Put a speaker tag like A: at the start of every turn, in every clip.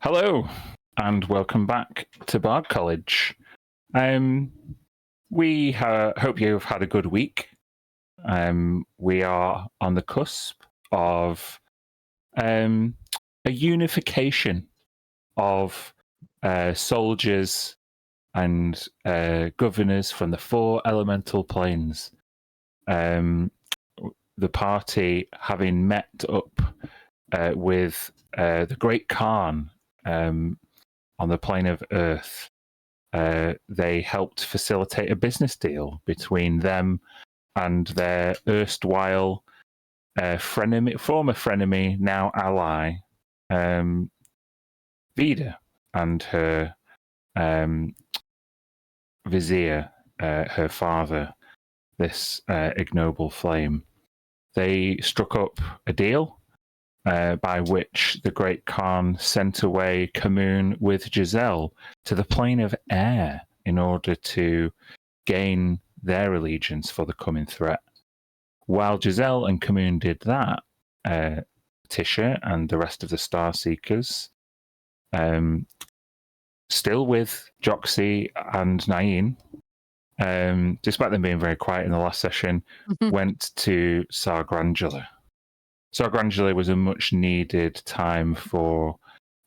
A: Hello, and welcome back to Bard College. We hope you've had a good week. We are on the cusp of a unification of soldiers and governors from the four elemental planes. The party having met up with the Great Khan on the plane of Earth. They helped facilitate a business deal between them and their erstwhile former frenemy, now ally, Vida, and her vizier, her father, this ignoble flame. They struck up a deal by which the Great Khan sent away Kamoon with Giselle to the plane of air in order to gain their allegiance for the coming threat. While Giselle and Kamoon did that, Tisha and the rest of the Star Seekers, still with Joxy and Nain, despite them being very quiet in the last session, went to Sargrangela. Sargrangela was a much-needed time for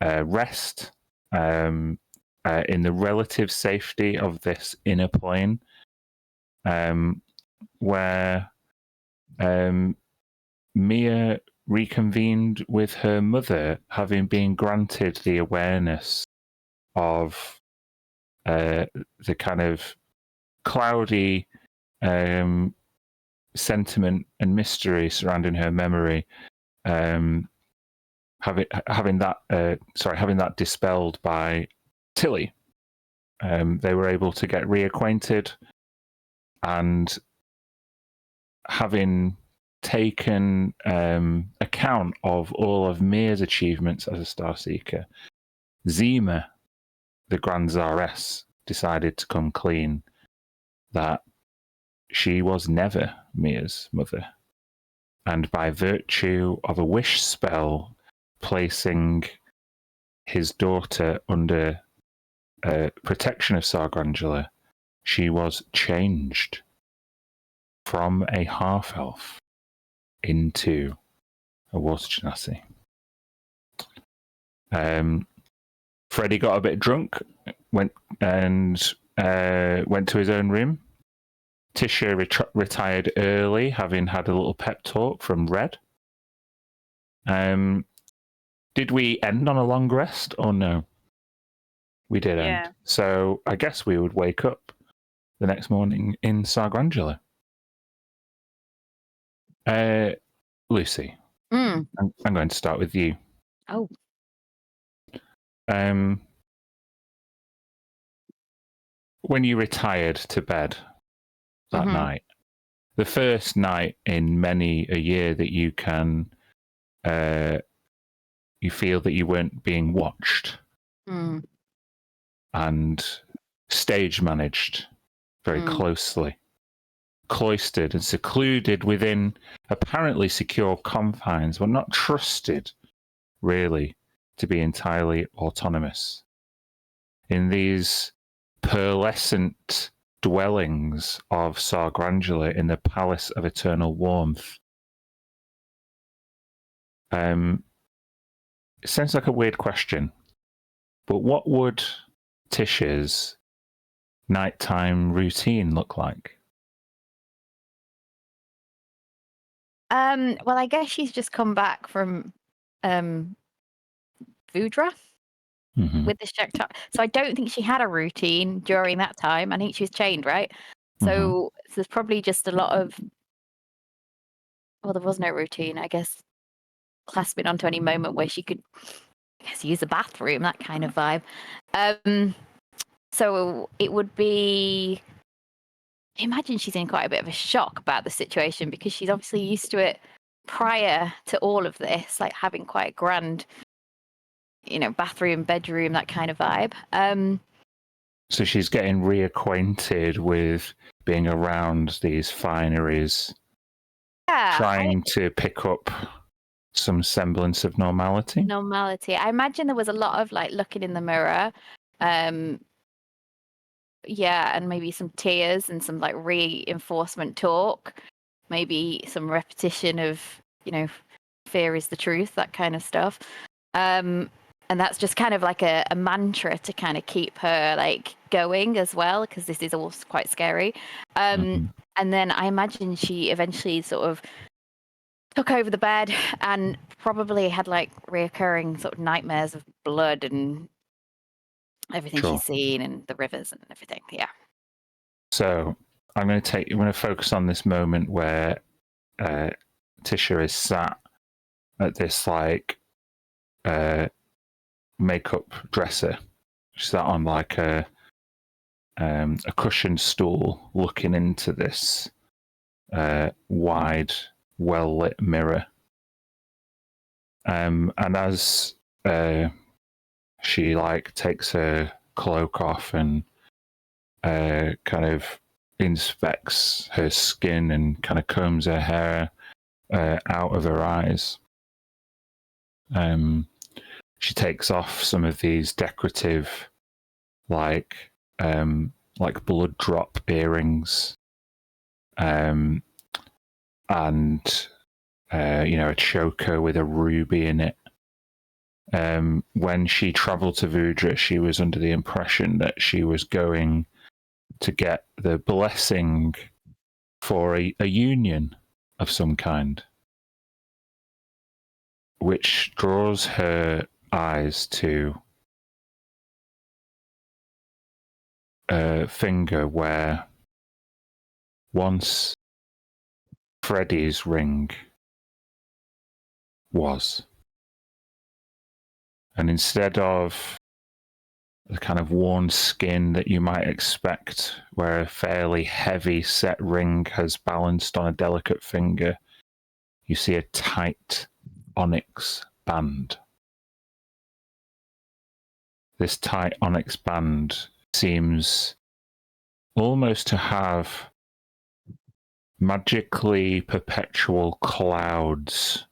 A: rest in the relative safety of this inner plane, where Mia reconvened with her mother, having been granted the awareness of the kind of cloudy sentiment and mystery surrounding her memory, having that dispelled by Tilly. They were able to get reacquainted, and having taken account of all of Mia's achievements as a Star Seeker, Zima, the Grand Czaress, decided to come clean that she was never Mia's mother, and by virtue of a wish spell placing his daughter under protection of Sargrangela, she was changed from a half-elf into a water genasi. Freddie got a bit drunk, went to his own room. Tisha retired early, having had a little pep talk from Red. Did we end on a long rest or no? We did end. So I guess we would wake up the next morning in Sargrangela. Lucy, I'm going to start with you.
B: Oh.
A: When you retired to bed that night, the first night in many a year that you can, you feel that you weren't being watched and stage managed very closely, cloistered and secluded within apparently secure confines, but not trusted really to be entirely autonomous. In these pearlescent dwellings of Sargrangela in the Palace of Eternal Warmth. It sounds like a weird question, but what would Tisha's nighttime routine look like?
B: Well, I guess she's just come back from Vudra with the Shektar. So I don't think she had a routine during that time. I think she was chained, right? So there's probably just a lot of, well, there was no routine, I guess, clasping onto any moment where she could, I guess, use the bathroom, that kind of vibe. So it would be, imagine she's in quite a bit of a shock about the situation because she's obviously used to it prior to all of this, like having quite a grand, bathroom, bedroom, that kind of vibe.
A: So she's getting reacquainted with being around these fineries, trying to pick up some semblance of normality.
B: Normality. I imagine there was a lot of like looking in the mirror. Yeah, and maybe some tears and some like reinforcement talk. Maybe some repetition of, fear is the truth, that kind of stuff. And that's just kind of like a mantra to kind of keep her like going as well, because this is all quite scary. And then I imagine she eventually sort of took over the bed and probably had like reoccurring sort of nightmares of blood and everything she's seen and the rivers and everything. Yeah.
A: So I'm going to focus on this moment where Tisha is sat at this like makeup dresser. She's sat on like a cushioned stool, looking into this wide, well lit mirror. And as she like takes her cloak off and kind of inspects her skin and kind of combs her hair out of her eyes, she takes off some of these decorative, like blood drop earrings, and a choker with a ruby in it. When she travelled to Vudra, she was under the impression that she was going to get the blessing for a union of some kind, which draws her eyes to a finger where once Freddie's ring was. And instead of the kind of worn skin that you might expect, where a fairly heavy set ring has balanced on a delicate finger, you see a tight onyx band. This tight onyx band seems almost to have magically perpetual clouds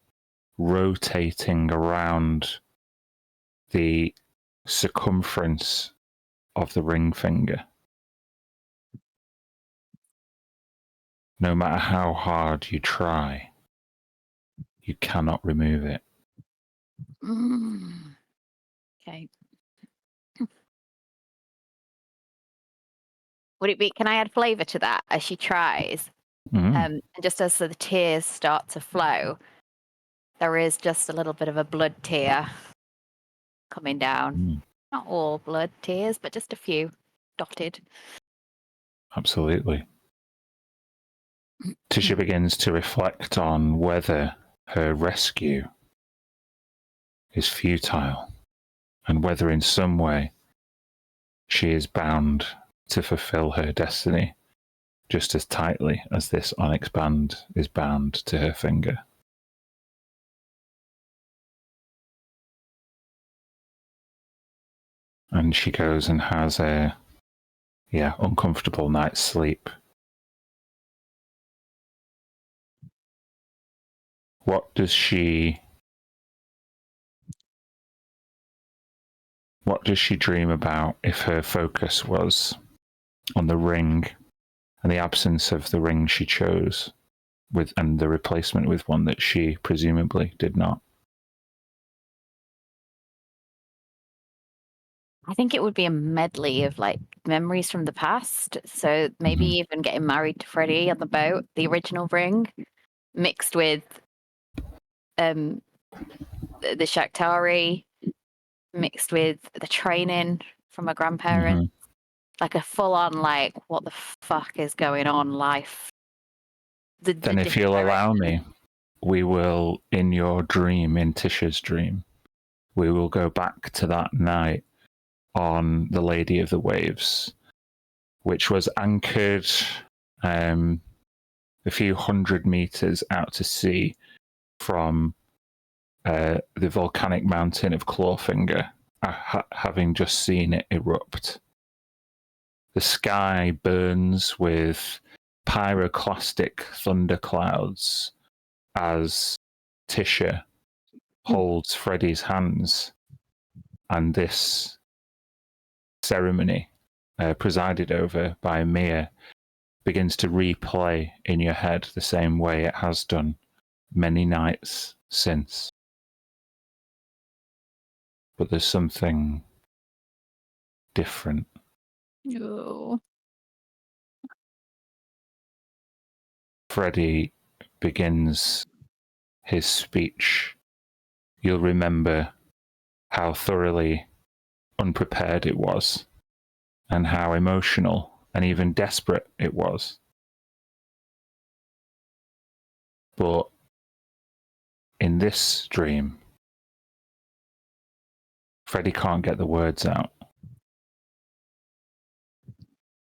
A: rotating around the circumference of the ring finger. No matter how hard you try, you cannot remove it.
B: Okay. Would it be? Can I add flavour to that as she tries? And just as the tears start to flow, there is just a little bit of a blood tear coming down. Not all blood tears, but just a few dotted.
A: Absolutely. Tisha begins to reflect on whether her rescue is futile and whether in some way she is bound to fulfill her destiny just as tightly as this onyx band is bound to her finger. And she goes and has a uncomfortable night's sleep. What does she dream about if her focus was on the ring and the absence of the ring she chose and the replacement with one that she presumably did not?
B: I think it would be a medley of like memories from the past. So maybe even getting married to Freddie on the boat, the original ring, mixed with the Shakhtari, mixed with the training from my grandparents. Like a full on like what the fuck is going on life.
A: Then if you'll allow me, we will, in your dream, in Tisha's dream, we will go back to that night on the Lady of the Waves, which was anchored a few 100 meters out to sea from the volcanic mountain of Clawfinger, having just seen it erupt. The sky burns with pyroclastic thunderclouds as Tisha holds Freddy's hands, and this ceremony, presided over by Mia, begins to replay in your head the same way it has done many nights since. But there's something different.
B: No.
A: Freddy begins his speech. You'll remember how thoroughly unprepared it was, and how emotional and even desperate it was. But in this dream, Freddy can't get the words out.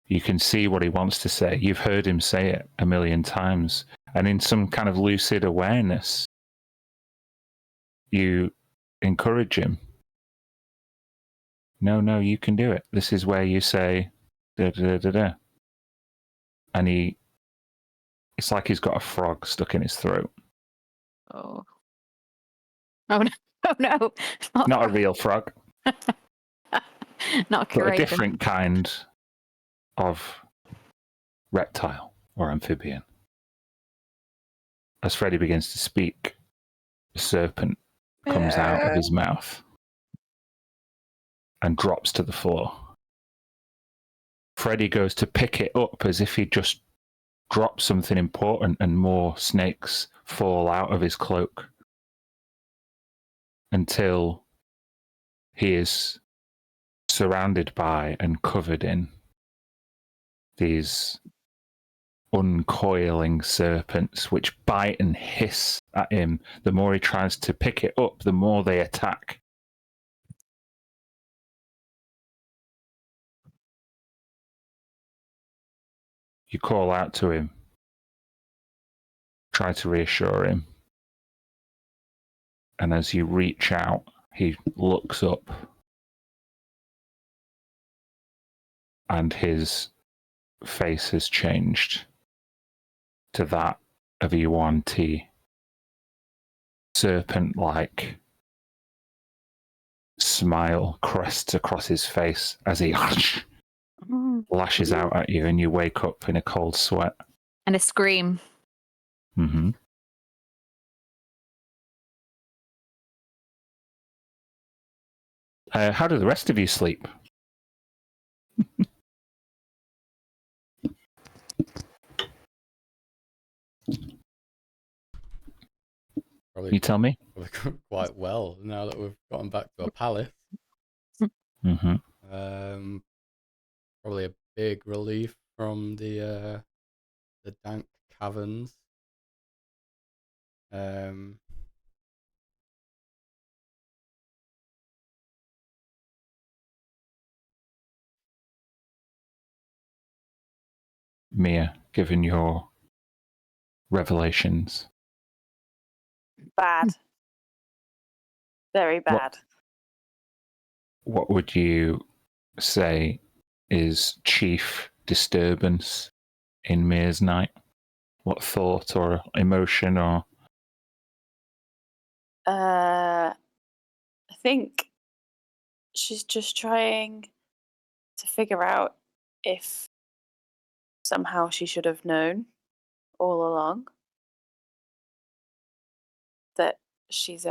A: You can see what he wants to say. You've heard him say it a million times. And in some kind of lucid awareness, you encourage him. No, you can do it. This is where you say, da da da da. And it's like he's got a frog stuck in his throat.
B: Oh. Oh no. Oh no.
A: Not a real frog.
B: Not
A: but a different kind of reptile or amphibian. As Freddy begins to speak, the serpent comes out of his mouth and drops to the floor. Freddy goes to pick it up as if he just dropped something important, and more snakes fall out of his cloak until he is surrounded by and covered in these uncoiling serpents which bite and hiss at him. The more he tries to pick it up, the more they attack. You call out to him, try to reassure him. And as you reach out, he looks up and his face has changed to that of a Yuan Ti. Serpent-like smile crests across his face as he lashes out at you, and you wake up in a cold sweat.
B: And a scream.
A: Mm-hmm. How do the rest of you sleep?
C: Probably,
A: you tell me?
C: Quite well now that we've gotten back to a palace.
A: Mm-hmm.
C: Probably a big relief from the dank caverns.
A: Mia, given your revelations.
D: Bad. Very bad.
A: What would you say is chief disturbance in Mia's night? What thought or emotion or...
D: I think she's just trying to figure out if somehow she should have known all along that she's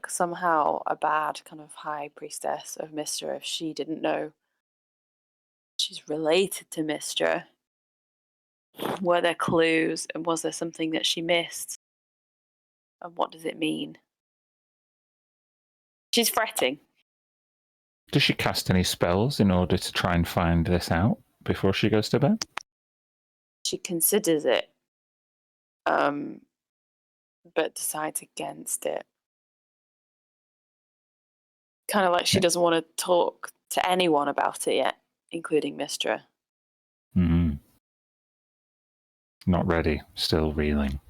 D: somehow a bad kind of high priestess of Mystra. If she didn't know she's related to Mystra, were there clues, and was there something that she missed? And what does it mean? She's fretting.
A: Does she cast any spells in order to try and find this out before she goes to bed?
D: She considers it, but decides against it. Kind of like she doesn't want to talk to anyone about it yet, including Mystra.
A: Mm-hmm. Not ready, still reeling.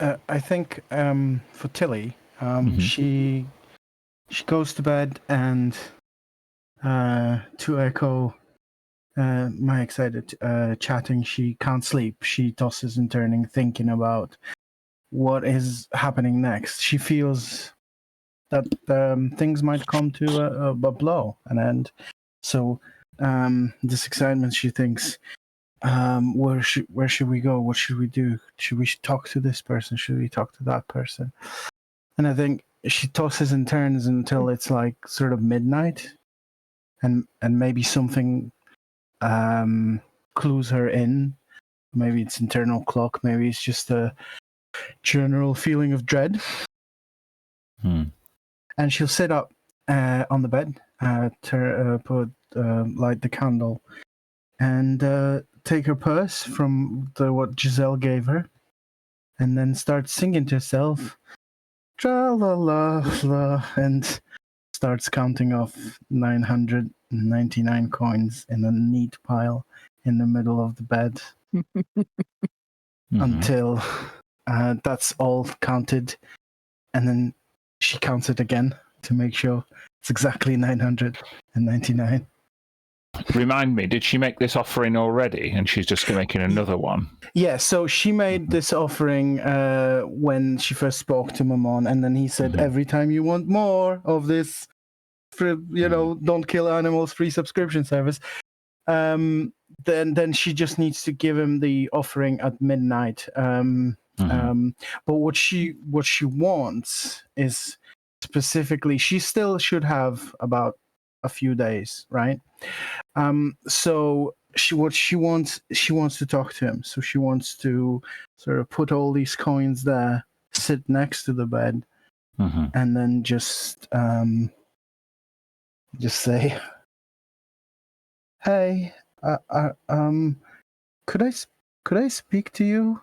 E: I think for Tilly, she goes to bed, and to echo my excited chatting. She can't sleep. She tosses and turning, thinking about what is happening next. She feels that things might come to a blow, an end. So this excitement, she thinks, where should we go? What should we do? Should we talk to this person? Should we talk to that person? And I think she tosses and turns until it's like sort of midnight, and maybe something clues her in. Maybe it's internal clock. Maybe it's just a general feeling of dread. And she'll sit up on the bed, light the candle, and take her purse from what Giselle gave her, and then start singing to herself, tra la la la, and starts counting off 999 coins in a neat pile in the middle of the bed until that's all counted, and then she counts it again to make sure it's exactly 999.
A: Remind me, did she make this offering already and she's just making another one?
E: Yeah, so she made this offering when she first spoke to Mammon, and then he said, every time you want more of this, don't kill animals, free subscription service, then she just needs to give him the offering at midnight. But what she wants is specifically, she still should have about a few days, right? So she wants to talk to him. So she wants to sort of put all these coins there, sit next to the bed, and then just say, "Hey, could I speak to you,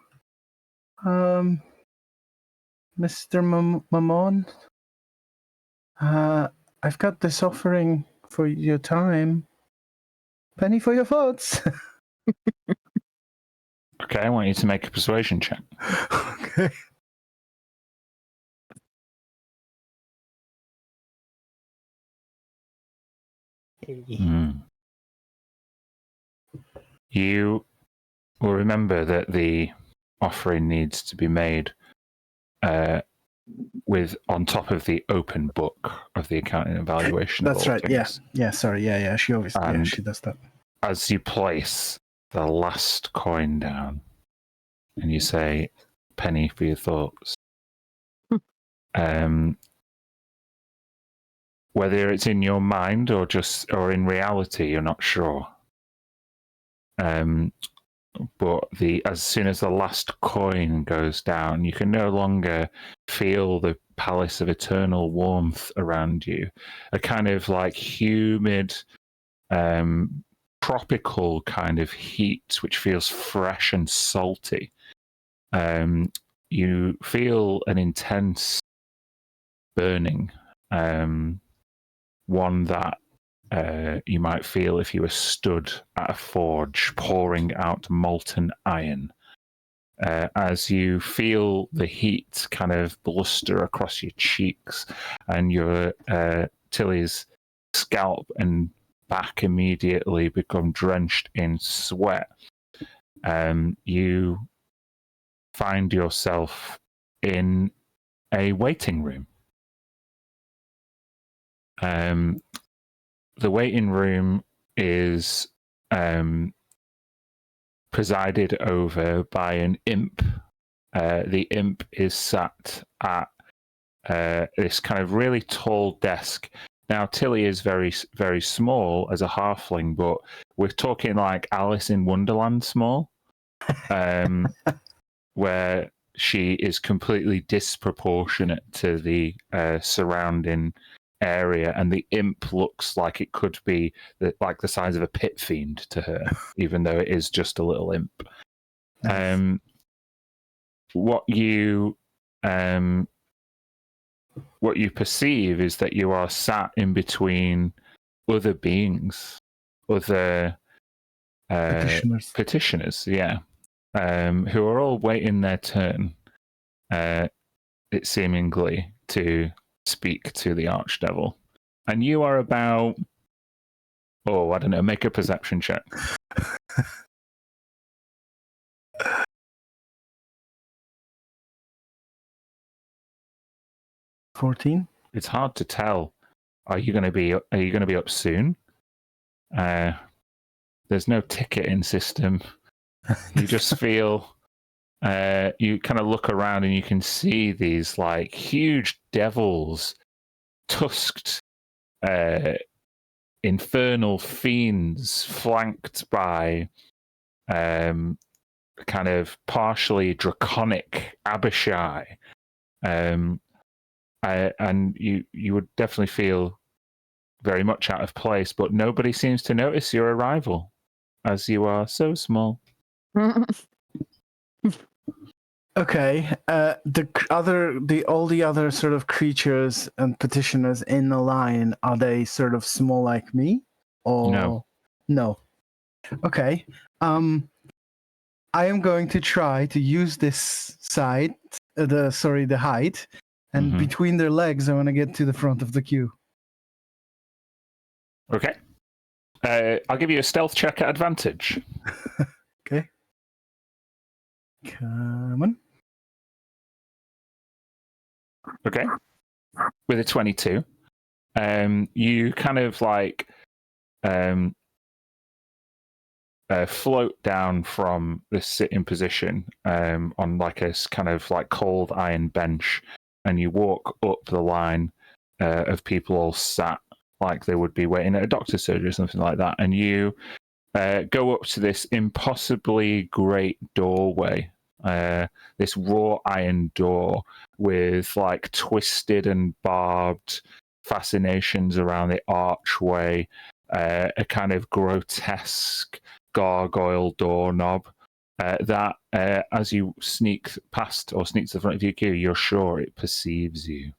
E: Mr. Mammon? I've got this offering for your time. Penny for your thoughts."
A: Okay, I want you to make a persuasion check.
E: Okay.
A: You will remember that the offering needs to be made with on top of the open book of the accounting and valuation.
E: That's right. Things. Yeah. Sorry. Yeah. She obviously she does that.
A: As you place the last coin down, and you say, "Penny for your thoughts," whether it's in your mind or in reality, you're not sure. But as soon as the last coin goes down, you can no longer feel the palace of eternal warmth around you. A kind of like humid, tropical kind of heat, which feels fresh and salty. You feel an intense burning, one that you might feel if you were stood at a forge pouring out molten iron. As you feel the heat kind of bluster across your cheeks and your Tilly's scalp and back immediately become drenched in sweat, you find yourself in a waiting room. The waiting room is presided over by an imp. The imp is sat at this kind of really tall desk. Now, Tilly is very, very small as a halfling, but we're talking like Alice in Wonderland small, where she is completely disproportionate to the surrounding area, and the imp looks like it could be like the size of a pit fiend to her, even though it is just a little imp. Nice. What you perceive is that you are sat in between other beings, other petitioners, who are all waiting their turn, it seemingly, to speak to the Archdevil. And you are about Oh, I don't know. Make a perception check.
E: 14.
A: It's hard to tell. Are you going to be up soon? There's no ticketing system. You just feel. You kind of look around and you can see these like huge devils, tusked, infernal fiends, flanked by kind of partially draconic Abishai. And you would definitely feel very much out of place, but nobody seems to notice your arrival, as you are so small.
E: Okay. All the other sort of creatures and petitioners in the line, are they sort of small like me, or no? Okay. I am going to try to use this side, the height, and between their legs, I want to get to the front of the queue.
A: Okay. I'll give you a stealth check at advantage.
E: Okay. Come on.
A: Okay. With a 22, you kind of like float down from this sitting position on like a kind of like cold iron bench, and you walk up the line of people all sat like they would be waiting at a doctor's surgery or something like that, and you go up to this impossibly great doorway, this raw iron door with like twisted and barbed fascinations around the archway, a kind of grotesque gargoyle doorknob that as you sneak past or sneak to the front of your queue, you're sure it perceives you.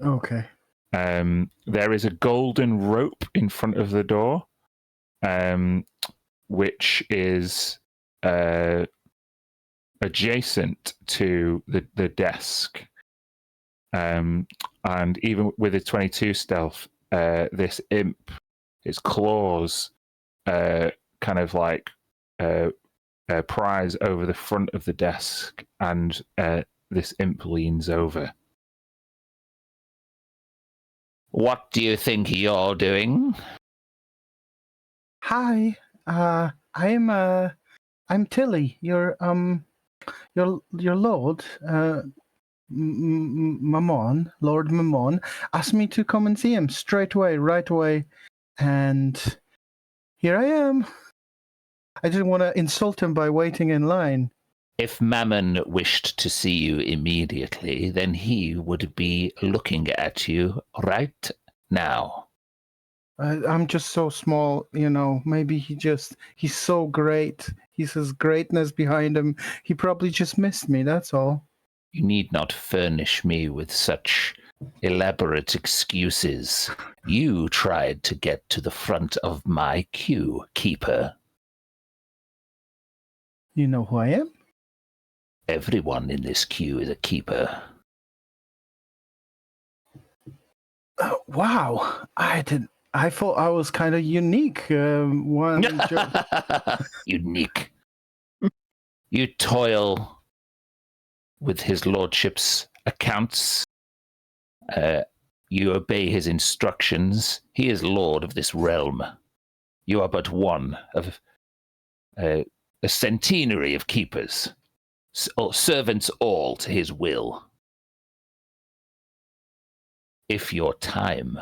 E: Okay.
A: There is a golden rope in front of the door, which is adjacent to the desk. And even with a 22 stealth, this imp, its claws kind of like prise over the front of the desk, and this imp leans over. What do you think you're doing?
E: Hi, I'm Tilly, your lord, Mammon, Lord Mammon, asked me to come and see him right away, and here I am. I didn't want to insult him by waiting in line.
F: If Mammon wished to see you immediately, then he would be looking at you right now.
E: I'm just so small, maybe he's so great. He's his greatness behind him. He probably just missed me, that's all.
F: You need not furnish me with such elaborate excuses. You tried to get to the front of my queue, Keeper.
E: You know who I am?
F: Everyone in this queue is a keeper.
E: Wow, I thought I was kind of unique.
F: Unique. You toil with his lordship's accounts. You obey his instructions. He is lord of this realm. You are but one of a centenary of keepers, servants all to his will. If your time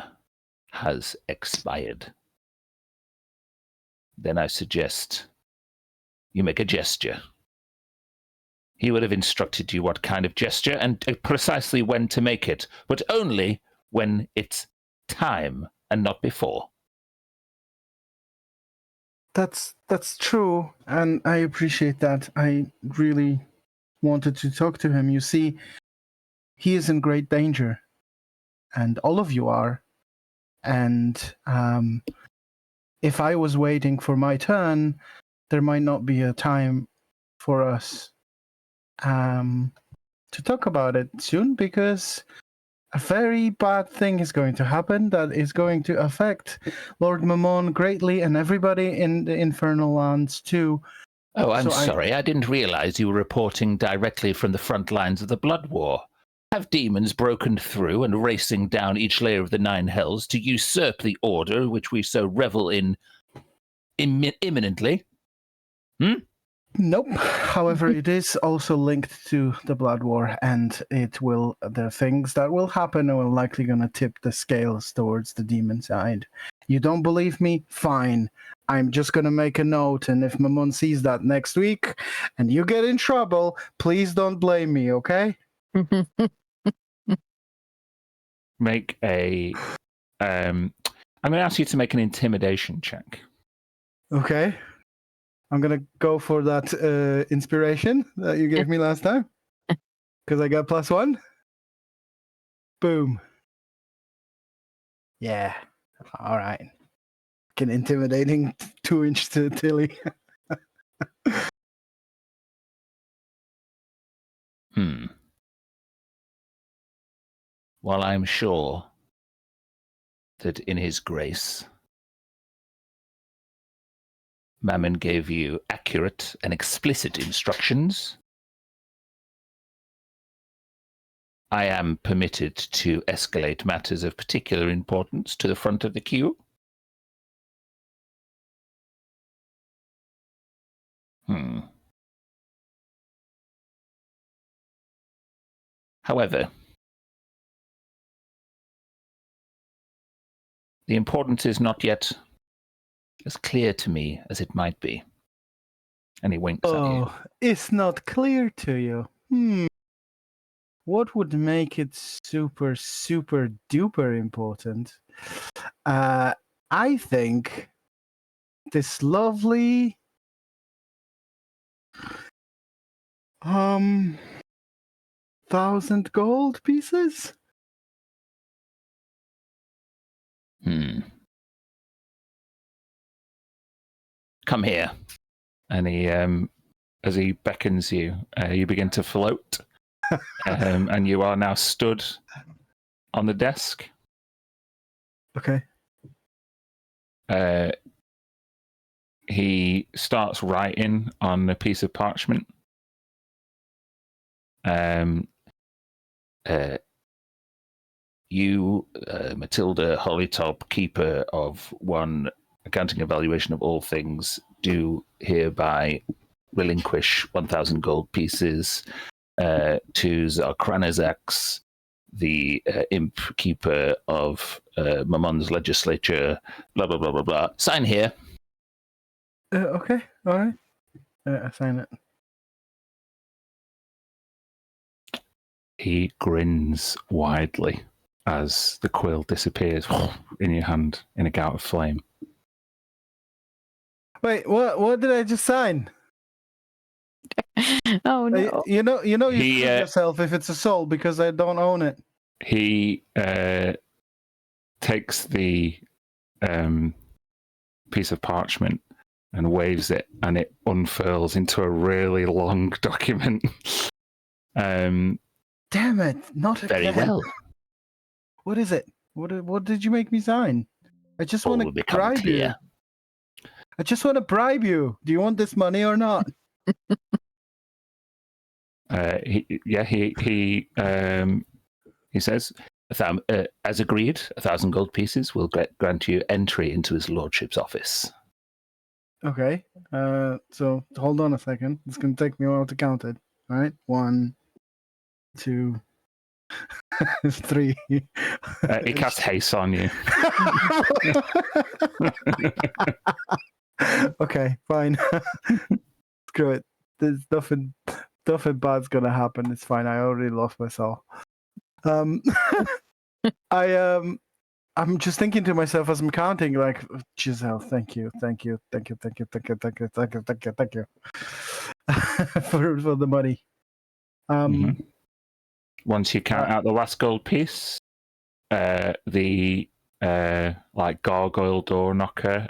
F: has expired, then I suggest you make a gesture. He would have instructed you what kind of gesture and precisely when to make it, but only when it's time and not before.
E: That's true, and I appreciate that. I really wanted to talk to him. You see, he is in great danger, and all of you are. And if I was waiting for my turn, there might not be a time for us to talk about it soon, because a very bad thing is going to happen that is going to affect Lord Mammon greatly and everybody in the Infernal Lands too.
F: Oh, I'm
E: So
F: sorry. I didn't realize you were reporting directly from the front lines of the Blood War. Have demons broken through and racing down each layer of the Nine Hells to usurp the order which we so revel in imminently?
E: Nope. However, it is also linked to the Blood War, and the things that will happen are likely going to tip the scales towards the demon side. You don't believe me? Fine. I'm just going to make a note, and if Mammon sees that next week and you get in trouble, please don't blame me, okay?
A: Make a. I'm going to ask you to make an intimidation check.
E: Okay. I'm going to go for that inspiration that you gave me last time, because I got +1. Boom. Yeah. All right. An intimidating 2-inch to Tilly.
F: While I'm sure that in his grace, Mammon gave you accurate and explicit instructions, I am permitted to escalate matters of particular importance to the front of the queue. However, the importance is not yet as clear to me as it might be. And he winks at you.
E: Oh, it's not clear to you. What would make it super, super duper important? I think this lovely 1,000 gold pieces.
F: Come here.
A: And he, as he beckons you, you begin to float, and you are now stood on the desk.
E: Okay.
A: He starts writing on a piece of parchment.
F: You, Matilda Hollytop, keeper of one accounting evaluation of all things, do hereby relinquish 1,000 gold pieces to Zarkranazax, the imp keeper of Mammon's legislature, blah, blah, blah, blah, blah. Sign here.
E: Okay. All right. I sign it.
A: He grins widely as the quill disappears in your hand in a gout of flame.
E: Wait, what did I just sign?
B: Oh no!
E: You screwed yourself if it's a soul because I don't own it.
A: He takes the piece of parchment and waves it, and it unfurls into a really long document.
E: Damn it! Not
F: Very
E: again.
F: well.
E: What is it? What did you make me sign? I just want to bribe you. I just want to bribe you. Do you want this money or not?
A: He says,
F: as agreed, 1,000 gold pieces will grant you entry into his lordship's office.
E: Okay. So hold on a second. It's going to take me a while to count it. All right. 1, 2, 3.
A: he casts haste on you.
E: Okay, fine. Screw it. There's nothing bad's gonna happen. It's fine. I already lost my soul. I'm just thinking to myself as I'm counting, like, Giselle, thank you for the money.
A: Once you count out the last gold piece, the like gargoyle door knocker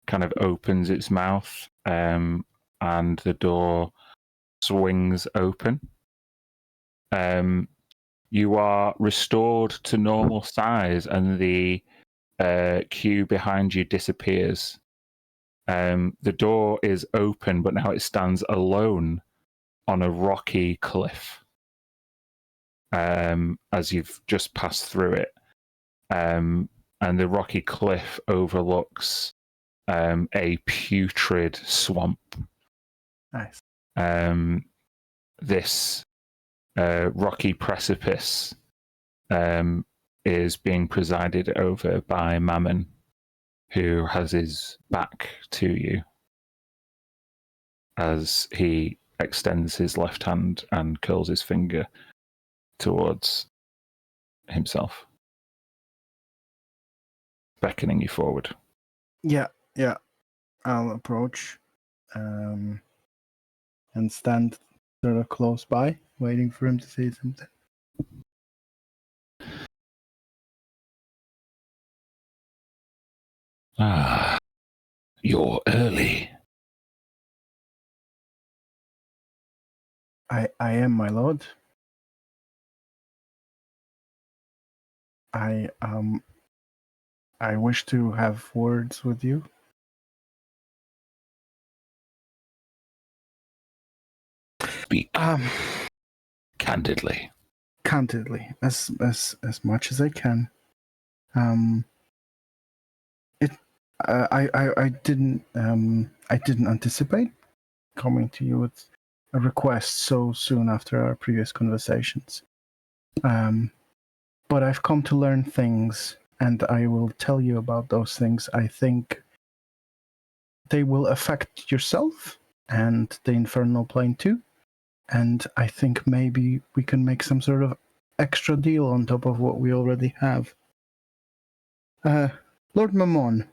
A: kind of opens its mouth, and the door swings open. you are restored to normal size, and the queue behind you disappears. The door is open, but now it stands alone on a rocky cliff. As you've just passed through it, and the rocky cliff overlooks a putrid swamp.
E: Nice.
A: This rocky precipice is being presided over by Mammon, who has his back to you as he extends his left hand and curls his finger towards himself, beckoning you forward.
E: Yeah. I'll approach and stand sort of close by, waiting for him to say something.
F: Ah, you're early.
E: I am, my lord. I wish to have words with you.
F: Speak candidly.
E: Candidly, as much as I can. I didn't anticipate coming to you with a request so soon after our previous conversations. But I've come to learn things, and I will tell you about those things. I think they will affect yourself and the infernal plane too. And I think maybe we can make some sort of extra deal on top of what we already have. Lord Mammon,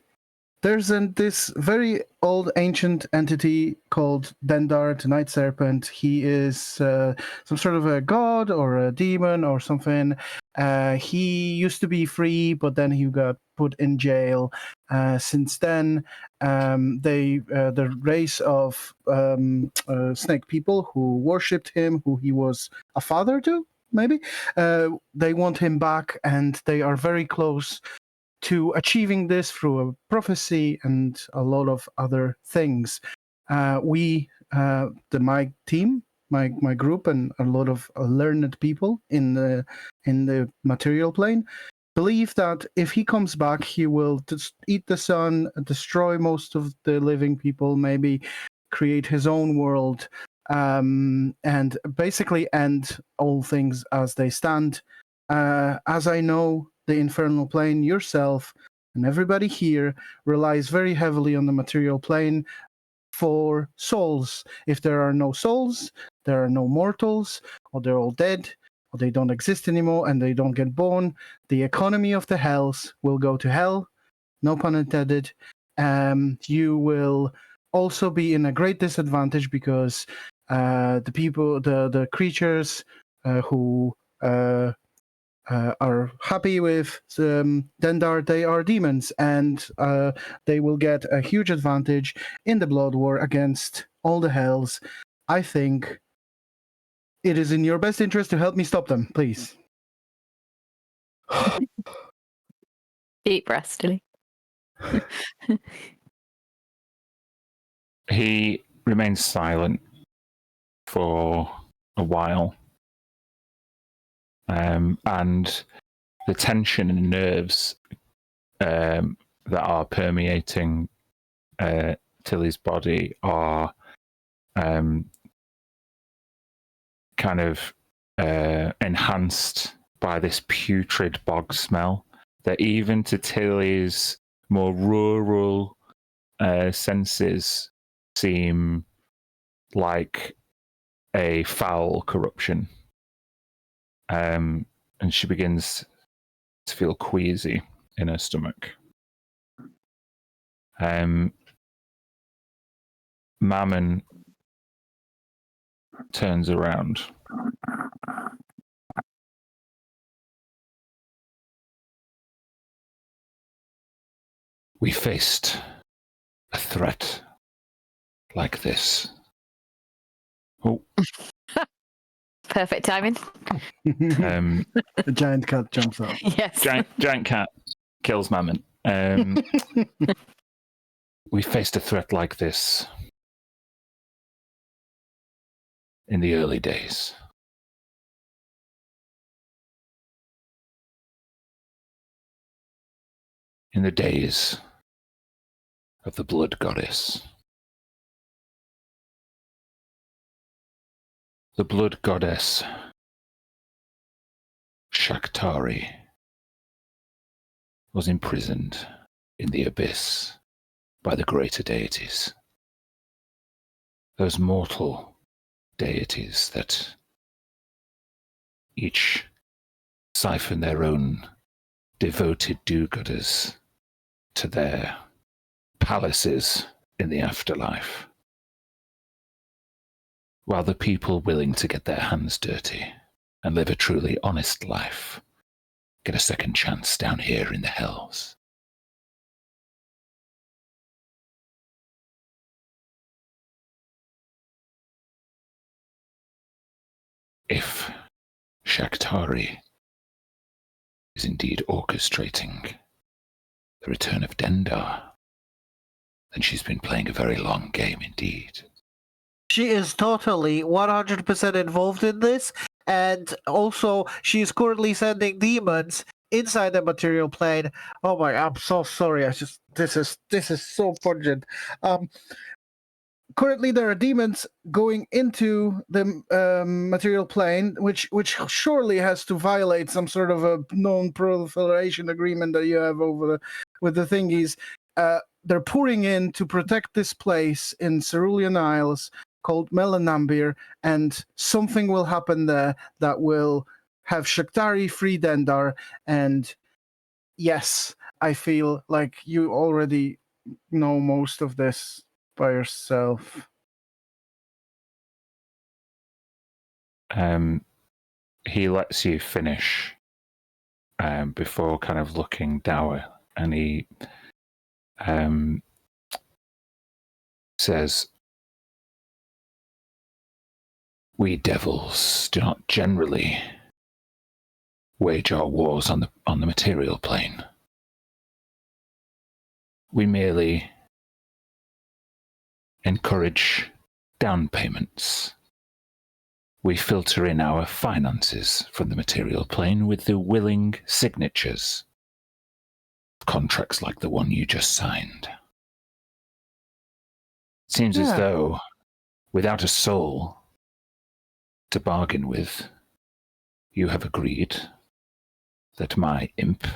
E: there's this very old ancient entity called Dendar, the Night Serpent. He is some sort of a god or a demon or something. He used to be free, but then he got put in jail. Since then, the race of snake people who worshipped him, who he was a father to, maybe, they want him back, and they are very close to achieving this through a prophecy and a lot of other things. My team, my group, and a lot of learned people in the material plane believe that if he comes back, he will eat the sun, destroy most of the living people, maybe create his own world, and basically end all things as they stand. As I know, the infernal plane, yourself, and everybody here relies very heavily on the material plane for souls. If there are no souls, there are no mortals, or they're all dead, or they don't exist anymore, and they don't get born. The economy of the hells will go to hell, no pun intended. You will also be in a great disadvantage because the creatures who are happy with Dendar, they are demons, and they will get a huge advantage in the blood war against all the hells. I think it is in your best interest to help me stop them, please.
B: Deep breath, Tilly.
A: He remains silent for a while. And the tension and nerves that are permeating Tilly's body are kind of enhanced by this putrid bog smell that even to Tilly's more rural senses seem like a foul corruption. And she begins to feel queasy in her stomach. Mammon turns around. We faced a threat like this. Oh.
B: Perfect timing.
E: A giant cat jumps up.
B: Yes.
A: Giant cat kills Mammon. We faced a threat like this in the early days. In the days of the Blood Goddess. The Blood Goddess Shaktari was imprisoned in the abyss by the greater deities. Those mortal deities that each siphon their own devoted do-gooders to their palaces in the afterlife, while the people willing to get their hands dirty and live a truly honest life get a second chance down here in the hells. If Shaktari is indeed orchestrating the return of Dendar, then she's been playing a very long game indeed.
G: She is totally 100% involved in this, and also she is currently sending demons inside the material plane. Oh my, I'm so sorry. This is so pungent. Currently there are demons going into the material plane, which surely has to violate some sort of a non-proliferation agreement that you have with the thingies. They're pouring in to protect this place in Cerulean Isles called Melanambir, and something will happen there that will have Shaktari free Dendar. And yes, I feel like you already know most of this by yourself.
A: He lets you finish before kind of looking dour, and he says, "We devils do not generally wage our wars on the material plane. We merely encourage down payments. We filter in our finances from the material plane with the willing signatures of contracts like the one you just signed. It seems as though, without a soul to bargain with, you have agreed that my imp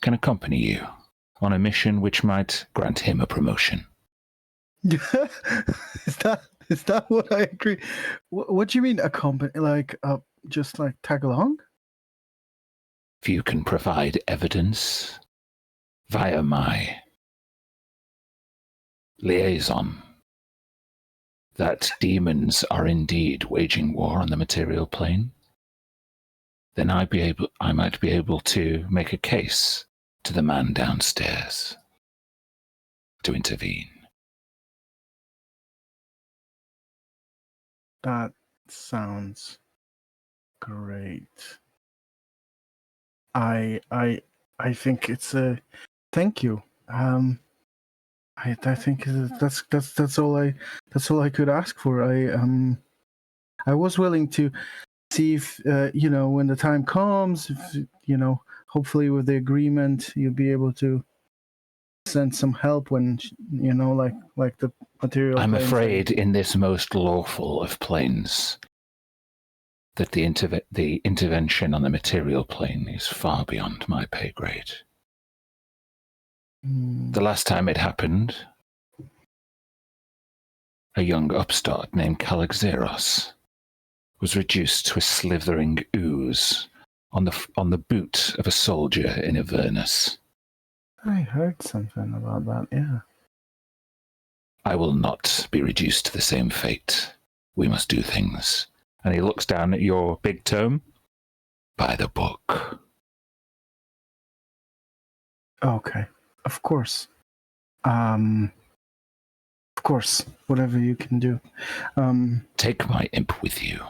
A: can accompany you on a mission which might grant him a promotion."
E: Is that what I agree? What do you mean accompany? Like just like tag along?
A: If you can provide evidence via my liaison that demons are indeed waging war on the material plane, then I might be able to make a case to the man downstairs to intervene.
E: That sounds great. I think it's a thank you. I think that's all I could ask for. I was willing to see if when the time comes, if, hopefully with the agreement you'll be able to send some help when like the material.
A: I'm afraid in this most lawful of planes that the intervention on the material plane is far beyond my pay grade. The last time it happened, a young upstart named Kalixeros was reduced to a slithering ooze on the boot of a soldier in Avernus.
E: I heard something about that, yeah.
A: I will not be reduced to the same fate. We must do things. And he looks down at your big tome. By the book.
E: Okay, of course. Of Of course, whatever you can do.
F: Take my imp with you.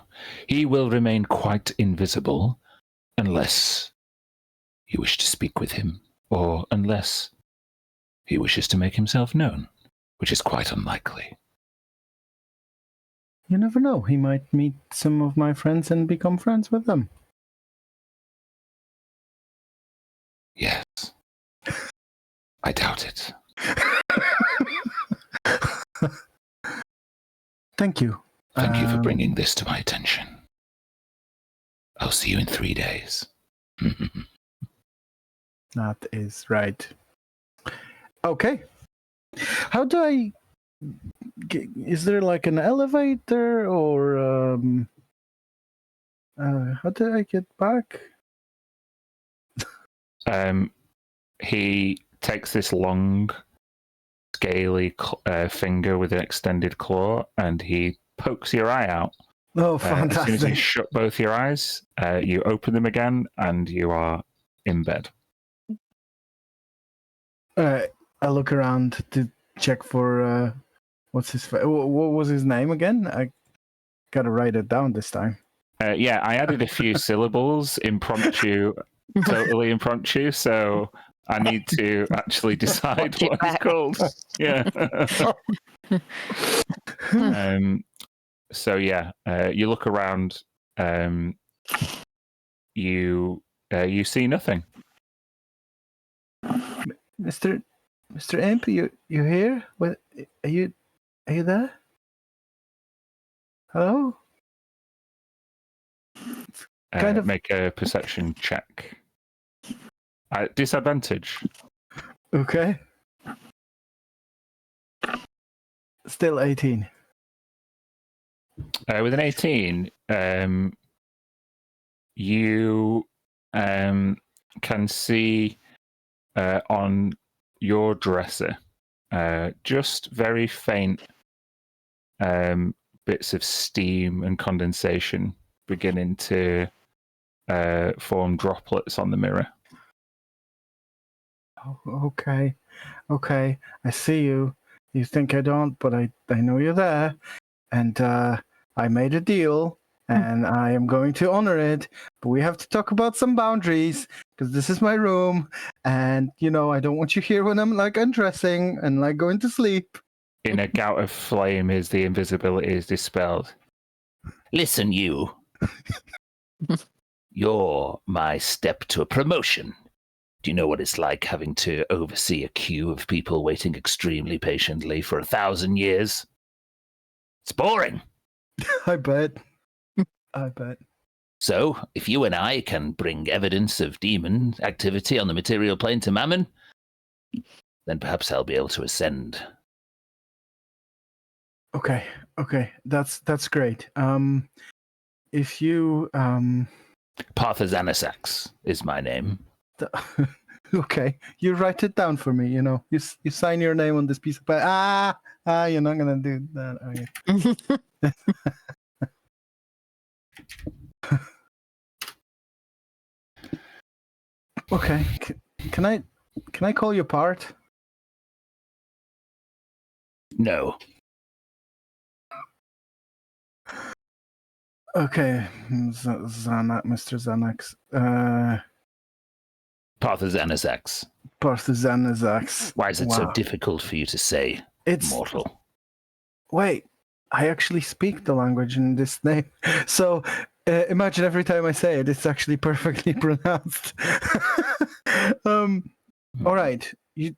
F: He will remain quite invisible unless you wish to speak with him, or unless he wishes to make himself known, which is quite unlikely.
E: You never know. He might meet some of my friends and become friends with them.
F: Yes. I doubt it.
E: Thank you.
F: Thank you for bringing this to my attention. I'll see you in 3 days.
E: That is right. Okay. How do I... Is there like an elevator or... how do I get back?
A: He takes this long, scaly finger with an extended claw, and he pokes your eye out.
E: Oh,
A: As soon as you
E: fantastic.
A: shut both your eyes, you open them again, and you are in bed.
E: I look around to check for... what's his... What was his name again? I gotta write it down this time.
A: Yeah, I added a few syllables, impromptu, totally impromptu, so I need to actually decide
B: Watch it
A: what it's
B: back.
A: called. Yeah. So yeah, you look around. You see nothing.
E: Mr. Imp, you here? What, are you there? Hello? Kind of-
A: Make a perception check. Disadvantage.
E: Okay. Still 18.
A: With an 18, you can see on your dresser just very faint bits of steam and condensation beginning to form droplets on the mirror.
E: Oh, okay. Okay. I see you. You think I don't, but I know you're there. And I made a deal, and I am going to honor it. But we have to talk about some boundaries, because this is my room. And, you know, I don't want you here when I'm, like, undressing and, like, going to sleep.
A: In a gout of flame as the invisibility is dispelled.
F: Listen, you. You're my step to a promotion. Do you know what it's like having to oversee a queue of people waiting extremely patiently for 1,000 years? It's boring.
E: I bet. I bet.
F: So, if you and I can bring evidence of demon activity on the material plane to Mammon, then perhaps I'll be able to ascend.
E: Okay. That's great. If you
F: Parthazanasax is my name.
E: okay, you write it down for me. You know, you sign your name on this piece of paper. You're not gonna do that, are you? Okay, can I call you Part?
F: No.
E: Okay, Mr. Xanax.
F: Parthazanasax.
E: Parthazanasax.
F: Why is it so
E: Wow.
F: difficult for you to say,
E: It's
F: mortal?
E: Wait, I actually speak the language in this name. So imagine every time I say it, it's actually perfectly pronounced. All right, you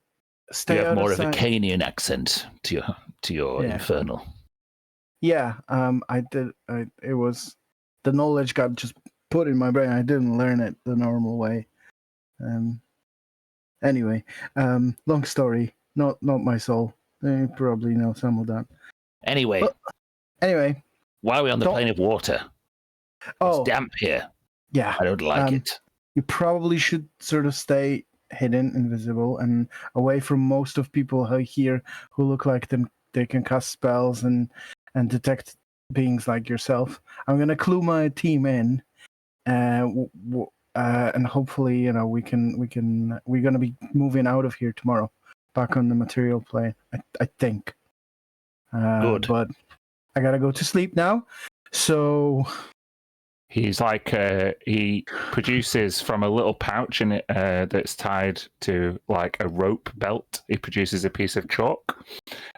E: stay
F: You have
E: out
F: more
E: of
F: of a
E: sight.
F: Canian accent to your
E: Yeah.
F: infernal.
E: Yeah, I did. It was the knowledge got just put in my brain. I didn't learn it the normal way. Anyway, long story. Not my soul. You probably know some of that.
F: Anyway,
E: But anyway,
F: why are we on the
E: don't-
F: plane of water?
E: oh
F: It's damp here.
E: yeah.
F: I don't like it.
E: You probably should sort of stay hidden, invisible, and away from most of people here who look like them. They can cast spells and detect beings like yourself. I'm gonna clue my team in, and hopefully, you know, we're gonna be moving out of here tomorrow, back on the material plane. I think.
F: Good.
E: But I gotta go to sleep now. So
A: He's like he produces from a little pouch in it that's tied to like a rope belt. He produces a piece of chalk,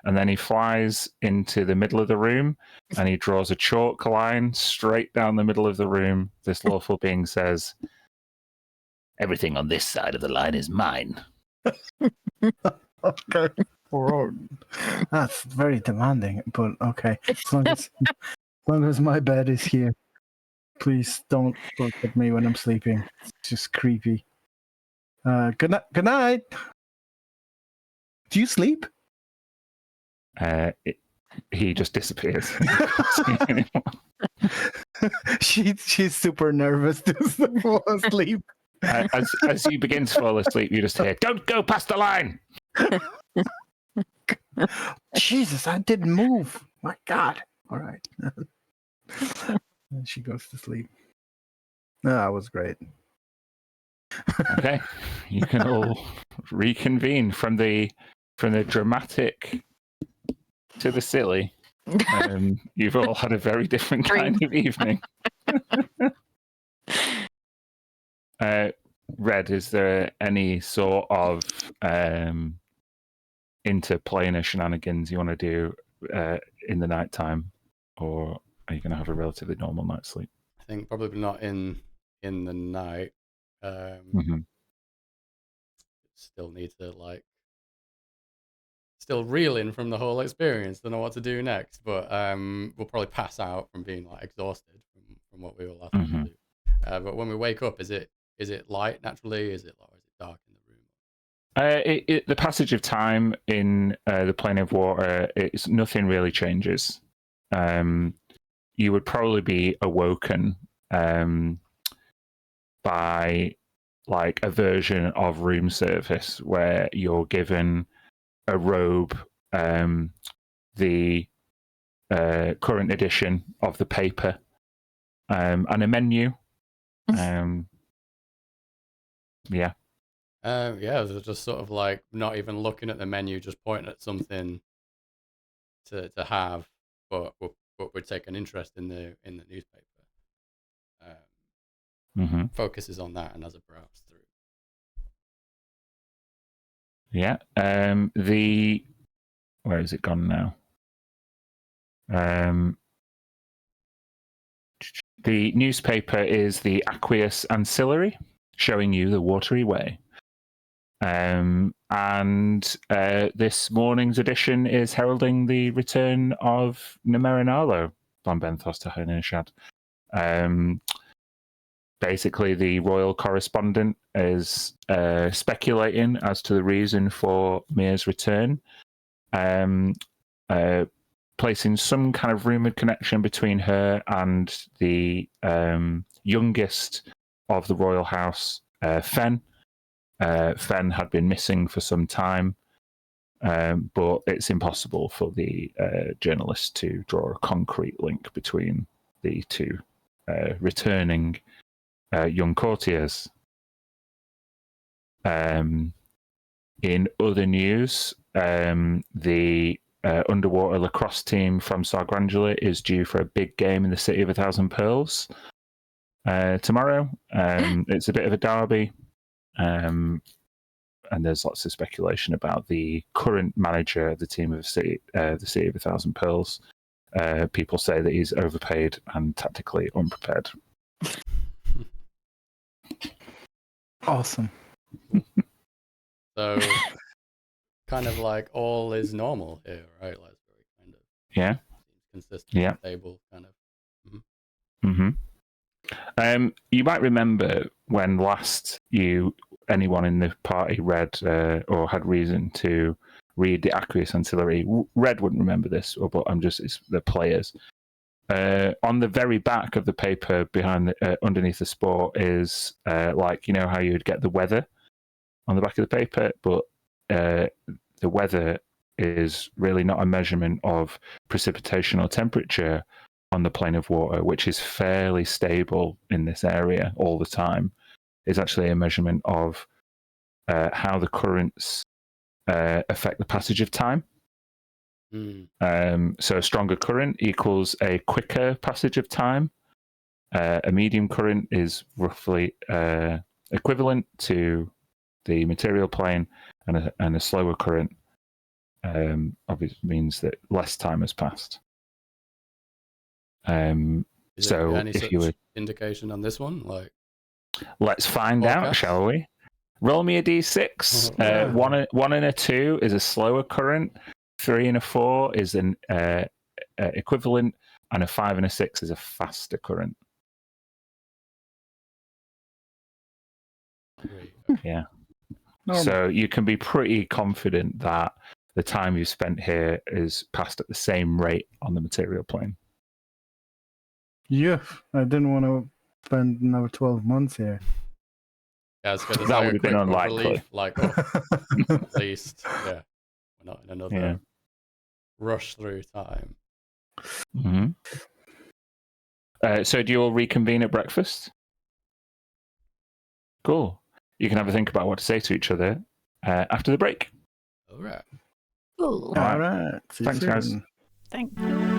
A: and then he flies into the middle of the room, and he draws a chalk line straight down the middle of the room. This lawful being says,
F: Everything on this side of the line is mine.
E: okay, that's very demanding. But okay, as long as my bed is here. Please don't look at me when I'm sleeping. It's just creepy. Good night. Good night. Do you sleep?
A: he just disappears.
E: She's super nervous to fall asleep.
A: As you begin to fall asleep, you just hear, "Don't go past the line."
E: Jesus, I didn't move. My God. All right. And she goes to sleep. That was great.
A: Okay, you can all reconvene from the dramatic to the silly. You've all had a very different kind of evening. Red, is there any sort of interplanar shenanigans you want to do in the nighttime, or are you going to have a relatively normal night's sleep?
C: I think probably not in the night. Still need to still reeling from the whole experience. Don't know what to do next, but we'll probably pass out from being exhausted from what we were last to do. But when we wake up, is it light naturally? Is it dark in the room?
A: The passage of time in the plane of water, it's nothing really changes. You would probably be awoken by a version of room service where you're given a robe, the current edition of the paper, and a menu. Yeah,
C: just sort of not even looking at the menu, just pointing at something to have, but would take an interest in the newspaper. Focuses on that and has a browse through.
A: Yeah. Where has it gone now? The newspaper is the Aqueous Ancillary, showing you the watery way. And this morning's edition is heralding the return of Nemerinalo, Van Benthos to Honeshad. Basically, the royal correspondent is speculating as to the reason for Mia's return, placing some kind of rumoured connection between her and the youngest of the royal house, Fen. Fen had been missing for some time, but it's impossible for the journalist to draw a concrete link between the two returning young courtiers. In other news, the underwater lacrosse team from Sargrangula is due for a big game in the City of 1,000 Pearls tomorrow. It's a bit of a derby, and there's lots of speculation about the current manager of the team of the City of 1,000 Pearls. People say that he's overpaid and tactically unprepared.
E: Awesome.
C: So, kind of all is normal here, right? Very kind of consistent, stable, kind of.
A: You might remember when last anyone in the party read or had reason to read the Aqueous Ancillary. Red wouldn't remember this, but it's the players. On the very back of the paper behind underneath the sport is how you would get the weather on the back of the paper, but the weather is really not a measurement of precipitation or temperature on the plane of water, which is fairly stable in this area all the time. It's actually a measurement of how the currents affect the passage of time. So a stronger current equals a quicker passage of time. A medium current is roughly equivalent to the material plane, and a slower current obviously means that less time has passed.
C: Is
A: so
C: there any
A: if
C: such
A: you were,
C: indication on this one? Like,
A: let's find out,
C: forecast?
A: shall we? Roll me a d6.
C: Yeah.
A: One and a 2 is a slower current. 3 and a 4 is an equivalent, and a 5 and a 6 is a faster current.
C: Great.
A: Yeah.
G: Normal.
A: So you can be pretty confident that the time you've spent here is passed at the same rate on the material plane.
G: Yeah, I didn't want to spend another 12 months here.
C: Yeah, it's good. It's
A: That
C: like
A: would
C: a
A: have been
C: quick
A: unlikely.
C: relief, like, oh, at least, yeah, we're not in another rush through time.
A: Mm-hmm. So do you all reconvene at breakfast? Cool. You can have a think about what to say to each other after the break.
C: All right.
B: Cool.
A: All
G: All right. See you
A: Thanks, guys.
G: soon.
B: Thank you.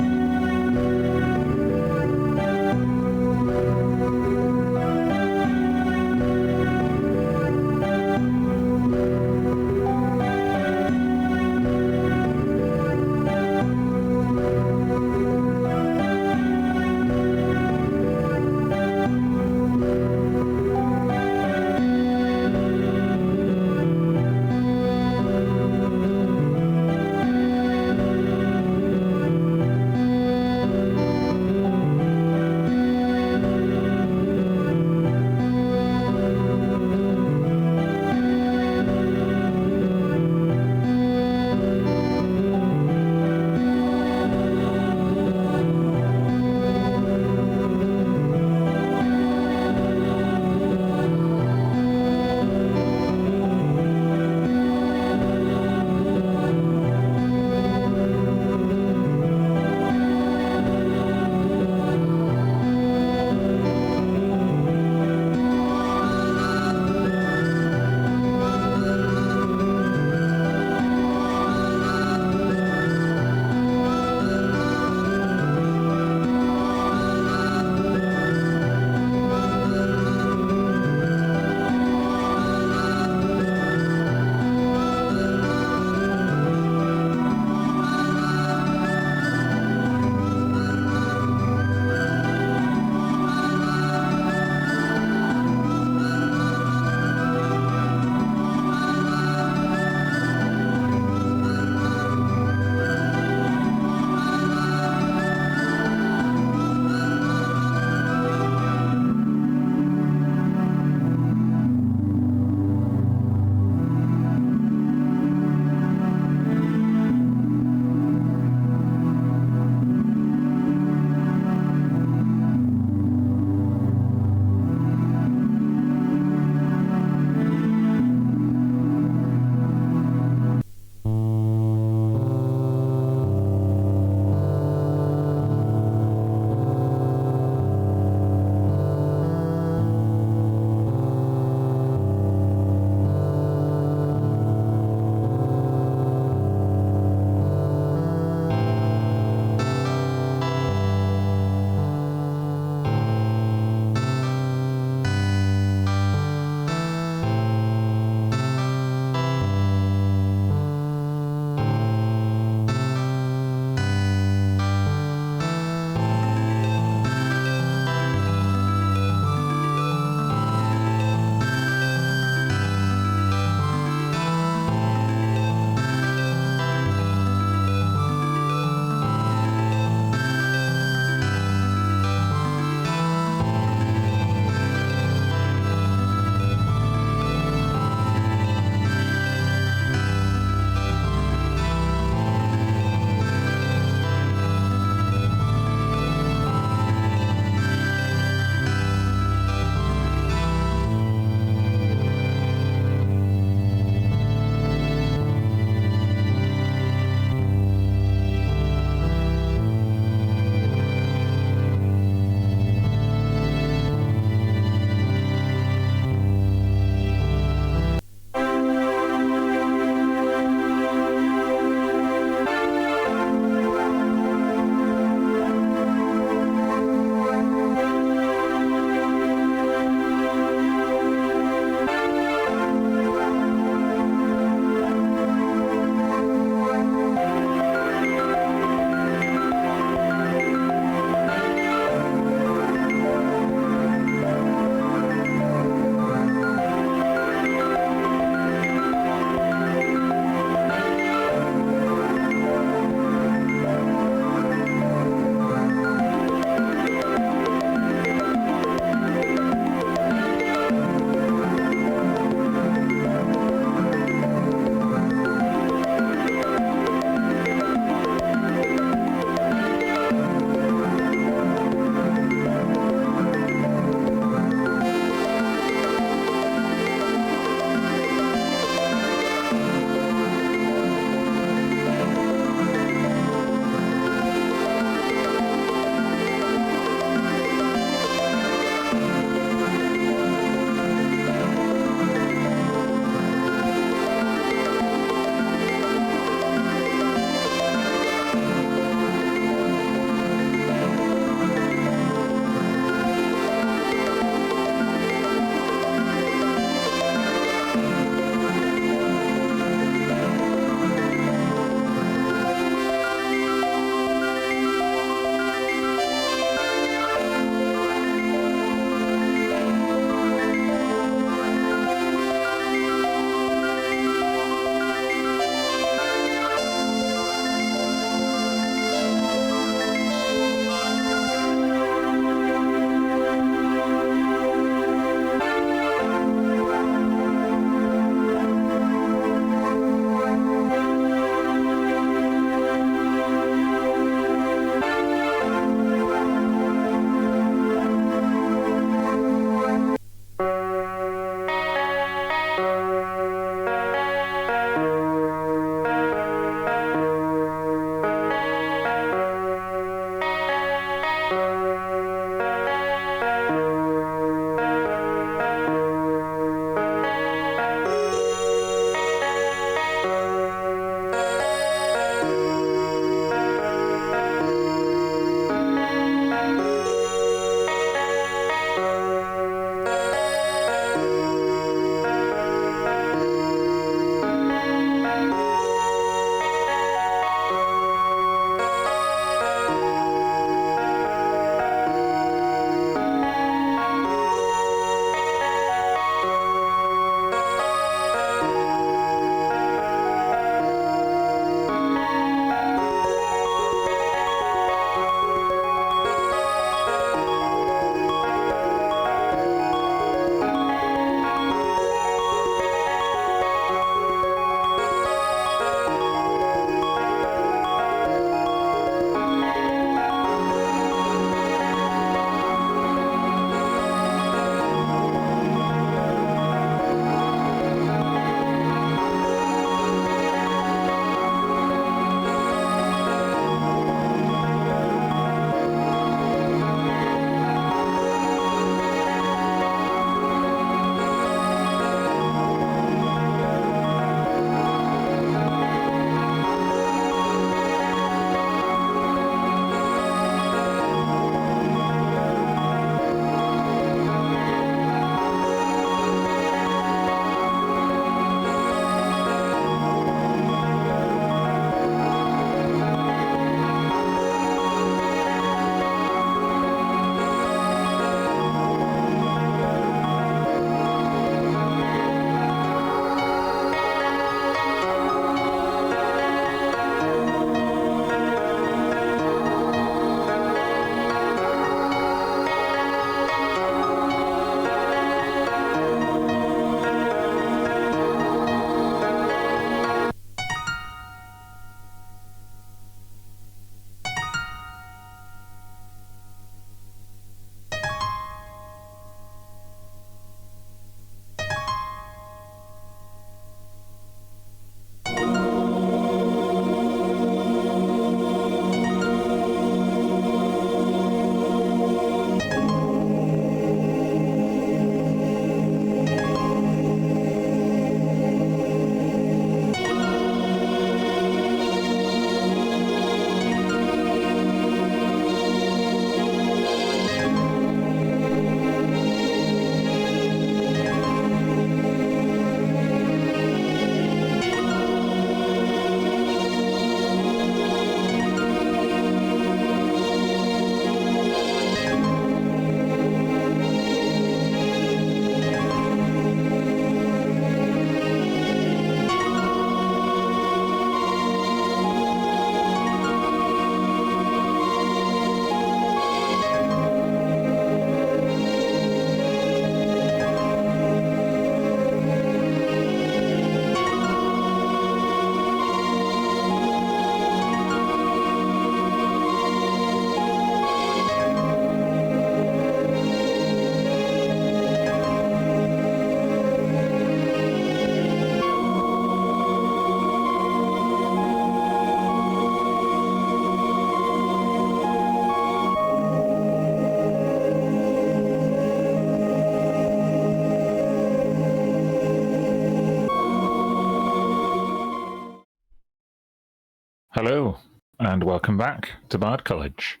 A: Hello, and welcome back to Bard College.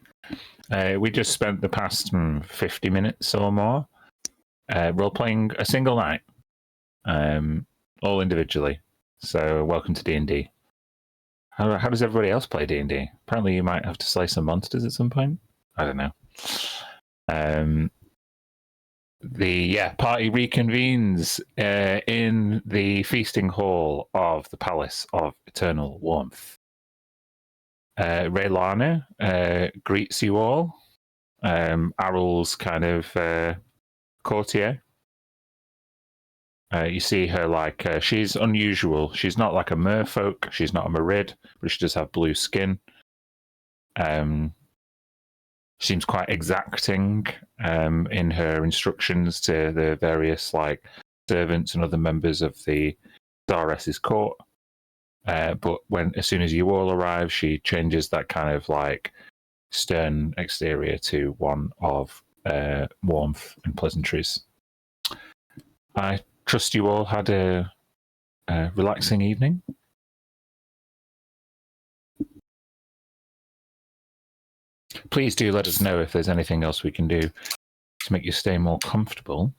A: We just spent the past 50 minutes or more role-playing a single night, all individually. So welcome to D&D. How does everybody else play D&D? Apparently you might have to slay some monsters at some point. I don't know. The party reconvenes in the feasting hall of the Palace of Eternal Warmth. Raylana greets you all. Aryl's kind of courtier. You see her she's unusual. She's not like a merfolk. She's not a Merid, but she does have blue skin. Seems quite exacting in her instructions to the various servants and other members of the Dares's court. But as soon as you all arrive, she changes that kind of stern exterior to one of warmth and pleasantries. I trust you all had a relaxing evening. Please do let us know if there's anything else we can do to make you stay more comfortable.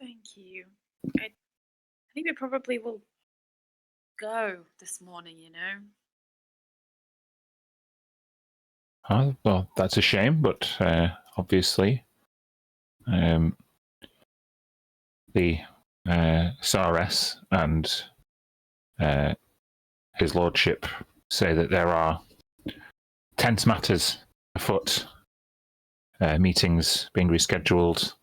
D: Thank you. I think we probably will go this morning,
A: Well, that's a shame, but obviously the Sares and his lordship say that there are tense matters afoot, meetings being rescheduled.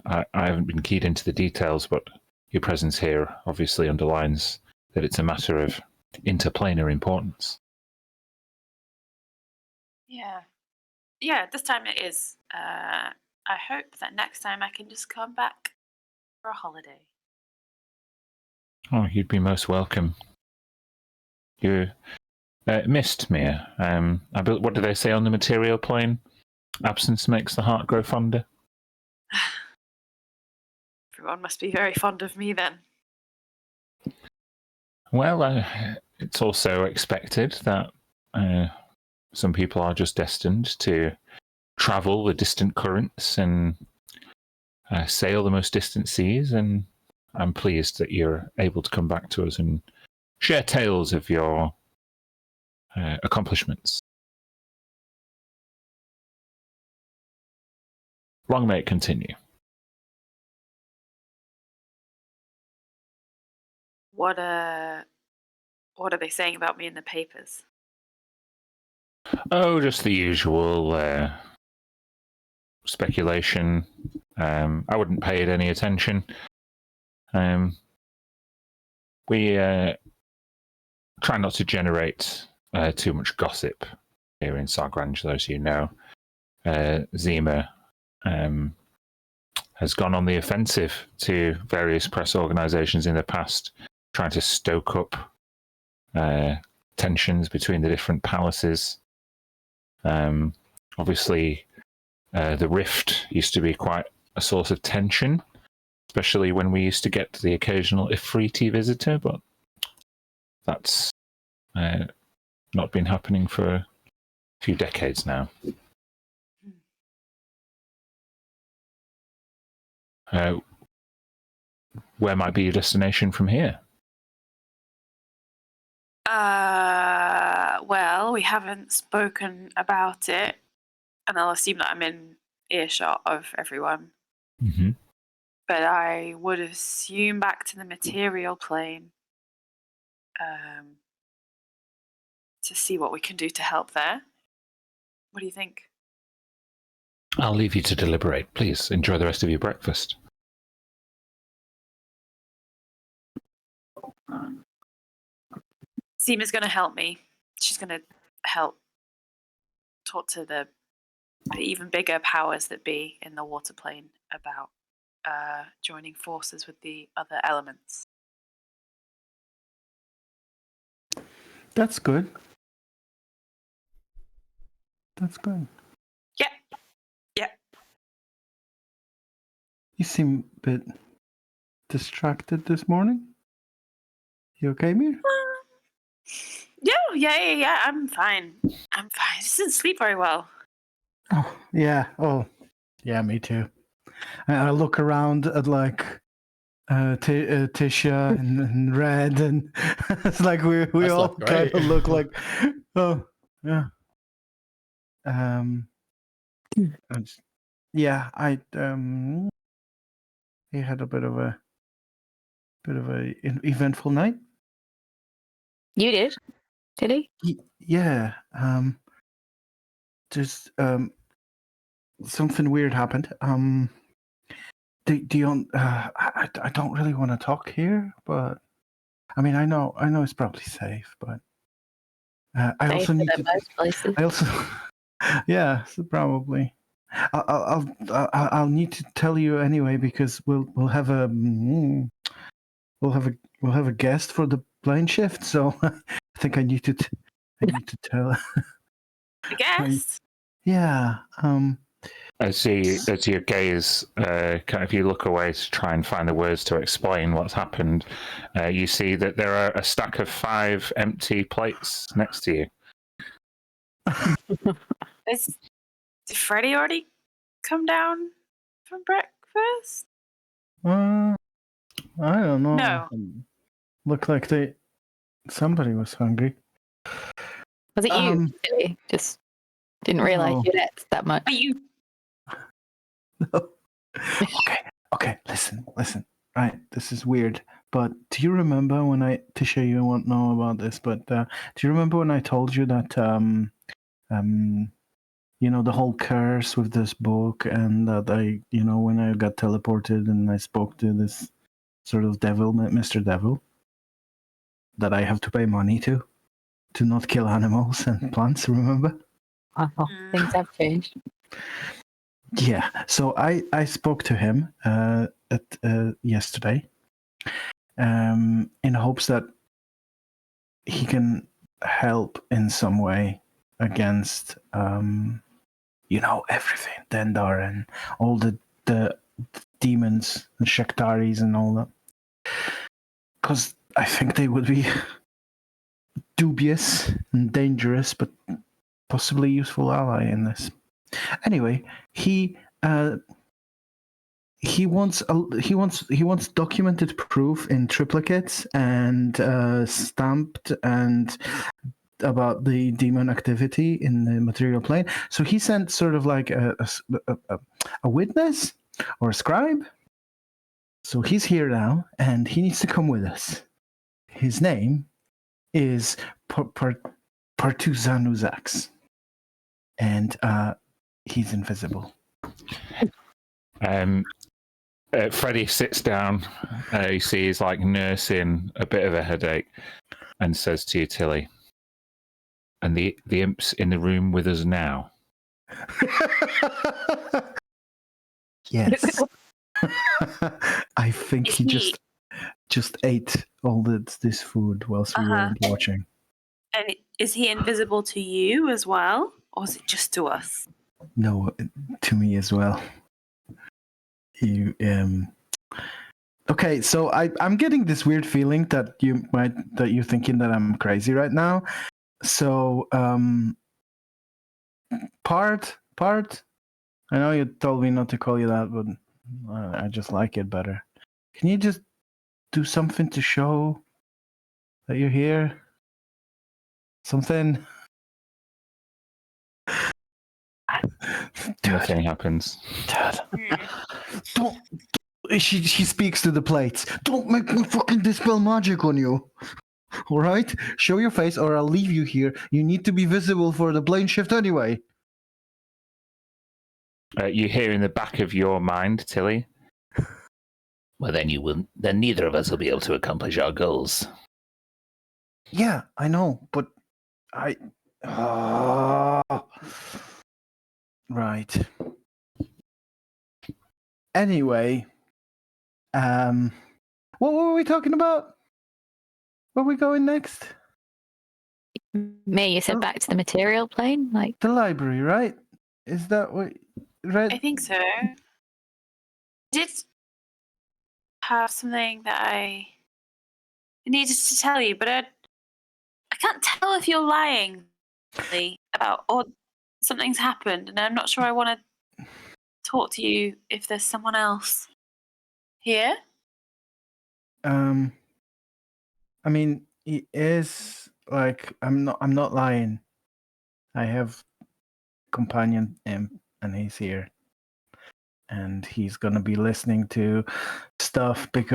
A: I haven't been keyed into the details, but your presence here obviously underlines that it's a matter of interplanar importance.
D: Yeah, this time it is. I hope that next time I can just come back for a holiday.
A: Oh, you'd be most welcome. You missed me. What do they say on the material plane? Absence makes the heart grow fonder.
D: Everyone must be very fond of me then.
A: Well, it's also expected that some people are just destined to travel the distant currents and sail the most distant seas, and I'm pleased that you're able to come back to us and share tales of your accomplishments. Long may it continue.
D: What are they saying about me in the papers?
A: Oh, just the usual speculation. I wouldn't pay it any attention. We try not to generate too much gossip here in Sargrange, as you know. Zima has gone on the offensive to various press organizations in the past, trying to stoke up tensions between the different palaces. Obviously, the Rift used to be quite a source of tension, especially when we used to get the occasional Ifriti visitor, but that's not been happening for a few decades now. Where might be your destination from here?
D: Well, we haven't spoken about it, and I'll assume that I'm in earshot of everyone.
A: Mm-hmm.
D: But I would assume back to the material plane to see what we can do to help there. What do you think?
A: I'll leave you to deliberate. Please enjoy the rest of your breakfast.
D: Zima's going to help me. She's going to help talk to the even bigger powers that be in the water plane about joining forces with the other elements.
E: That's good. That's good.
D: Yeah.
E: You seem a bit distracted this morning? You okay, Mir?
D: Yeah. I'm fine. I just didn't sleep very well.
E: Oh, yeah. Oh, yeah, me too. I look around at like Tisha and Red, and it's like we
C: That's
E: all
C: like
E: kind
C: great.
E: of look like, oh, yeah. I he had a bit of a eventful night.
B: You did? Did he?
E: Yeah. Just something weird happened. I don't really want to talk here, but I mean, I know it's probably safe, but I
B: Safer
E: also need
B: than
E: to.
B: most places.
E: I also, yeah, so probably. I'll need to tell you anyway because we'll have a guest for the plane shift. So I think I need to tell.
D: I guess.
E: Yeah.
A: As your gaze kind of you look away to try and find the words to explain what's happened, you see that there are a stack of 5 empty plates next to you.
D: Did Freddie already come down from breakfast?
E: I don't know.
D: No.
E: Looked like somebody was hungry.
B: Was it you? Really? Just didn't realize
E: No.
B: you'd ate that much.
D: Are you?
E: No. Okay. Listen. Right, this is weird. But do you remember when Tisha, you won't know about this, but do you remember when I told you that the whole curse with this book, and that when I got teleported and I spoke to this sort of devil, Mr. Devil, that I have to pay money to not kill animals and plants, remember?
B: Oh, things have changed.
E: Yeah, so I spoke to him yesterday, in hopes that he can help in some way against everything, Dendar and all the demons and Shaktaris and all that, because I think they would be dubious and dangerous, but possibly useful ally in this. Anyway, he wants documented proof in triplicates and stamped and about the demon activity in the material plane. So he sent sort of like a witness or a scribe. So he's here now, and he needs to come with us. His name is Partuzanuzaks, and he's invisible.
A: Freddie sits down. You see he's like nursing a bit of a headache, and says to you, Tilly, "And the imp's in the room with us now."
E: Yes. I think he just ate all this food whilst we weren't watching.
D: And is he invisible to you as well, or is it just to us?
E: No, to me as well. Okay, so I'm getting this weird feeling that you're thinking that I'm crazy right now. So part. I know you told me not to call you that, but I just like it better. Can you just do something to show that you're here? Something.
A: Nothing happens.
E: Dad. Don't. She speaks to the plates. Don't make me fucking dispel magic on you. All right? Show your face or I'll leave you here. You need to be visible for the plane shift anyway.
A: You hear in the back of your mind, Tilly.
F: Well, then you will. Then neither of us will be able to accomplish our goals.
E: Yeah, I know, but right. Anyway, what were we talking about? Where are we going next?
B: Me, you said back to the material plane, like
E: the library, right? Is that what? Right?
D: I think so. have something that I needed to tell you, but I can't tell if you're lying about or something's happened, and I'm not sure I want to talk to you if there's someone else here.
E: I mean, he is like I'm not lying. I have companion him, and he's here, and he's gonna be listening to stuff but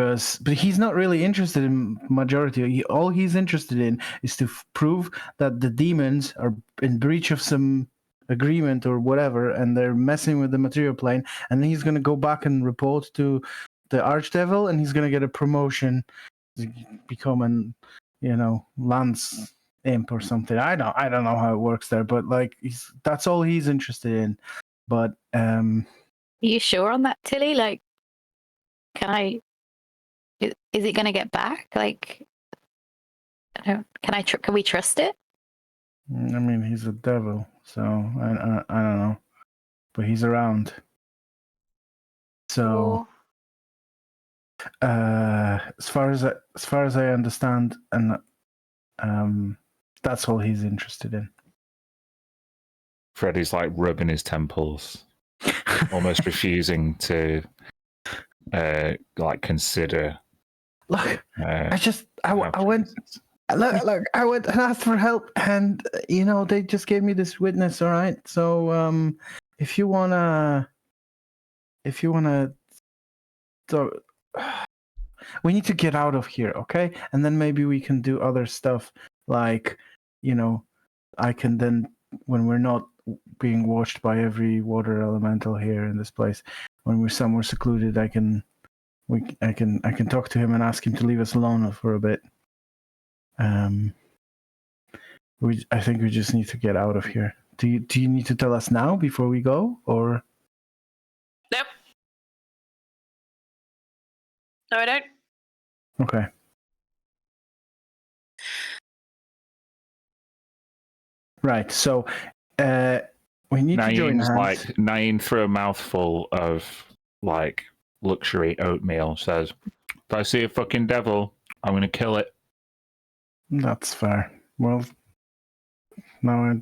E: he's not really interested in majority. All he's interested in is to prove that the demons are in breach of some agreement or whatever, and they're messing with the material plane. And then he's gonna go back and report to the Archdevil, and he's gonna get a promotion to become an lance imp or something. I don't know how it works there, but like that's all he's interested in. But
B: Are you sure on that, Tilly? Like, is it going to get back? Like, can we trust it?
E: I mean, he's a devil, so I don't know, but he's around. So, as far as I understand, and that's all he's interested in.
A: Freddy's like rubbing his temples, almost refusing to like consider.
E: Look, I went. Look, I went and asked for help, and they just gave me this witness. All right, so if you wanna, so we need to get out of here, okay? And then maybe we can do other stuff, like I can then, when we're not being watched by every water elemental here in this place, when we're somewhere secluded, I can talk to him and ask him to leave us alone for a bit. I think we just need to get out of here. Do you need to tell us now before we go, or?
D: Nope. No, I don't.
E: Okay. Right. So, we need to join hands.
A: Like Nain, through a mouthful of like luxury oatmeal, says, "If I see a fucking devil, I'm gonna kill it."
E: That's fair. Well, no.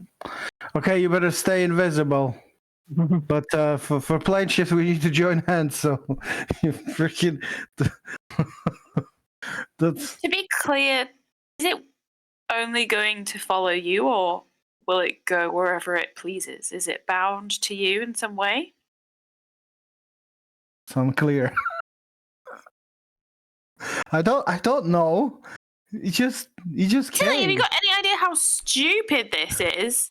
E: Okay, you better stay invisible. But for plane shift, we need to join hands. So you freaking. That's.
D: To be clear, is it only going to follow you, or will it go wherever it pleases? Is it bound to you in some way?
E: It's unclear. I don't know. You just
D: Tilly, have you
E: came.
D: got any idea how stupid this is?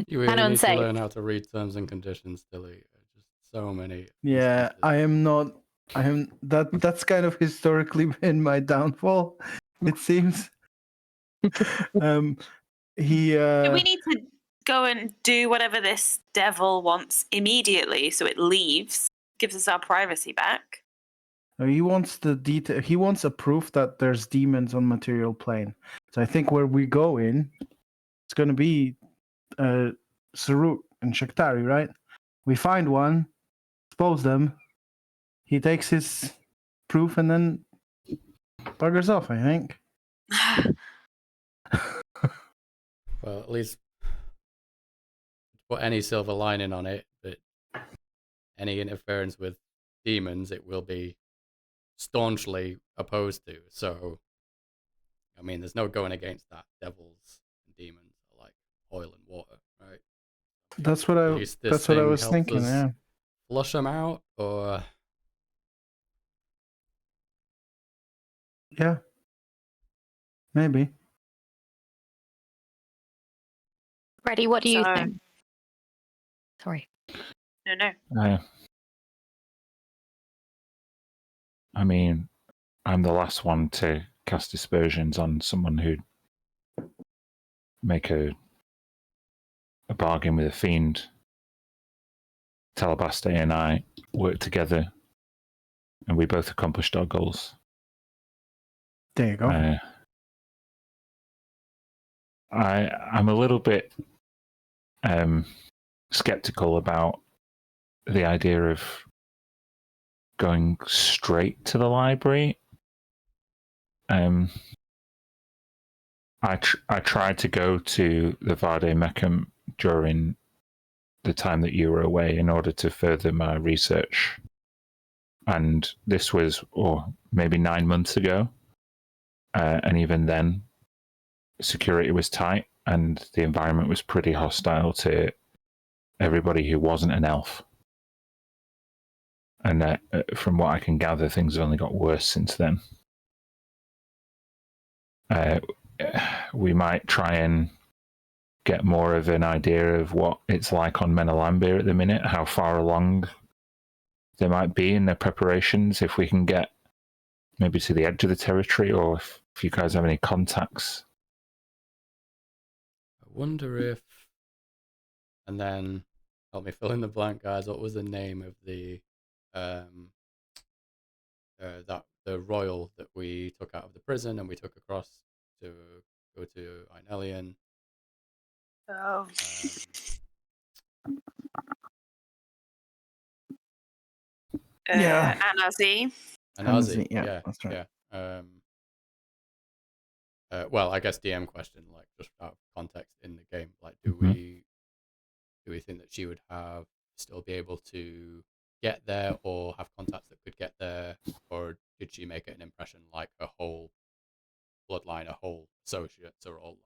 C: You really need to learn how to read terms and conditions, Tilly. Just so many.
E: Yeah,
C: instances.
E: I am not. I am that. That's kind of historically been my downfall. It seems.
D: Do we need to go and do whatever this devil wants immediately, so it leaves, gives us our privacy back?
E: He wants the detail. He wants a proof that there's demons on material plane. So I think where we go in, it's going to be Sarut and Shaktari, right? We find one, expose them. He takes his proof and then buggers off, I think.
C: Well, at least put any silver lining on it, but any interference with demons, it will be staunchly opposed to. So, I mean, there's no going against that. Devils and demons are like oil and water, right?
E: That's what I was thinking. Yeah.
C: Flush them out, or
E: yeah, maybe.
B: Freddie, what do you think? Sorry.
D: No.
A: I mean, I'm the last one to cast aspersions on someone who'd make a bargain with a fiend. Talabaste and I worked together, and we both accomplished our goals.
E: There you go.
A: I'm a little bit skeptical about the idea of going straight to the library. I tried to go to the Vade Mecum during the time that you were away in order to further my research. And this was, maybe 9 months ago. And even then, security was tight and the environment was pretty hostile to everybody who wasn't an elf. And from what I can gather, things have only got worse since then. We might try and get more of an idea of what it's like on Menelambir at the minute, how far along they might be in their preparations, if we can get maybe to the edge of the territory, or if you guys have any contacts.
C: I wonder if, and then help me fill in the blank, guys. What was the name of the the royal that we took out of the prison and we took across to go to Ainelian?
D: Oh.
E: Yeah.
D: Anazi.
C: Anazi,
E: yeah, that's right.
C: Yeah. Well, I guess DM question, like just out of context in the game, like do we think that she would still be able to get there or have contacts that could get there, or did she make it an impression like her whole bloodline, her whole associates are all like?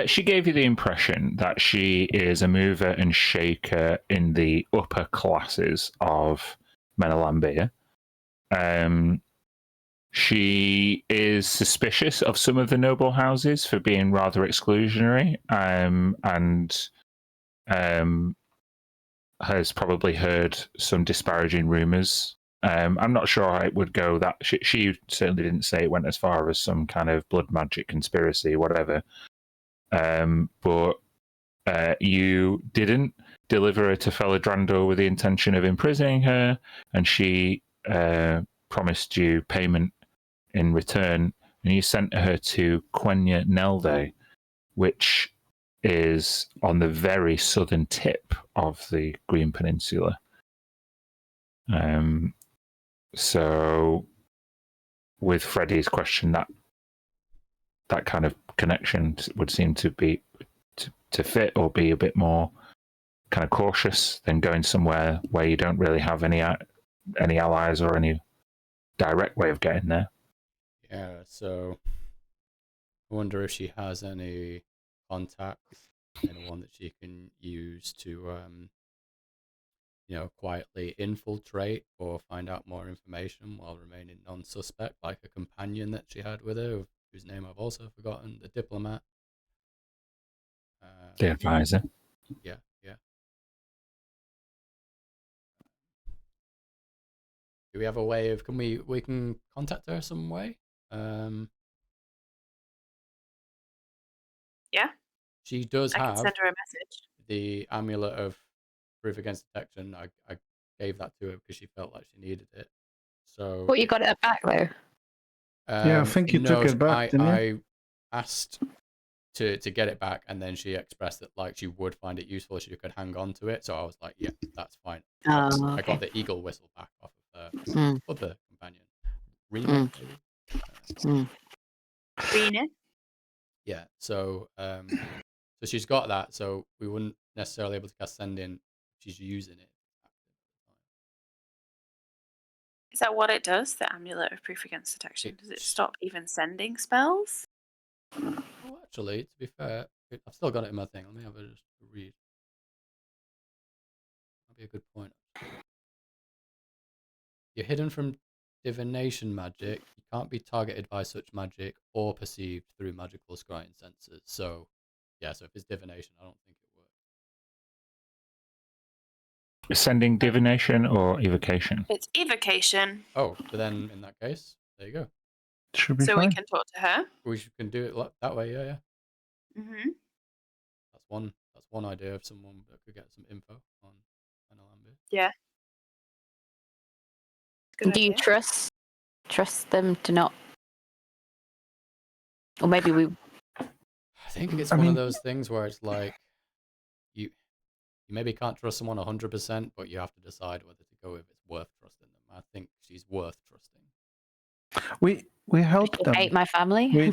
A: She gave you the impression that she is a mover and shaker in the upper classes of Menelambir. She is suspicious of some of the noble houses for being rather exclusionary, and has probably heard some disparaging rumours. I'm not sure how it would go. That she certainly didn't say it went as far as some kind of blood magic conspiracy, whatever. But you didn't deliver her to Felidrandur with the intention of imprisoning her, and she promised you payment in return, and you sent her to Quenya Nelde, which is on the very southern tip of the Green Peninsula. So, with Freddie's question, that kind of connection would seem to be to fit, or be a bit more kind of cautious than going somewhere where you don't really have any allies or any direct way of getting there.
C: Yeah, so I wonder if she has any contacts, anyone that she can use to, quietly infiltrate or find out more information while remaining non-suspect, like a companion that she had with her, whose name I've also forgotten, the diplomat.
A: The advisor.
C: Yeah. Do we have a way of, we can contact her some way?
D: Yeah.
C: She does
D: I can
C: have
D: send her a message.
C: the amulet of proof against detection. I gave that to her because she felt like she needed it. So.
B: But you got it back though.
E: Yeah, I think you took it back, didn't you?
C: I asked to get it back, and then she expressed that like she would find it useful if she could hang on to it. So I was like, yeah, that's fine. I got the eagle whistle back off of the other companion, Rena, maybe.
D: Rena.
C: Yeah. So so she's got that. So we wouldn't necessarily able to cast send in. She's using it.
D: Is that what it does? The amulet of proof against detection? Does it stop even sending spells?
C: Well, actually, to be fair, I've still got it in my thing. Let me have a just read. That'd be a good point. You're hidden from divination magic. You can't be targeted by such magic or perceived through magical scrying sensors. So, yeah. So if it's divination, I don't think it works.
A: Sending divination or evocation?
D: It's evocation.
C: Oh, so then in that case, there you go.
E: Should be
D: so
E: fine.
D: we can talk to her.
C: We can do it that way. Yeah.
D: Mm-hmm.
C: That's one idea of someone that could get some info on Menelambir.
D: Yeah.
B: Do you trust them to not, or maybe we?
C: I think it's one of those things where it's like you maybe can't trust someone 100%, but you have to decide whether to go if it's worth trusting them. I think she's worth trusting.
G: We helped them.
B: Hate my family.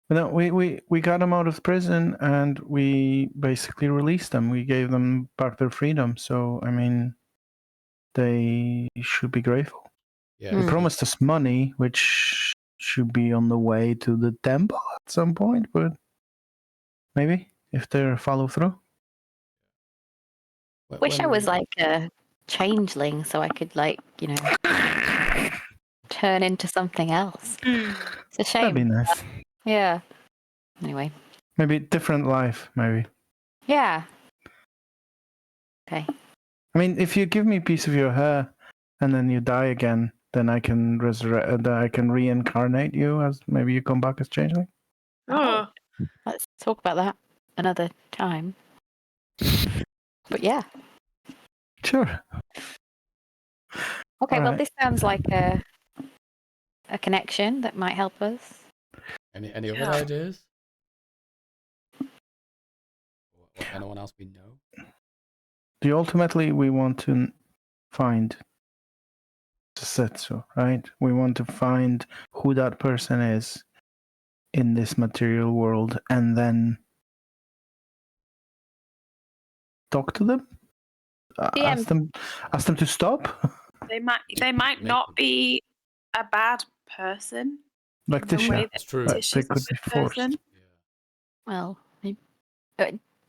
G: We got them out of prison and we basically released them. We gave them back their freedom. So I mean, they should be grateful.
C: Yeah,
G: They promised us money, which should be on the way to the temple at some point, but maybe if they follow through.
B: Wish I was like a changeling so I could like, turn into something else. It's a shame.
G: That'd be nice.
B: Yeah. Anyway.
G: Maybe different life, maybe.
B: Yeah. Okay.
G: I mean, if you give me a piece of your hair and then you die again, then I can resurrect. I can reincarnate you as maybe you come back as changeling.
D: Oh.
B: Let's talk about that another time. But yeah.
G: Sure.
B: Okay.
G: All
B: Well,
G: right.
B: this sounds like a connection that might help us.
C: Any other ideas? Or anyone else we know?
G: Ultimately, we want to find Setsu, right? We want to find who that person is in this material world and then talk to them? Ask them to stop?
D: They might not be a bad person.
G: Like
D: the way
G: Tisha.
D: that
C: true.
G: But
D: Tisha's
G: they
D: a
G: could be
D: good
G: forced.
D: person.
B: Well,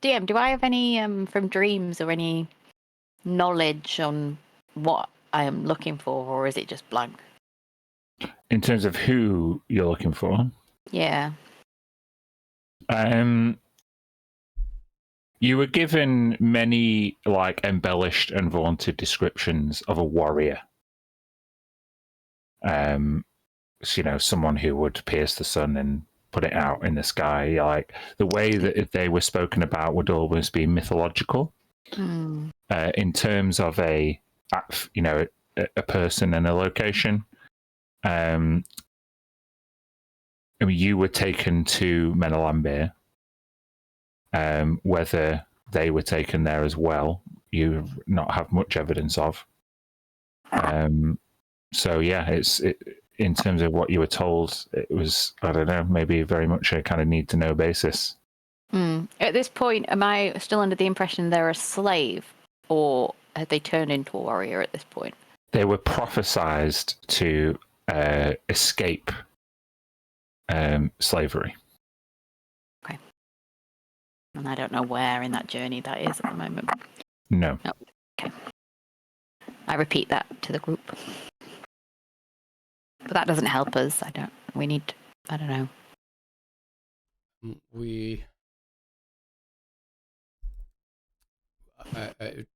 B: DM, do I have any from dreams or any knowledge on what I am looking for, or is it just blank?
A: In terms of who you're looking for,
B: Yeah.
A: you were given many like embellished and vaunted descriptions of a warrior. So, someone who would pierce the sun and put it out in the sky. Like the way that they were spoken about would always be mythological. In terms of a person and a location. You were taken to Menelambir. Whether they were taken there as well, you not have much evidence of. So yeah, it's in terms of what you were told, it was, I don't know, maybe very much a kind of need to know basis.
B: At this point, am I still under the impression they're a slave, or had they turned into a warrior at this point?
A: They were prophesized to escape slavery.
B: Okay. And I don't know where in that journey that is at the moment.
A: No.
B: Okay. I repeat that to the group. But that doesn't help us. I don't know.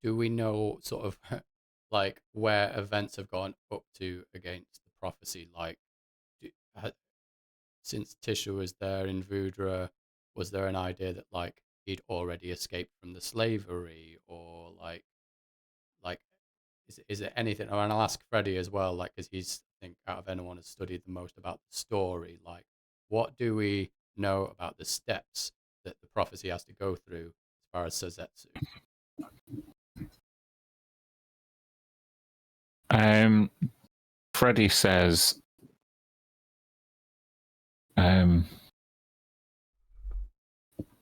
C: Do we know sort of like where events have gone up to against the prophecy? Like, since Tisha was there in Vudra, was there an idea that like he'd already escaped from the slavery, or like is it anything? And I'll ask Freddie as well, like, because he's, I think, out of anyone has studied the most about the story. Like, what do we know about the steps that the prophecy has to go through as far as Suzetsu?
A: Freddie says,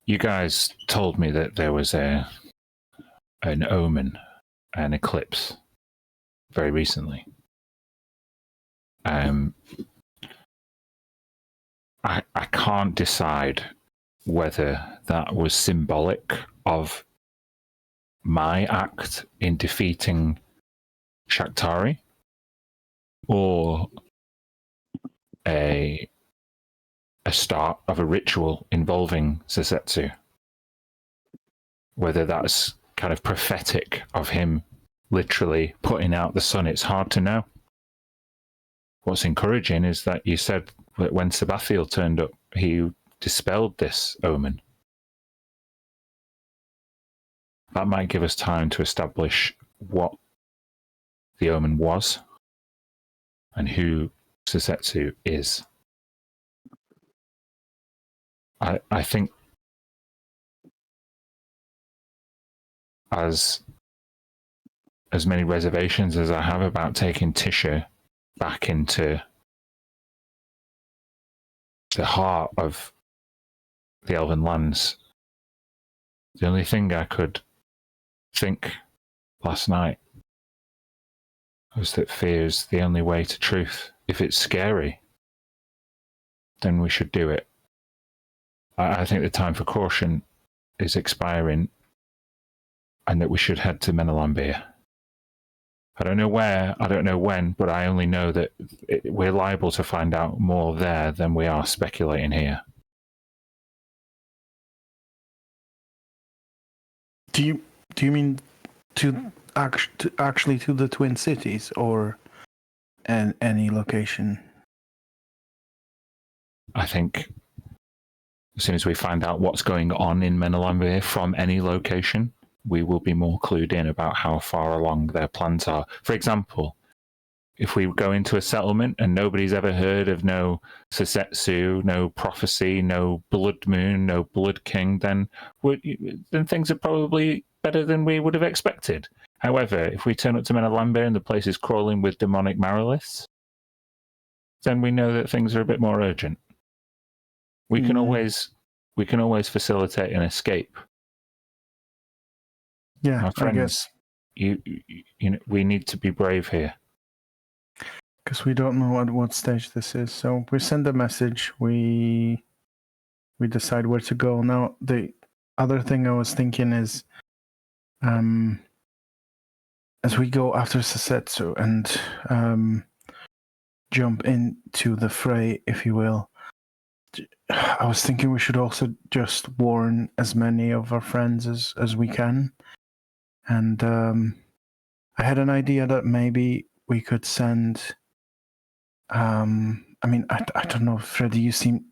A: you guys told me that there was an omen, an eclipse, very recently. I can't decide whether that was symbolic of my act in defeating Shaktari, or a start of a ritual involving Suzetsu. Whether that's kind of prophetic of him literally putting out the sun, it's hard to know. What's encouraging is that you said that when Sabathiel turned up, he dispelled this omen. That might give us time to establish what the omen was and who Suzetsu is. I think as many reservations as I have about taking Tisha back into the heart of the Elven lands. The only thing I could think last night was that fear is the only way to truth. If it's scary, then we should do it. I think the time for caution is expiring and that we should head to Menelambir. I don't know where, I don't know when, but I only know that we're liable to find out more there than we are speculating here.
G: Do you mean actually to the Twin Cities or any location?
A: I think as soon as we find out what's going on in Menelambir from any location, we will be more clued in about how far along their plans are. For example, if we go into a settlement and nobody's ever heard of no Susetsu, no prophecy, no blood moon, no blood king, then things are probably better than we would have expected. However, if we turn up to Menelambir and the place is crawling with demonic maroliths, then we know that things are a bit more urgent. We can always facilitate an escape.
G: Yeah,
A: my friends,
G: I guess.
A: You know, we need to be brave here.
G: Because we don't know at what stage this is. So we send a message, we decide where to go. Now, the other thing I was thinking is, as we go after Susetsu and jump into the fray, if you will, I was thinking we should also just warn as many of our friends as we can. And I had an idea that maybe we could send... I mean, I don't know, Freddie, you seem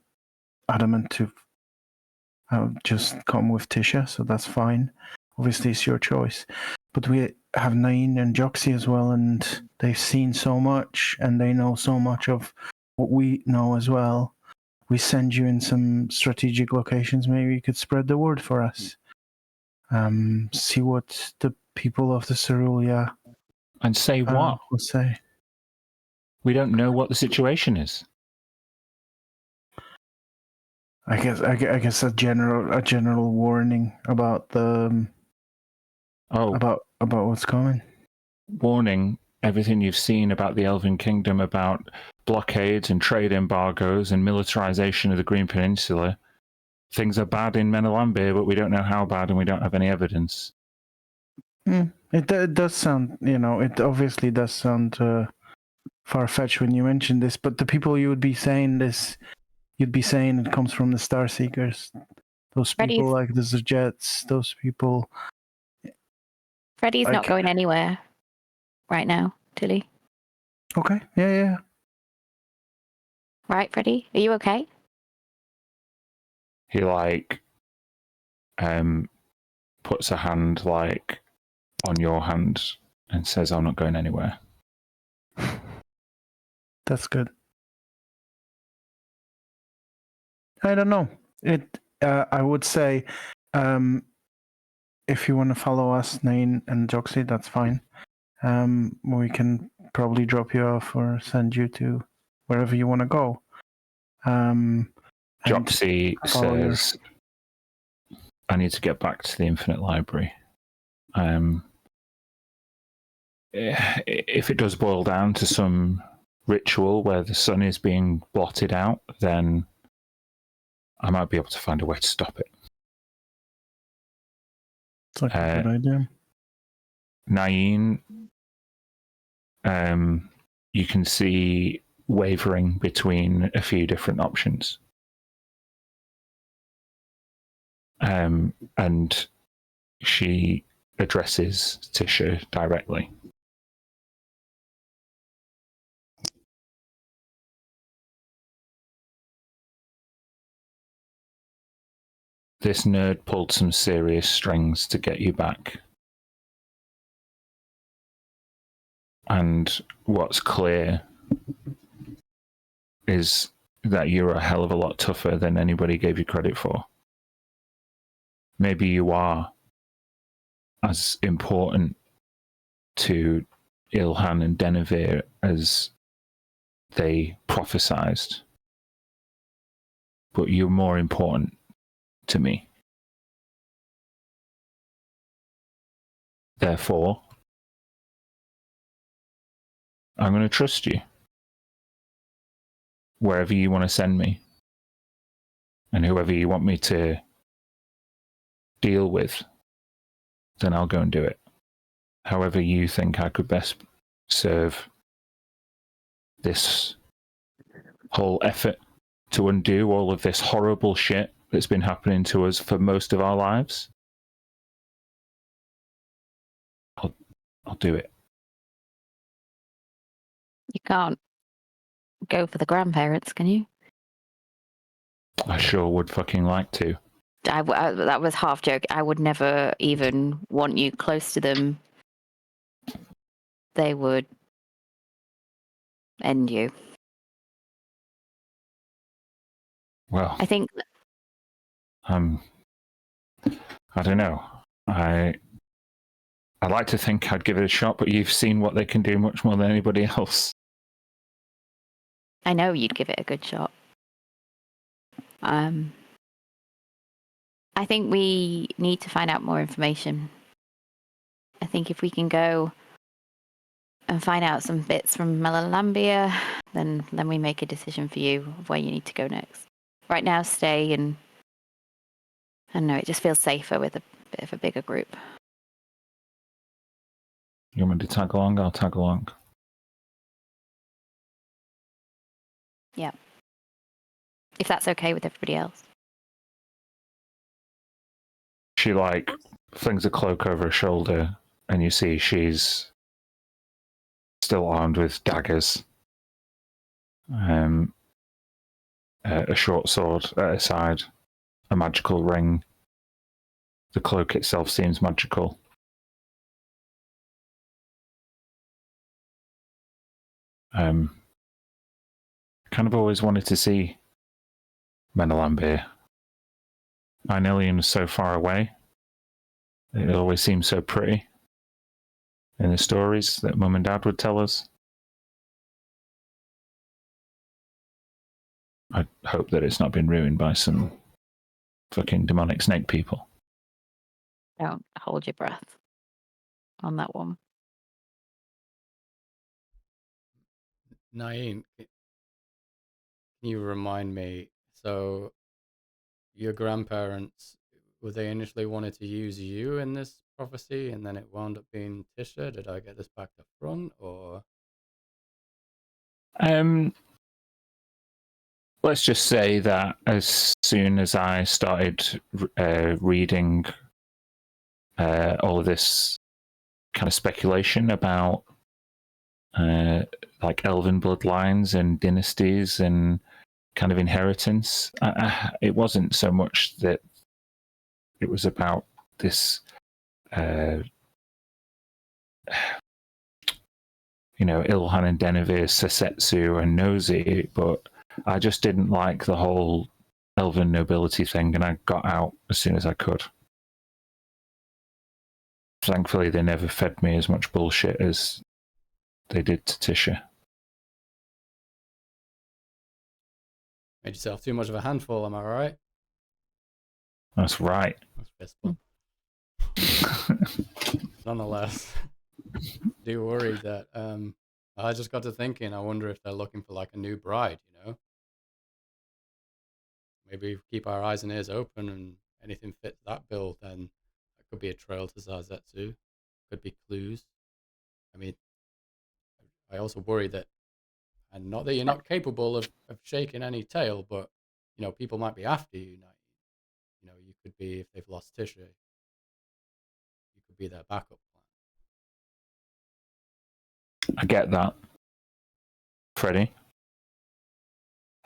G: adamant to just come with Tisha, so that's fine. Obviously, it's your choice. But we have Nain and Joxy as well, and they've seen so much, and they know so much of what we know as well. We send you in some strategic locations, maybe you could spread the word for us. See what the people of the Cerulea
A: And say what?
G: will say.
A: We don't know what the situation is.
G: I guess a general warning about the about what's coming.
A: Warning everything you've seen about the Elven Kingdom, about blockades and trade embargoes and militarization of the Green Peninsula. Things are bad in Menelambir, but we don't know how bad and we don't have any evidence.
G: It does sound, it obviously does sound far-fetched when you mention this, but the people you would be saying this, you'd be saying it comes from the Star Seekers. Those people like the Zerjets, those people...
B: Freddie's not going anywhere right now, Tilly.
G: Okay, yeah.
B: Right, Freddie? Are you okay?
A: He, puts a hand, on your hand and says, I'm not going anywhere.
G: That's good. I don't know. I would say, if you want to follow us, Nain and Joxy, that's fine. We can probably drop you off or send you to wherever you want to go.
A: Joxy says, I need to get back to the Infinite Library. If it does boil down to some ritual where the sun is being blotted out, then I might be able to find a way to stop it.
G: It's like a good idea.
A: Nain, you can see wavering between a few different options. And she addresses Tisha directly. This nerd pulled some serious strings to get you back. And what's clear is that you're a hell of a lot tougher than anybody gave you credit for. Maybe you are as important to Ilhan and Denevere as they prophesized. But you're more important to me. Therefore, I'm going to trust you. Wherever you want to send me. And whoever you want me to deal with, then I'll go and do it. However you think I could best serve this whole effort to undo all of this horrible shit that's been happening to us for most of our lives, I'll do it.
B: You can't go for the grandparents, can you?
A: I sure would fucking like to.
B: That was half joke. I would never even want you close to them. They would end you.
A: Well,
B: I think.
A: I don't know. I'd like to think I'd give it a shot, but you've seen what they can do much more than anybody else.
B: I know you'd give it a good shot. I think we need to find out more information. I think if we can go and find out some bits from Melalambia, then we make a decision for you of where you need to go next. Right now, stay and I don't know, it just feels safer with a bit of a bigger group.
A: You want me to tag along? I'll tag along.
B: Yeah. If that's okay with everybody else.
A: She flings a cloak over her shoulder, and you see she's still armed with daggers. A short sword at her side, a magical ring. The cloak itself seems magical. Kind of always wanted to see Menelambir. Inelian is so far away. It always seems so pretty in the stories that Mum and Dad would tell us. I hope that it's not been ruined by some fucking demonic snake people.
B: Don't hold your breath on that one.
C: Naeem, can you remind me, so your grandparents, were they initially wanted to use you in this prophecy and then it wound up being Tisha? Did I get this back to front, or?
A: Let's just say that as soon as I started reading all of this kind of speculation about elven bloodlines and dynasties and kind of inheritance, it wasn't so much that it was about this Ilhan and Denevere, Sesetsu and Nosy, but I just didn't like the whole elven nobility thing, and I got out as soon as I could. Thankfully, they never fed me as much bullshit as they did to Tisha.
C: Made yourself too much of a handful, am I right?
A: That's right.
C: That's fistful. Nonetheless, do worry that I just got to thinking, I wonder if they're looking for like a new bride, Maybe keep our eyes and ears open, and anything fits that bill, then that could be a trail to Zazetsu. Could be clues. I mean, I also worry that, and not that you're not capable of shaking any tail, but, people might be after you. You could be, if they've lost Tisha, you could be their backup plan.
A: I get that. Freddy?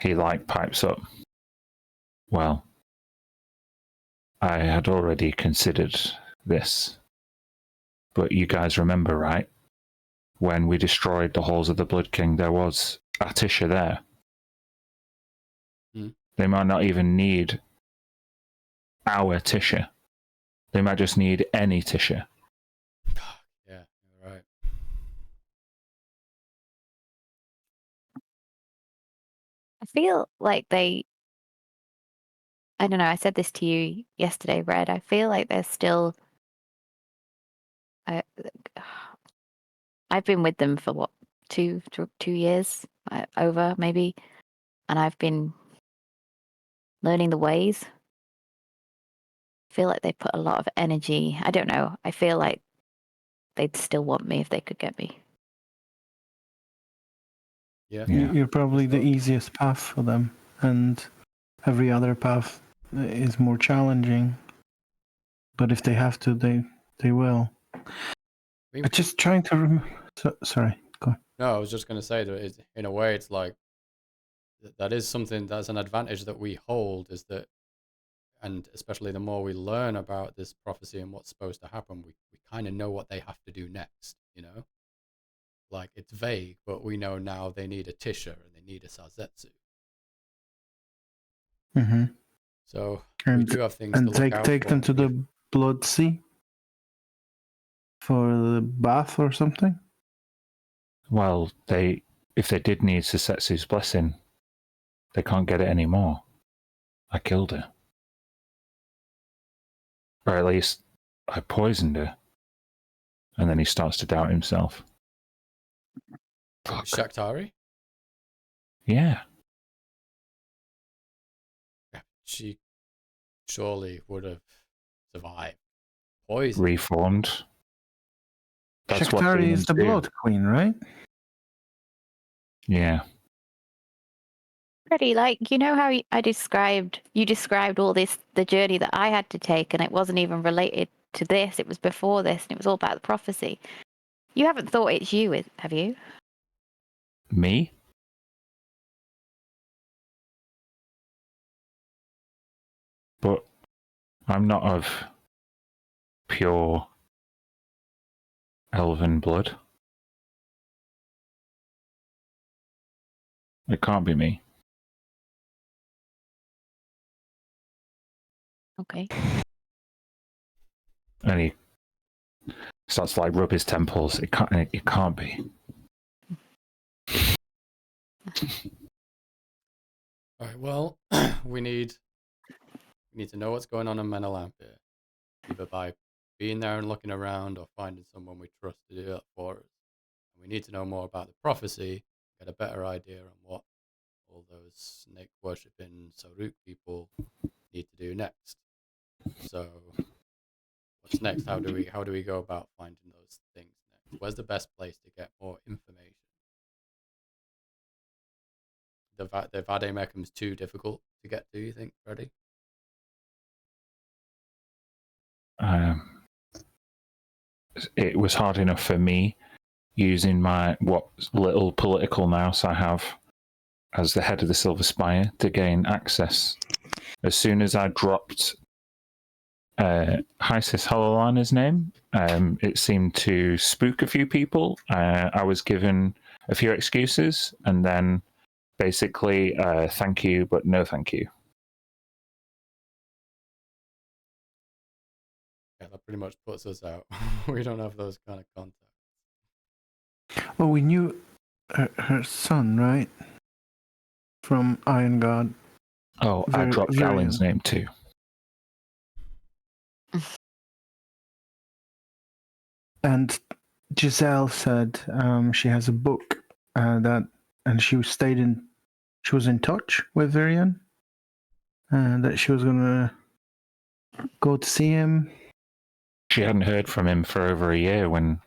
A: He pipes up. Well, I had already considered this. But you guys remember, right? When we destroyed the halls of the Blood King, there was a Tisha there. They might not even need our Tisha. They might just need any Tisha.
B: feel like I don't know, I said this to you yesterday, Red. I feel like there's still. I've been with them for what, 2 years over maybe, and I've been learning the ways. I feel like they put a lot of energy. I don't know. I feel like they'd still want me if they could get me.
C: Yeah.
E: You're probably the easiest path for them, and every other path is more challenging. But if they have to, they will. I'm just trying to remember. Sorry, go on.
C: No, I was just going to say that in a way, it's like that is something that's an advantage that we hold, is that, and especially the more we learn about this prophecy and what's supposed to happen, we kind of know what they have to do next, you know? Like, it's vague, but we know now they need a Tisha and they need a Sazetsu.
E: Mm-hmm.
C: So
E: and,
C: we do have things to look out
E: take
C: for.
E: them to the Blood Sea for the bath or something.
A: Well, if they did need Sasetsu's blessing, they can't get it anymore. I killed her. Or at least I poisoned her. And then he starts to doubt himself. Fuck.
C: Shaktari?
A: Yeah.
C: She surely would have survived poison.
A: Reformed. That's what
E: Shaktari is
A: demons
E: the
A: do.
E: Blood Queen, right?
A: Yeah.
B: Freddie, like, you know how you described all this, the journey that I had to take, and it wasn't even related to this. It was before this, and it was all about the prophecy. You haven't thought it's you, have you?
A: Me? But I'm not of pure elven blood. It can't be me.
B: Okay.
A: And he starts to like rub his temples. It can't be.
C: All right, well, we need to know what's going on in Menelampia, either by being there and looking around or finding someone we trust to do that for us. And we need to know more about the prophecy, get a better idea on what all those snake worshipping Saruk people need to do next. So, what's next? How do we go about finding those things next? Where's the best place to get more information? The Vademecum's too difficult to get to, you think, Freddie?
A: It was hard enough for me using my what little political nous I have as the head of the Silver Spire to gain access. As soon as I dropped Hysis Hololana's name, it seemed to spook a few people. I was given a few excuses, and then basically, thank you, but no thank you.
C: Yeah, that pretty much puts us out. We don't have those kind of contacts.
E: Well, we knew her son, right? From Iron God.
A: Oh, I dropped Galen's name too.
E: And Giselle said she has a book and she was in touch with Virion, and that she was gonna go to see him.
A: She hadn't heard from him for over a year when.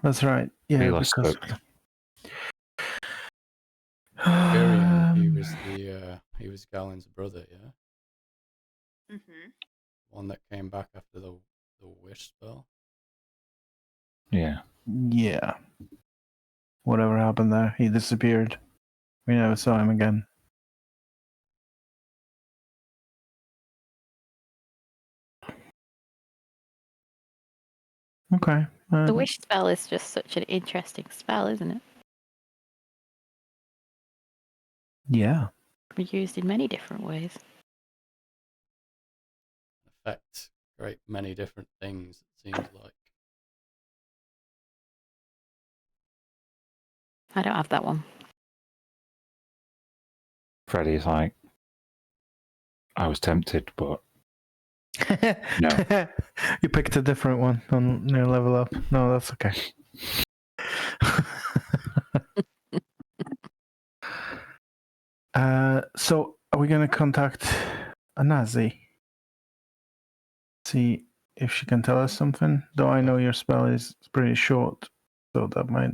E: That's right. Yeah,
A: we last
E: because
A: spoke.
C: Virion, he was Galen's brother, yeah.
D: Mm-hmm.
C: One that came back after the wish spell.
A: Yeah.
E: Yeah. Whatever happened there, he disappeared. We never saw him again. Okay.
B: The wish spell is just such an interesting spell, isn't it?
E: Yeah.
B: Can be used in many different ways.
C: Affect great many different things, it seems like.
B: I don't have that one.
A: Freddie's like, I was tempted, but no.
E: You picked a different one on your level up. No, that's okay. So are we gonna contact Anazi? See if she can tell us something. Though I know your spell is pretty short, so that might.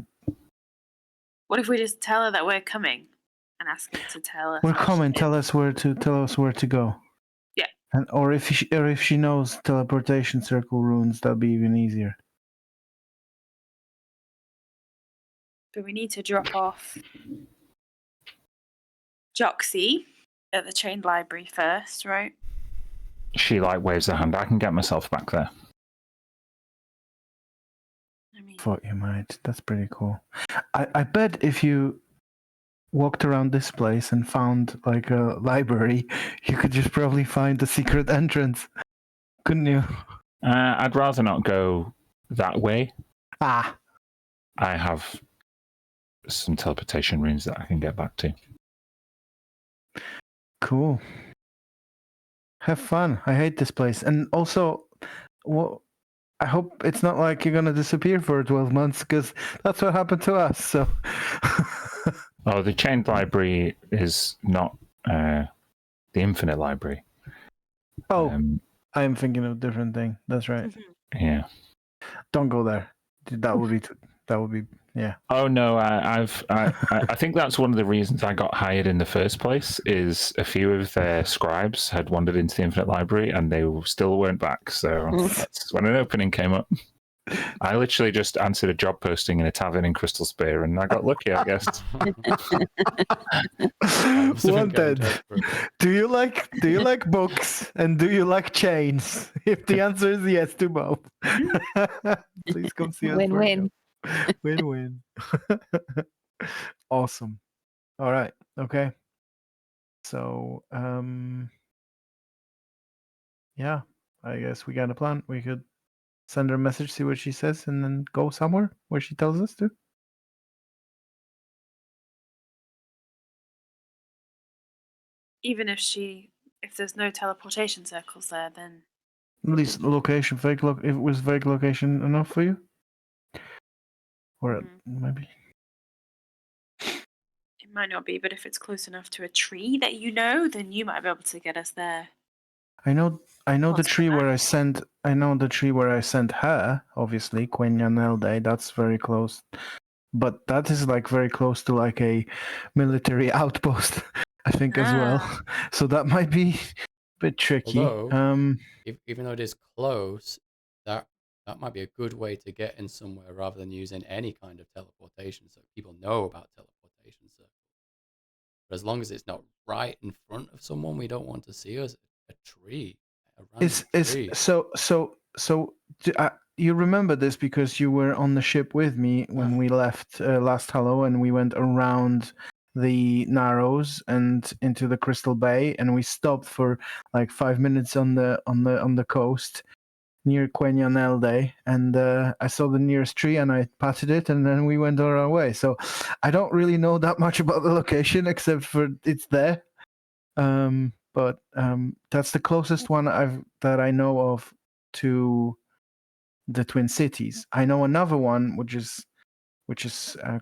D: What if we just tell her that we're coming and ask her to tell us?
E: We're
D: where
E: coming.
D: she
E: Tell
D: is?
E: us where to go.
D: Yeah.
E: And or if she knows teleportation circle runes, that'd be even easier.
D: But we need to drop off Joxy at the chained library first, right?
A: She like waves her hand. I can get myself back there.
D: I mean,
E: Thought you might. That's pretty cool. I bet if you walked around this place and found like a library, you could just probably find the secret entrance, couldn't you?
A: I'd rather not go that way.
E: Ah,
A: I have some teleportation runes that I can get back to.
E: cool. Have fun. I hate this place. And also, well, I hope it's not like you're gonna disappear for 12 months, because that's what happened to us. So,
A: Oh, the chained library is not the infinite library.
E: I am thinking of a different thing. That's right.
A: Yeah.
E: Don't go there. That would be yeah.
A: Oh no, I think that's one of the reasons I got hired in the first place. Is a few of their scribes had wandered into the infinite library and they still weren't back. So that's when an opening came up. I literally just answered a job posting in a tavern in Crystal Spear, and I got lucky, I guess.
E: Wanted. Do you like books and do you like chains? If the answer is yes to both, please come see us.
B: Win-win.
E: Win-win. Awesome. All right. Okay. So, yeah, I guess we got a plan. We could send her a message, see what she says, and then go somewhere where she tells us to.
D: even if there's no teleportation circles there, then
E: At least location, if it was vague location enough for you? Or maybe.
D: it might not be. But if it's close enough to a tree that you know, then you might be able to get us there.
E: I know the tree where I sent her, obviously, Quenyanelde, that's very close. But that is like very close to like a military outpost, I think, as well. So that might be a bit tricky.
C: Although, even though it is close, that might be a good way to get in somewhere rather than using any kind of teleportation, so people know about teleportation. So, but as long as it's not right in front of someone, we don't want to see us. A tree. Tree.
E: So you remember this because you were on the ship with me when we left last Hello, and we went around the Narrows and into the Crystal Bay, and we stopped for like 5 minutes on the coast near Quenyanelde, and I saw the nearest tree and I patted it, and then we went on our way. So I don't really know that much about the location except for it's there. But that's the closest one that I know of to the Twin Cities. I know another one which is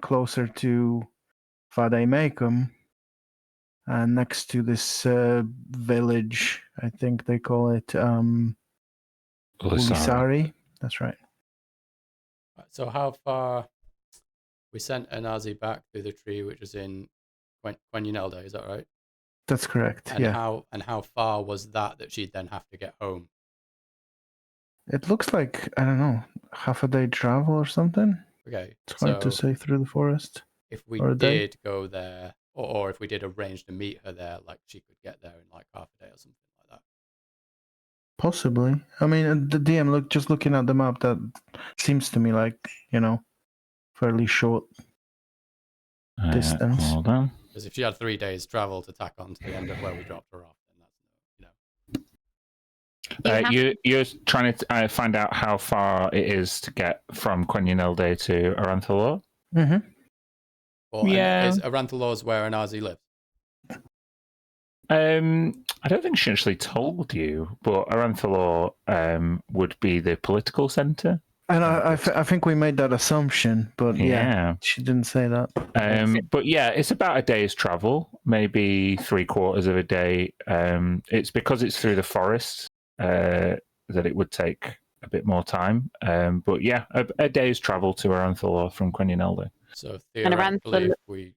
E: closer to Vadaimakum, next to this village. I think they call it Ulisari. That's right.
C: So how far we sent Anazi back through the tree, which is in Quenyanelde, is that right?
E: That's correct.
C: And how far was that she'd then have to get home?
E: It looks like, I don't know, half a day travel or something.
C: Okay.
E: It's hard to say through the forest.
C: If we did go there, or if we did arrange to meet her there, like she could get there in like half a day or something like that.
E: Possibly. I mean, the DM, just looking at the map, that seems to me like, fairly short distance.
A: Hold on.
C: Because if she had 3 days travel to tack on to the end of where we dropped her off, then that's,
A: you're trying to find out how far it is to get from Quenyanelde to Aranthalor?
E: Mm-hmm.
C: Well, yeah. Is Aranthalor's where Anazi lives?
A: I don't think she actually told you, but Aranthalor would be the political centre.
E: And I think we made that assumption, but yeah, she didn't say that.
A: But yeah, it's about a day's travel, maybe 3/4 of a day. It's because it's through the forest that it would take a bit more time. But yeah, a day's travel to Aranthalor from Quenionelda.
C: So theoretically,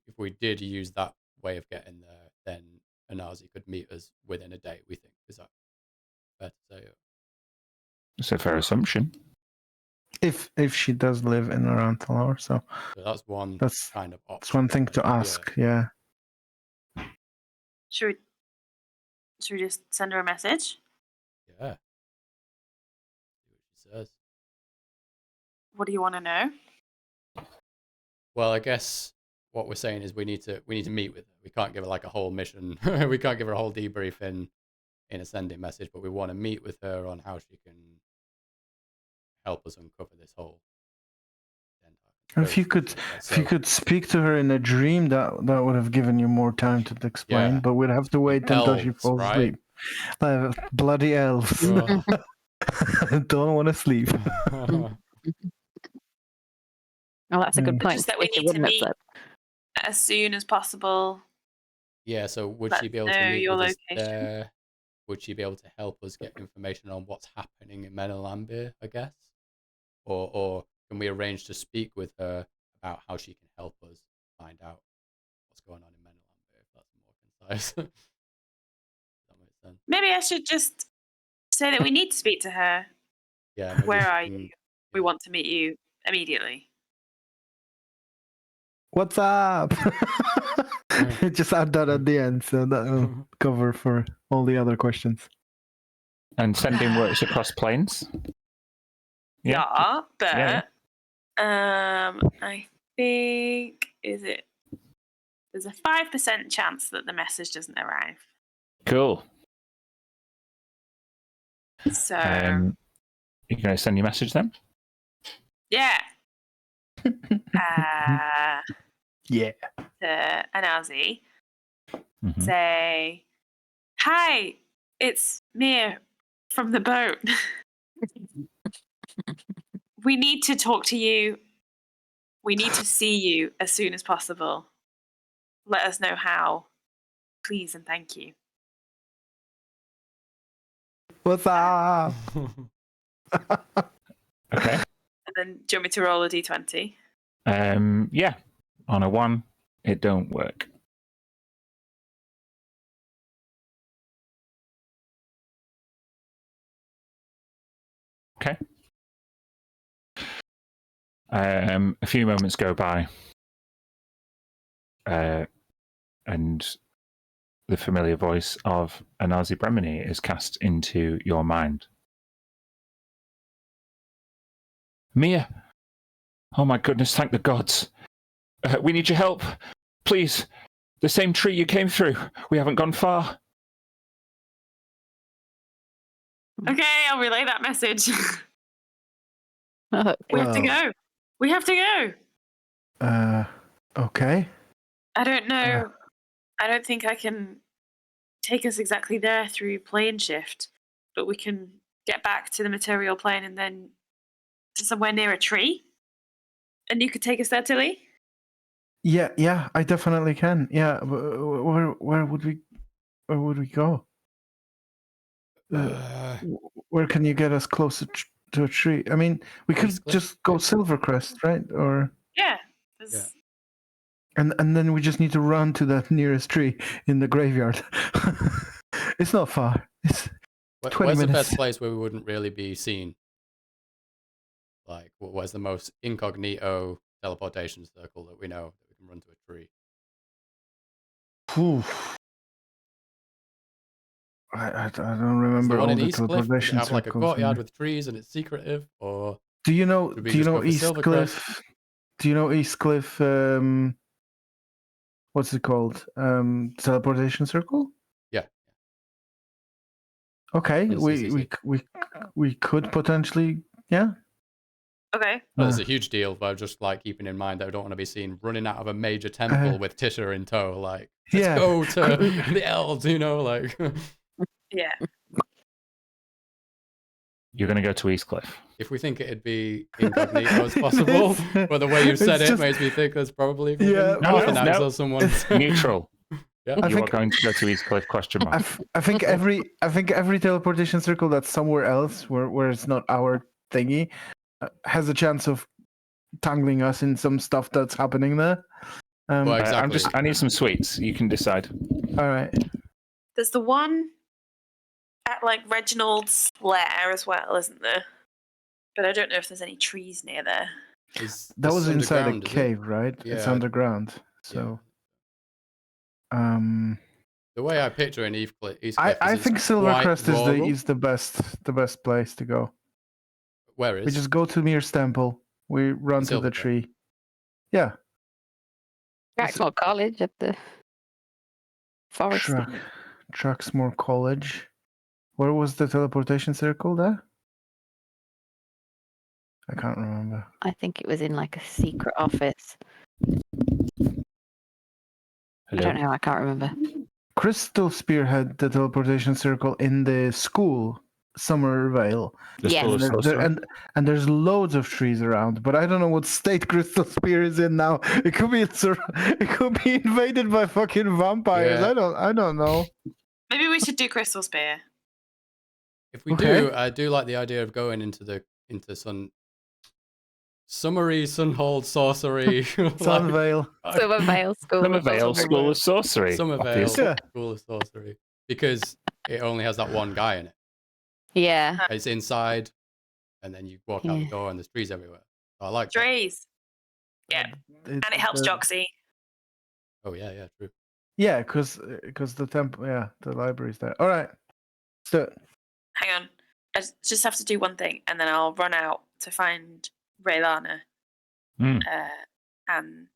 C: if we did use that way of getting there, then Anazi could meet us within a day, we think. Is that fair to say?
A: It's a fair assumption.
E: If she does live in Aranthalor, so
C: that's one kind of option.
E: That's one thing to ask, yeah.
D: Should we just send her a message?
C: Yeah. See what she says.
D: What do you want to know?
C: Well, I guess what we're saying is we need to meet with her. We can't give her like a whole mission. We can't give her a whole debrief in a sending message, but we want to meet with her on how she can help us uncover this whole.
E: If you could speak to her in a dream, that would have given you more time to explain. Yeah. But we'd have to wait until she falls asleep. Bloody elves! Don't want to sleep.
B: Oh, that's a good point.
D: Just that we need to meet as soon as possible.
C: Yeah. So would she be able to meet with us there? Would she be able to help us get information on what's happening in Menelambir, I guess, or can we arrange to speak with her about how she can help us find out what's going on in Menelambir, if that's more concise? That makes sense.
D: Maybe I should just say that we need to speak to her.
C: Yeah.
D: Where are you? We want to meet you immediately.
E: What's up? Just add that at the end, so that will cover for all the other questions.
A: And sending works across planes?
D: Yeah, but I think there's a 5% chance that the message doesn't arrive.
A: Cool.
D: So
A: you going to send your message then?
D: Yeah.
E: Yeah.
D: To Anazi. Mm-hmm. Say, hi, it's Mia from the boat. We need to talk to you. We need to see you as soon as possible. Let us know how. Please and thank you.
E: What's up?
A: Okay.
D: And then do you want me to roll a d20?
A: Yeah. On a 1, it don't work. Okay. A few moments go by, and the familiar voice of Anazi Bremini is cast into your mind. Mia! Oh my goodness, thank the gods. We need your help. Please, the same tree you came through. We haven't gone far.
D: Okay, I'll relay that message. We have to go. We have to
E: go. Okay.
D: I don't know. I don't think I can take us exactly there through plane shift, but we can get back to the material plane and then to somewhere near a tree. And you could take us there, Tilly?
E: Yeah, I definitely can. Yeah, where would we go? Where can you get us closer to a tree? I mean, we could just go Silvercrest, right? Or
D: yeah.
E: And then we just need to run to that nearest tree in the graveyard. It's not far. It's 20
C: where's
E: minutes.
C: The best place where we wouldn't really be seen? Like, where's the most incognito teleportation circle that we know that we can run to a tree?
E: I don't remember all the teleportation
C: have
E: circles.
C: Like a courtyard with trees and it's secretive, or
E: do you know East Cliff? Do you know East Cliff? What's it called? Teleportation circle.
C: Yeah.
E: Okay, we could potentially, yeah.
D: Okay.
C: Well, it's a huge deal, but just like keeping in mind that I don't want to be seen running out of a major temple with Tisha in tow. Like, let's go to the elves, like.
D: Yeah.
A: You're going to go to Eastcliff.
C: If we think it'd be incognito as possible, but the way you've said it makes me think there's probably half an hour or someone.
A: Neutral.
C: Yeah.
A: You are going to go to Eastcliff? Question mark.
E: I think every teleportation circle that's somewhere else where it's not our thingy has a chance of tangling us in some stuff that's happening there.
C: Well, exactly.
A: I need some sweets. You can decide.
E: All right.
D: There's the one at like Reginald's lair as well, isn't there? But I don't know if there's any trees near there.
E: That was inside a cave, right?
C: Yeah.
E: It's underground. So,
C: the way I picture in Eastcliff
E: I think Silvercrest is the best place to go.
C: Where is?
E: We just go to Mir's temple. We run to the tree. Yeah.
B: Tracksmore College at the forest.
E: Tracksmore College. Where was the teleportation circle there? I can't remember.
B: I think it was in like a secret office.
A: Hello?
B: I don't know. I can't remember.
E: Crystal Spear had the teleportation circle in the school, Summervale. And there's loads of trees around, but I don't know what state Crystal Spear is in now. It could be invaded by fucking vampires.
C: Yeah.
E: I don't know.
D: Maybe we should do Crystal Spear.
C: If we do, I do like the idea of going into Summery, Sunhold, Sorcery.
E: Sunvale.
B: Summervale School.
A: Summervale School of Sorcery.
C: Summervale School of Sorcery. Because it only has that one guy in it.
B: Yeah.
C: It's inside, and then you walk out the door, and there's trees everywhere. I like
D: trees. Yeah. And it helps Joxy.
C: Oh, yeah, true.
E: Yeah, because the temple, the library's there. All right. Let's do it.
D: Hang on. I just have to do one thing, and then I'll run out to find Raylana and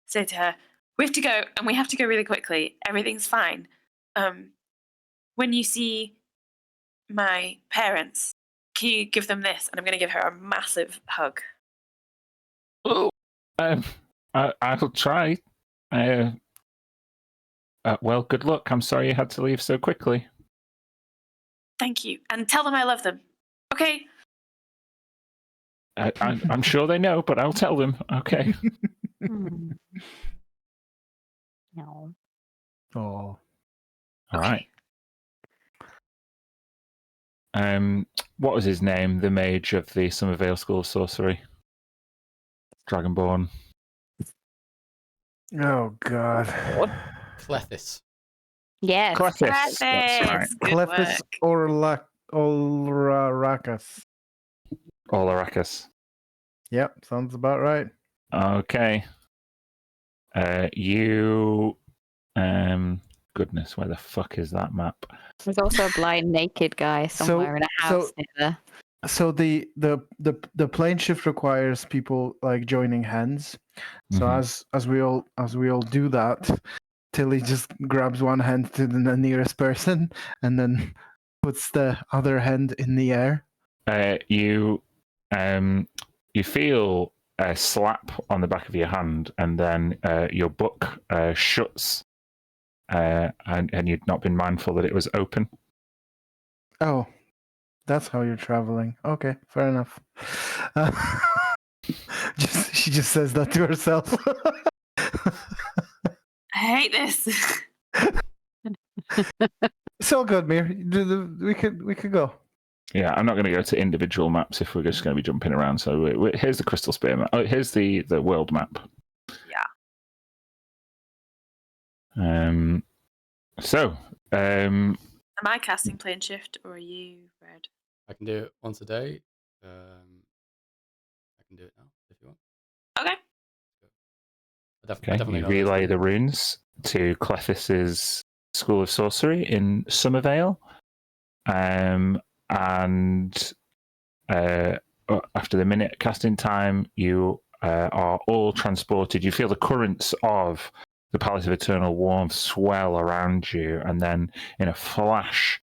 D: say to her, we have to go, and we have to go really quickly. Everything's fine. When you see my parents, can you give them this? And I'm going to give her a massive hug.
A: Oh, I'll try. Well, good luck. I'm sorry you had to leave so quickly.
D: Thank you. And tell them I love them. Okay?
A: I'm sure they know, but I'll tell them. Okay.
B: No.
E: Oh.
A: All right. What was his name? The mage of the Summervale School of Sorcery. Dragonborn.
E: Oh God.
C: Clethis.
B: Yes.
A: Clethis. That's right.
E: Clethis Olarakas.
A: Olarakas.
E: Yep, sounds about right.
A: Okay. Goodness, where the fuck is that map?
B: There's also a blind naked guy somewhere in a house near there.
E: So the plane shift requires people like joining hands. So as we all do that, Tilly just grabs one hand to the nearest person and then puts the other hand in the air.
A: You feel a slap on the back of your hand, and then your book shuts, and you'd not been mindful that it was open.
E: Oh, that's how you're traveling. Okay, fair enough. She just says that to herself.
D: I hate this.
E: It's all good, Mir. We could go.
A: Yeah, I'm not going to go to individual maps if we're just going to be jumping around. So here's the Crystal Spear map. Oh, here's the world map.
D: Yeah.
A: Am
D: I casting plane shift, or are you, Red?
C: I can do it once a day. I can do it now if you want.
D: Okay.
A: You relay the runes to Clethis's School of Sorcery in Summervale, and after the minute casting time, you are all transported. You feel the currents of the Palace of Eternal Warmth swell around you, and then in a flash,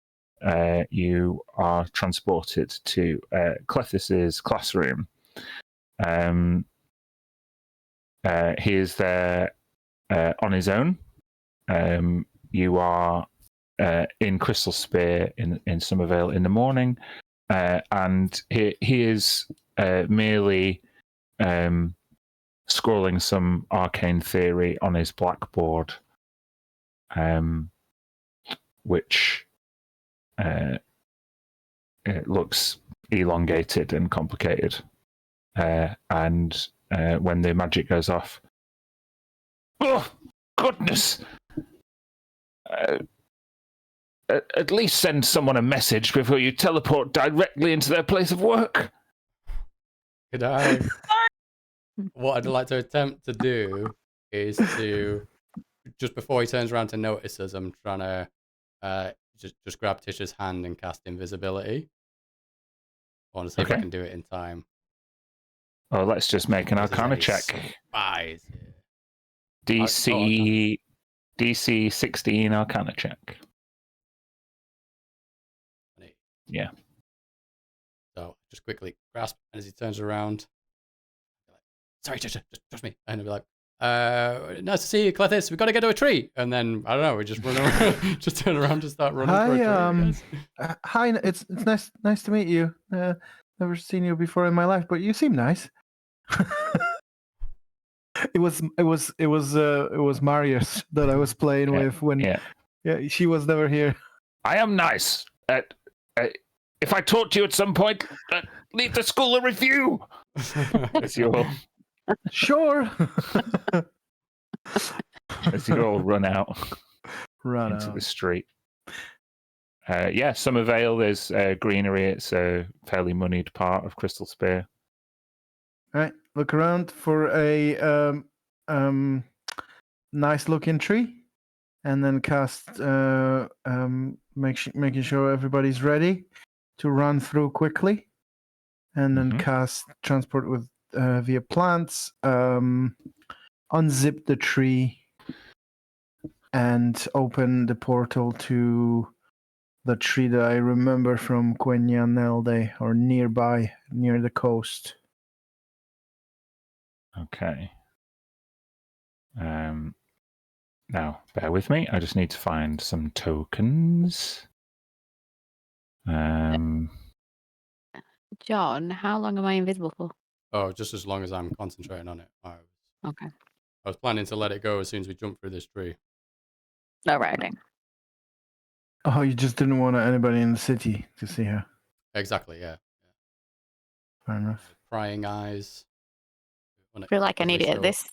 A: you are transported to Clethis's classroom. He is there on his own. You are in Crystal Spear in Somerville in the morning, and he is merely scrolling some arcane theory on his blackboard, which it looks elongated and complicated. And when the magic goes off, oh goodness! At least send someone a message before you teleport directly into their place of work.
C: Could I? What I'd like to attempt to do is to, just before he turns around to notice us, I'm trying to just grab Tisha's hand and cast invisibility. I want to see if I can do it in time.
A: Oh, let's just make an Arcana check.
C: Spies.
A: DC 16 Arcana check. Yeah.
C: So just quickly grasp, and as he turns around, sorry, Tisha, just trust me. And he'll be like, nice to see you, Clethis. We've got to get to a tree. And then, I don't know, we just run around, just turn around and start running for a tree.
G: Hi, it's nice to meet you. Never seen you before in my life, but you seem nice. It was Marius that I was playing with when she was never here.
A: I am nice. If I talk to you at some point, leave the school a review. As you all
G: sure.
A: As you all run out into
G: out
A: the street. Somervale, there's greenery. It's a fairly moneyed part of Crystal Spear.
G: All right, look around for a nice looking tree, and then cast making sure everybody's ready to run through quickly, and then cast transport with via plants, unzip the tree, and open the portal to the tree that I remember from Quenyanelde, or nearby, near the coast.
A: Okay. Now, bear with me. I just need to find some tokens.
B: John, how long am I invisible for?
C: Oh, just as long as I'm concentrating on it.
B: Okay.
C: I was planning to let it go as soon as we jump through this tree.
B: Oh, right, okay.
G: Oh, you just didn't want anybody in the city to see her.
C: Exactly, yeah.
G: Fair enough.
C: Prying eyes.
B: I feel like I need it at this.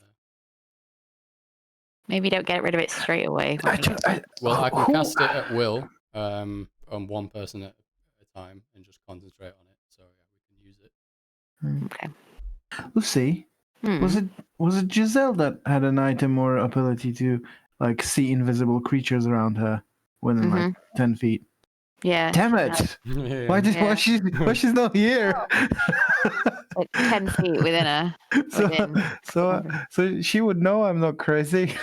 B: Maybe don't get rid of it straight away.
C: I can cast it at will on one person at a time and just concentrate on it. So yeah, we can use it.
B: Okay.
G: Lucy, was it Giselle that had an item or ability to like see invisible creatures around her within like 10 feet?
B: Yeah.
G: Damn it!
C: Yeah.
G: Why she's not here?
B: Like 10 feet within her.
G: So she would know I'm not crazy.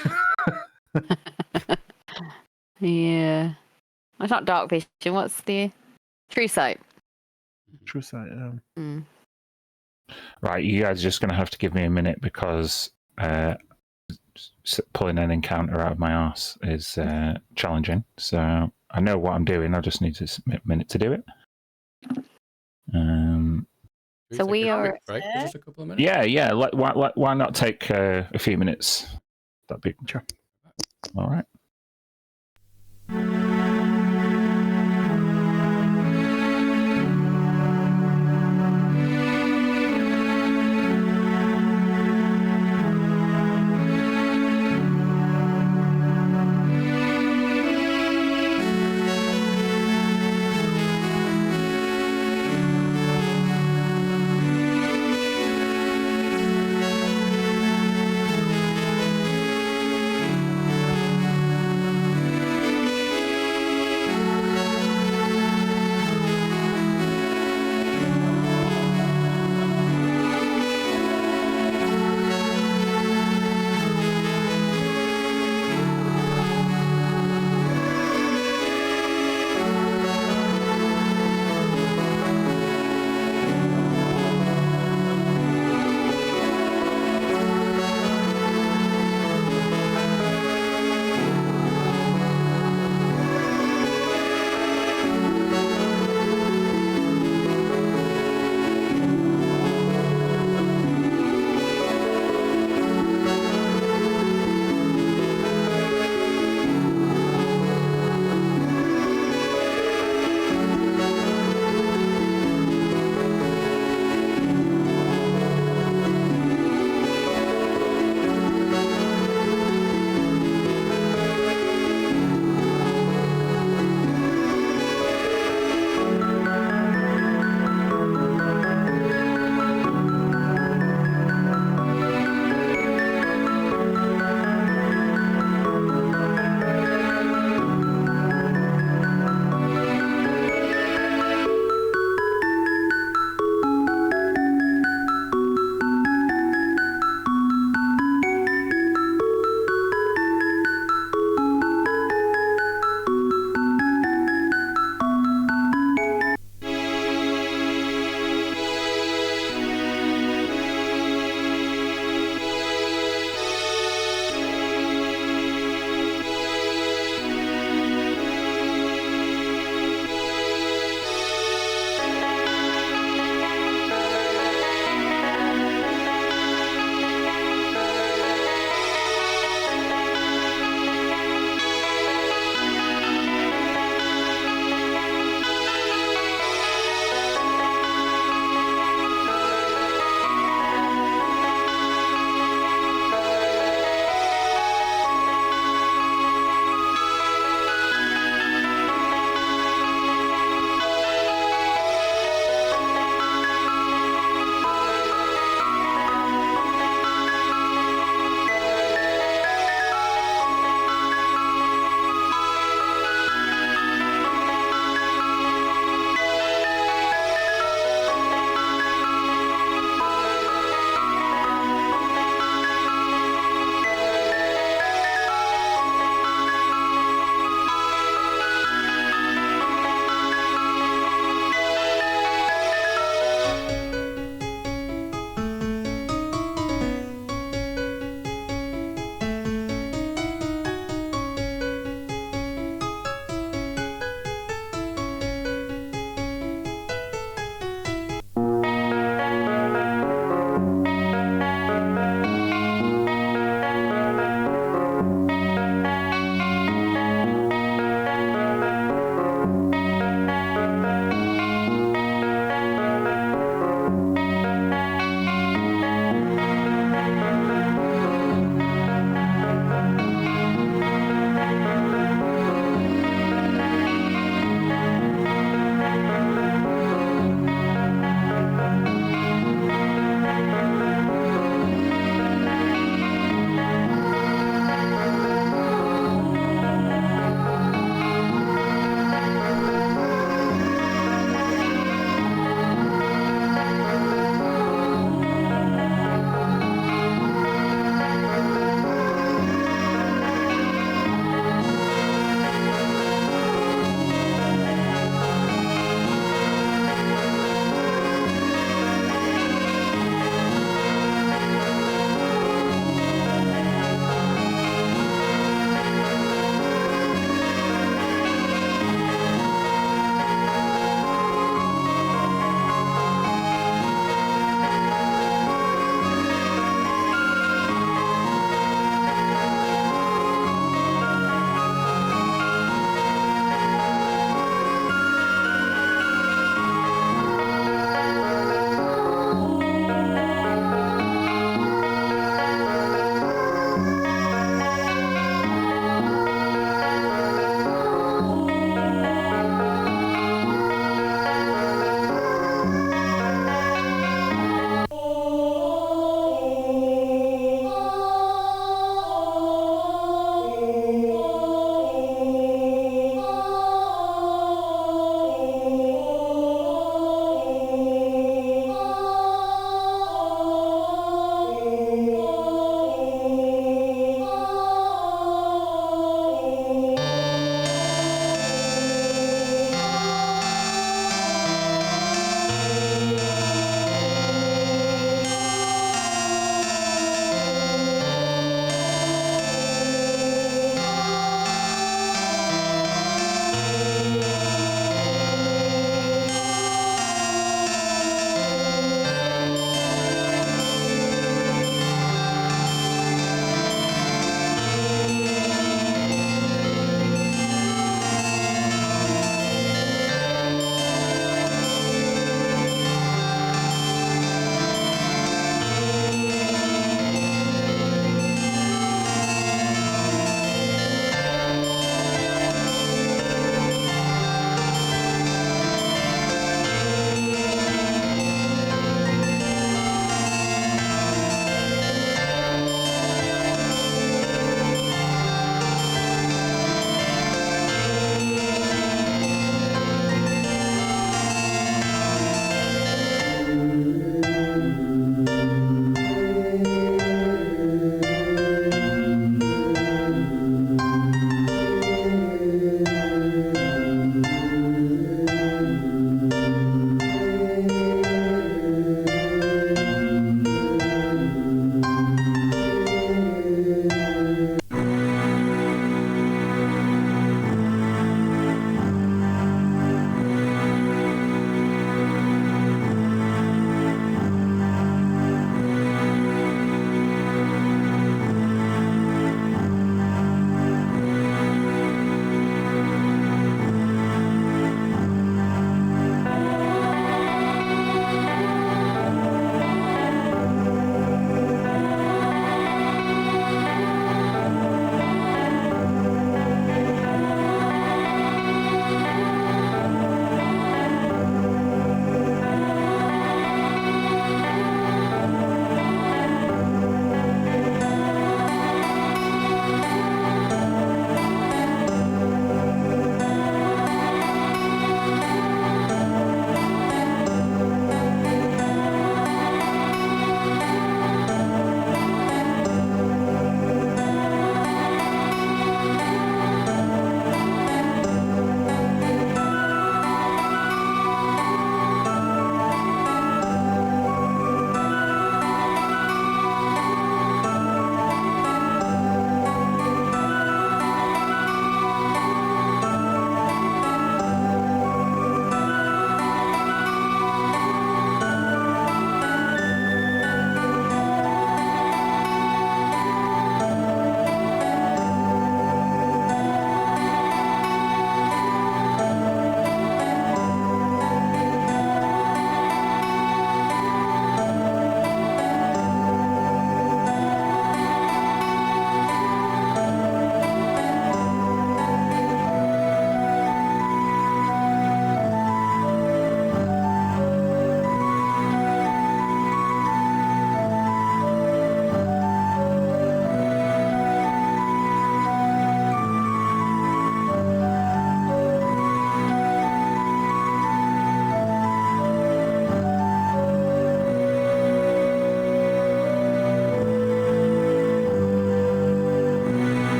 B: Yeah. It's not dark vision. What's the true sight?
G: True sight.
A: Right, you guys are just going to have to give me a minute because pulling an encounter out of my arse is challenging. So I know what I'm doing. I just need a minute to do it.
B: So we are.
C: Break for just a couple of minutes?
A: Yeah. Why not take a few minutes? That'd be
G: sure.
A: All right.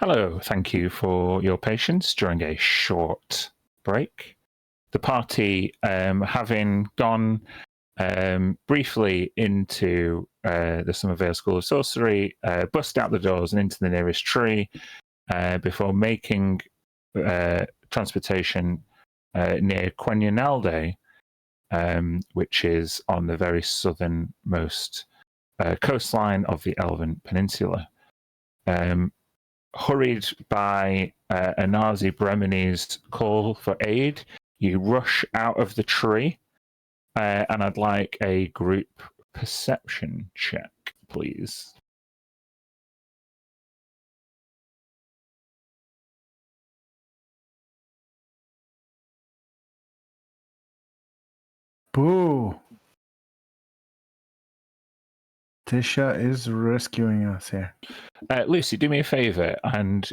A: hello. Thank you for your patience during a short break. The party, having gone briefly into the Summervale School of Sorcery, bust out the doors and into the nearest tree before making transportation near Quenyanalde, which is on the very southernmost coastline of the Elven Peninsula. Hurried by Anazi Bremeni's call for aid, you rush out of the tree, and I'd like a group perception check, please.
G: Boo. Tisha is rescuing us here.
A: Lucy, do me a favor, and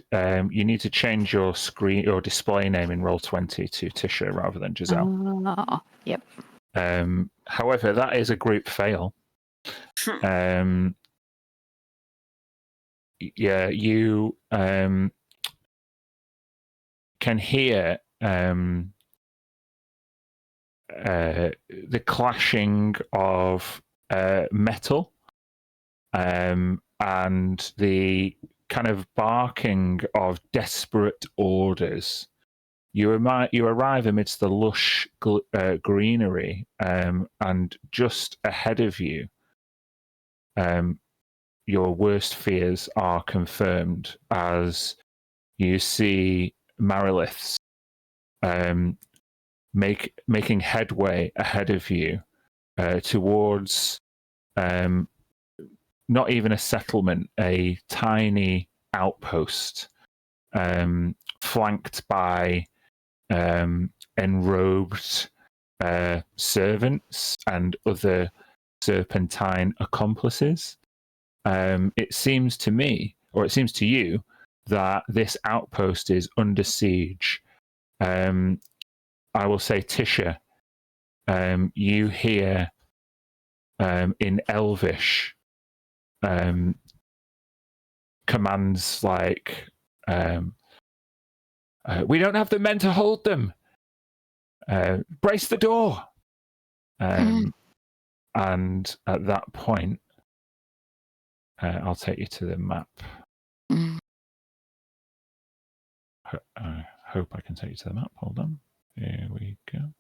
A: you need to change your screen or display name in Roll20 to Tisha rather than Giselle.
B: Yep.
A: However, that is a group fail. Yeah, you can hear the clashing of metal and the kind of barking of desperate orders. You arrive amidst the lush greenery, and just ahead of you, your worst fears are confirmed as you see Mariliths making headway ahead of you towards not even a settlement, a tiny outpost flanked by enrobed servants and other serpentine accomplices. It seems to me, or it seems to you, that this outpost is under siege. I will say, Tisha, you hear in Elvish commands like, we don't have the men to hold them. Brace the door. And at that point, I'll take you to the map. I hope I can take you to the map. Hold on. Here we go.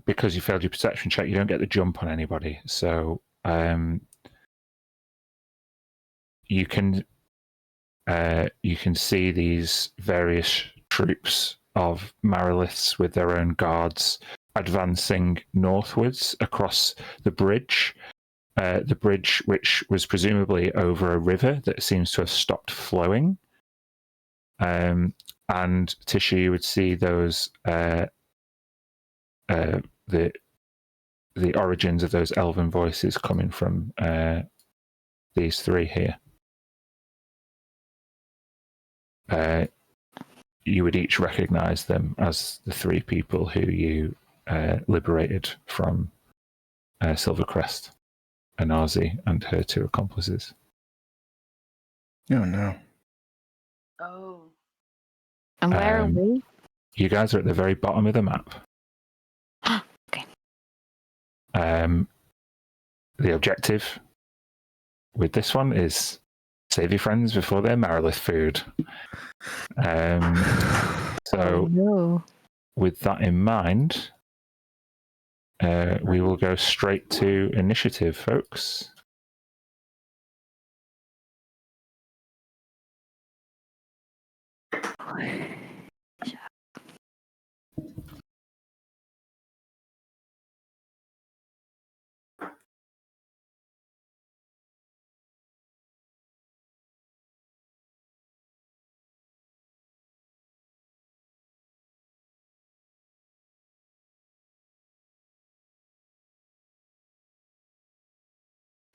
A: Because you failed your perception check, you don't get the jump on anybody. So you can see these various troops of Mariliths with their own guards advancing northwards across the bridge which was presumably over a river that seems to have stopped flowing. And Tisha, you would see those the origins of those elven voices coming from these three here. You would each recognize them as the three people who you liberated from Silvercrest, Anazi, and her two accomplices.
G: Oh, no.
D: Oh.
B: And where are we?
A: You guys are at the very bottom of the map.
B: Okay.
A: The objective with this one is save your friends before they're Marilith food. So,
B: no.
A: with that in mind, we will go straight to initiative, folks.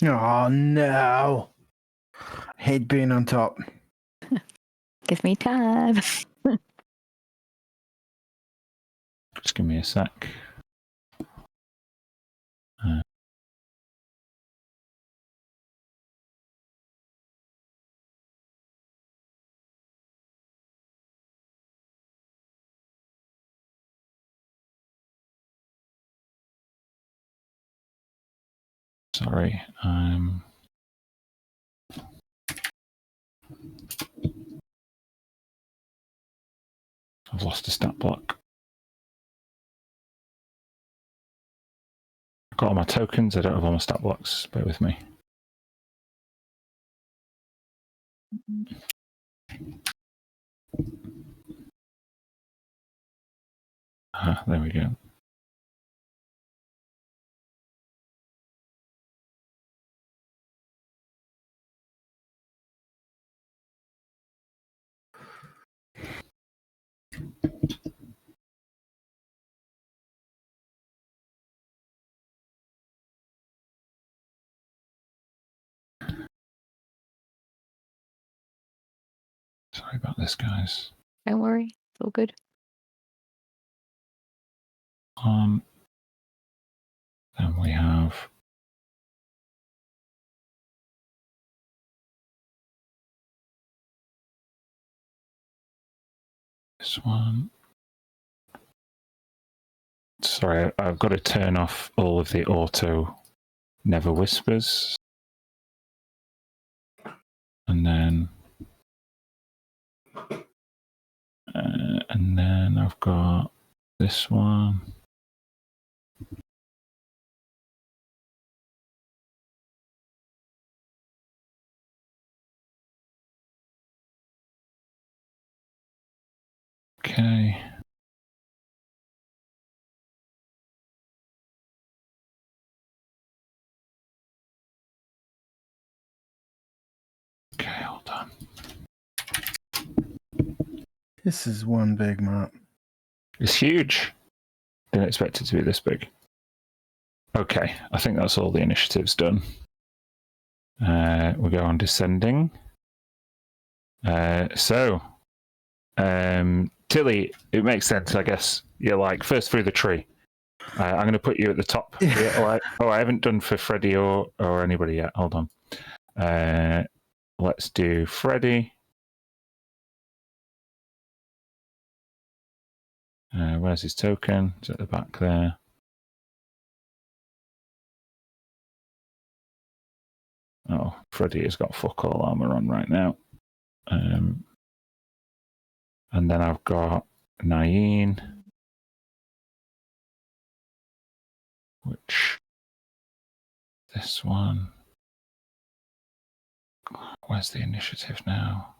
G: Oh, no. Hate being on top.
B: Give me time.
A: Just give me a sec. Sorry, I've lost a stat block. I've got all my tokens, I don't have all my stat blocks. Bear with me. There we go. Sorry about this, guys.
B: Don't worry, it's all good.
A: Then we have this one. Sorry, I've got to turn off all of the auto never whispers. And then I've got this one. Okay. Okay, hold on.
E: This is one big map.
A: It's huge. Didn't expect it to be this big. Okay, I think that's all the initiatives done. We go on descending. Tilly, it makes sense, I guess. You're like first through the tree. I'm going to put you at the top. I haven't done for Freddie or anybody yet. Hold on. Let's do Freddie. Where's his token? It's at the back there. Oh, Freddie has got fuck all armor on right now. And then I've got Naeen, which this one. Where's the initiative now?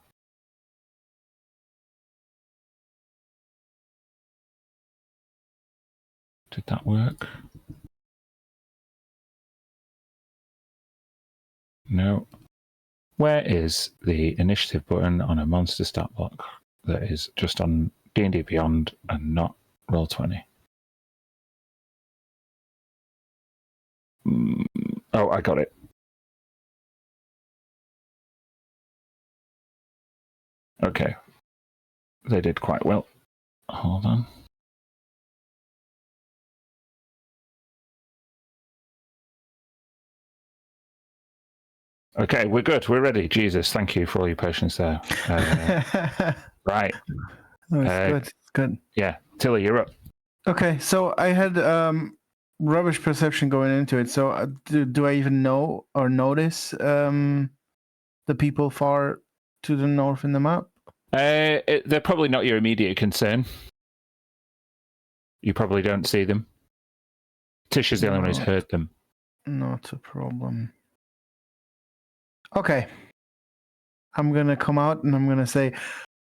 A: Did that work? No. Where is the initiative button on a monster stat block that is just on D&D Beyond and not Roll20? Oh, I got it. Okay. They did quite well. Hold on. Okay, we're good. We're ready. Jesus, thank you for all your patience there. Right.
E: No, it's good. It's good.
A: Yeah. Tilly, you're up.
E: Okay, so I had rubbish perception going into it. So do I even know or notice the people far to the north in the map?
A: They're probably not your immediate concern. You probably don't see them. Tish is the only one who's heard them.
E: Not a problem. Okay. I'm going to come out and I'm going to say,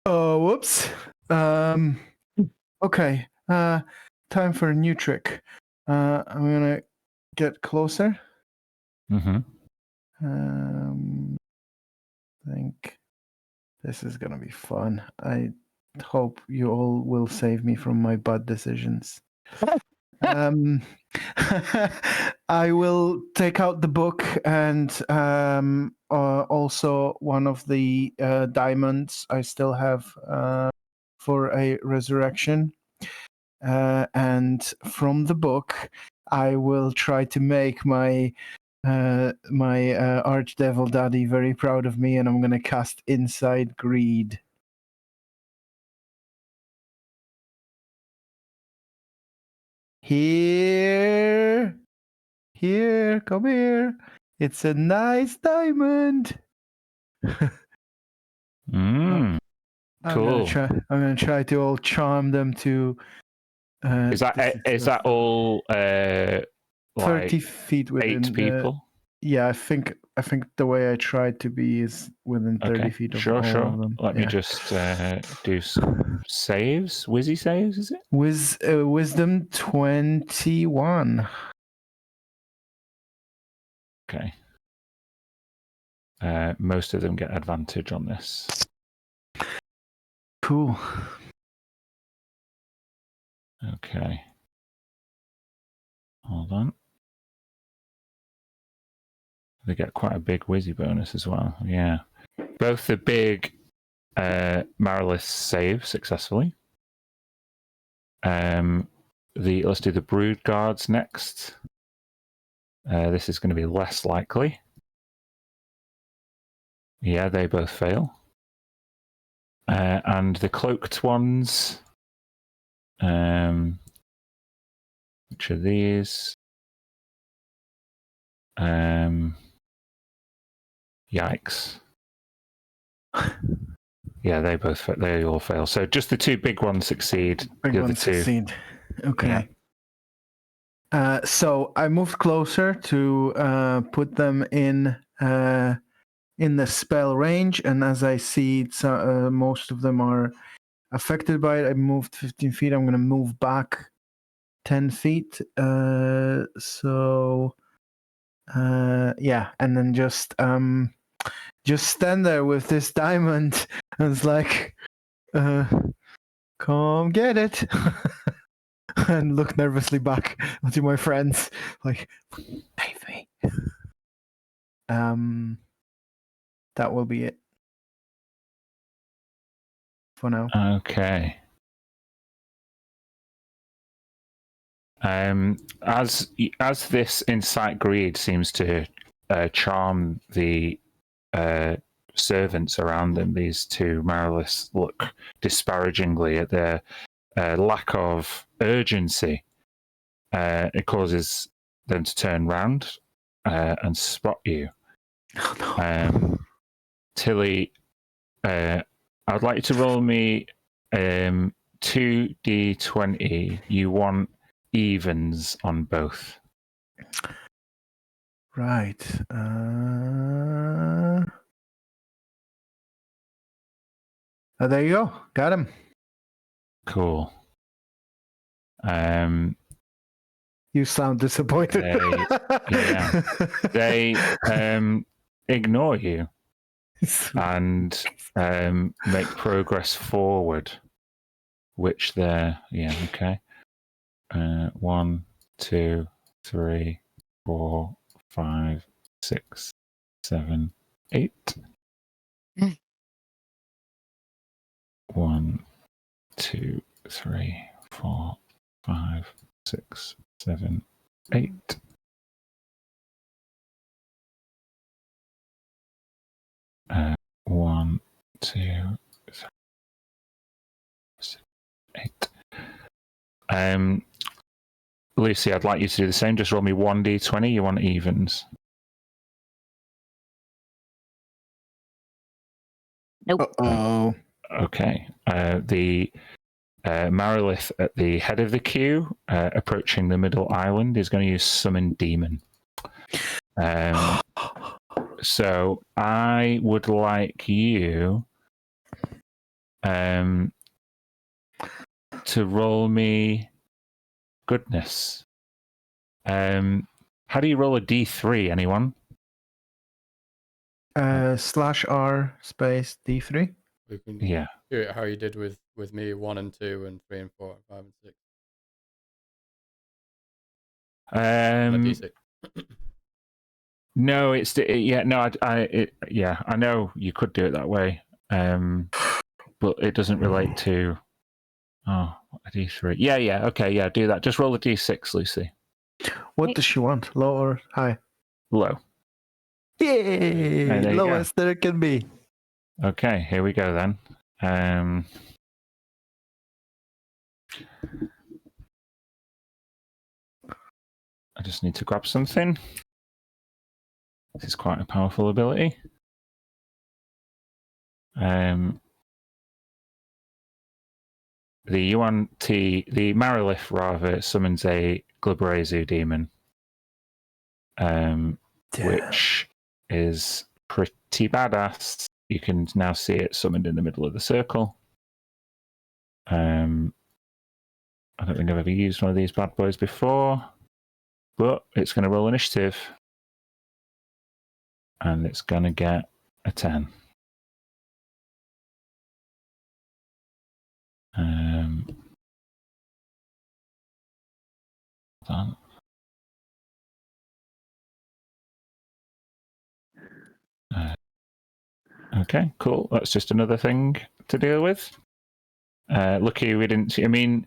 E: oh, whoops. Okay. Time for a new trick. I'm going to get closer.
A: Mm-hmm.
E: I think this is going to be fun. I hope you all will save me from my bad decisions. I will take out the book and also one of the diamonds I still have for a resurrection. And from the book, I will try to make my archdevil daddy very proud of me, and I'm going to cast Inside Greed. Here, come here. It's a nice diamond.
A: Mm, cool.
E: I'm gonna try to all charm them to.
A: Is that all?
E: 30
A: Like
E: feet within
A: 8 people?
E: Yeah, I think the way I tried to be is within 30 feet of all of them.
A: Let me just do some saves. Wizzy saves, is it?
E: Wisdom 21.
A: Okay. Most of them get advantage on this.
E: Cool.
A: Okay. Hold on. They get quite a big Wizzy bonus as well. Yeah. Both the big Marilis save successfully. Let's do the Brood Guards next. This is going to be less likely. Yeah, they both fail. And the cloaked ones, which are these? Yikes. Yeah, they all fail. So just the 2 big ones succeed.
E: Big ones succeed. Okay. Yeah. So I moved closer to put them in the spell range, and as I see most of them are affected by it, I moved 15 feet. I'm going to move back 10 feet. And then just stand there with this diamond, and it's like, come get it. And look nervously back to my friends, like, save me. That will be it for now.
A: Okay. As this Insight Greed seems to charm the servants around them, these 2 Marilis look disparagingly at their lack of urgency. It causes them to turn round and spot you.
E: Oh, no.
A: Tilly, I would like you to roll me 2d20. You want evens on both.
E: Right. There you go. Got him.
A: Cool.
E: You sound disappointed.
A: They ignore you and make progress forward, which they're okay. 1, 2, 3, 4, 5, 6, 7, 8. 1, 2, 3, 4, 5, 6, 7, 8. One, 2, 3, 6, 8. Lucy, I'd like you to do the same. Just roll me 1d20. You want evens.
B: Nope.
E: Uh-oh.
A: Okay. The Marilith at the head of the queue, approaching the middle island, is going to use Summon Demon. So I would like you to roll me goodness. How do you roll a d3, anyone?
E: /R space D3.
C: We can
A: Yeah.
C: do it how you did with me, 1 and 2 and 3 and 4 and 5 and 6. D6.
A: No, it's I know you could do it that way, but it doesn't relate to. Oh, a D3. Yeah. Okay, yeah, do that. Just roll a D6, Lucy.
H: What does she want? Low or high?
A: Low.
H: Yay!
A: There you
H: Lowest there can be.
A: Okay, here we go then. I just need to grab something. This is quite a powerful ability. The Marilith rather summons a Glabrezu demon, which is pretty badass. You can now see it summoned in the middle of the circle. I don't think I've ever used one of these bad boys before, but it's going to roll initiative, and it's going to get a 10. Done. Okay, cool. That's just another thing to deal with. Lucky we didn't. I mean,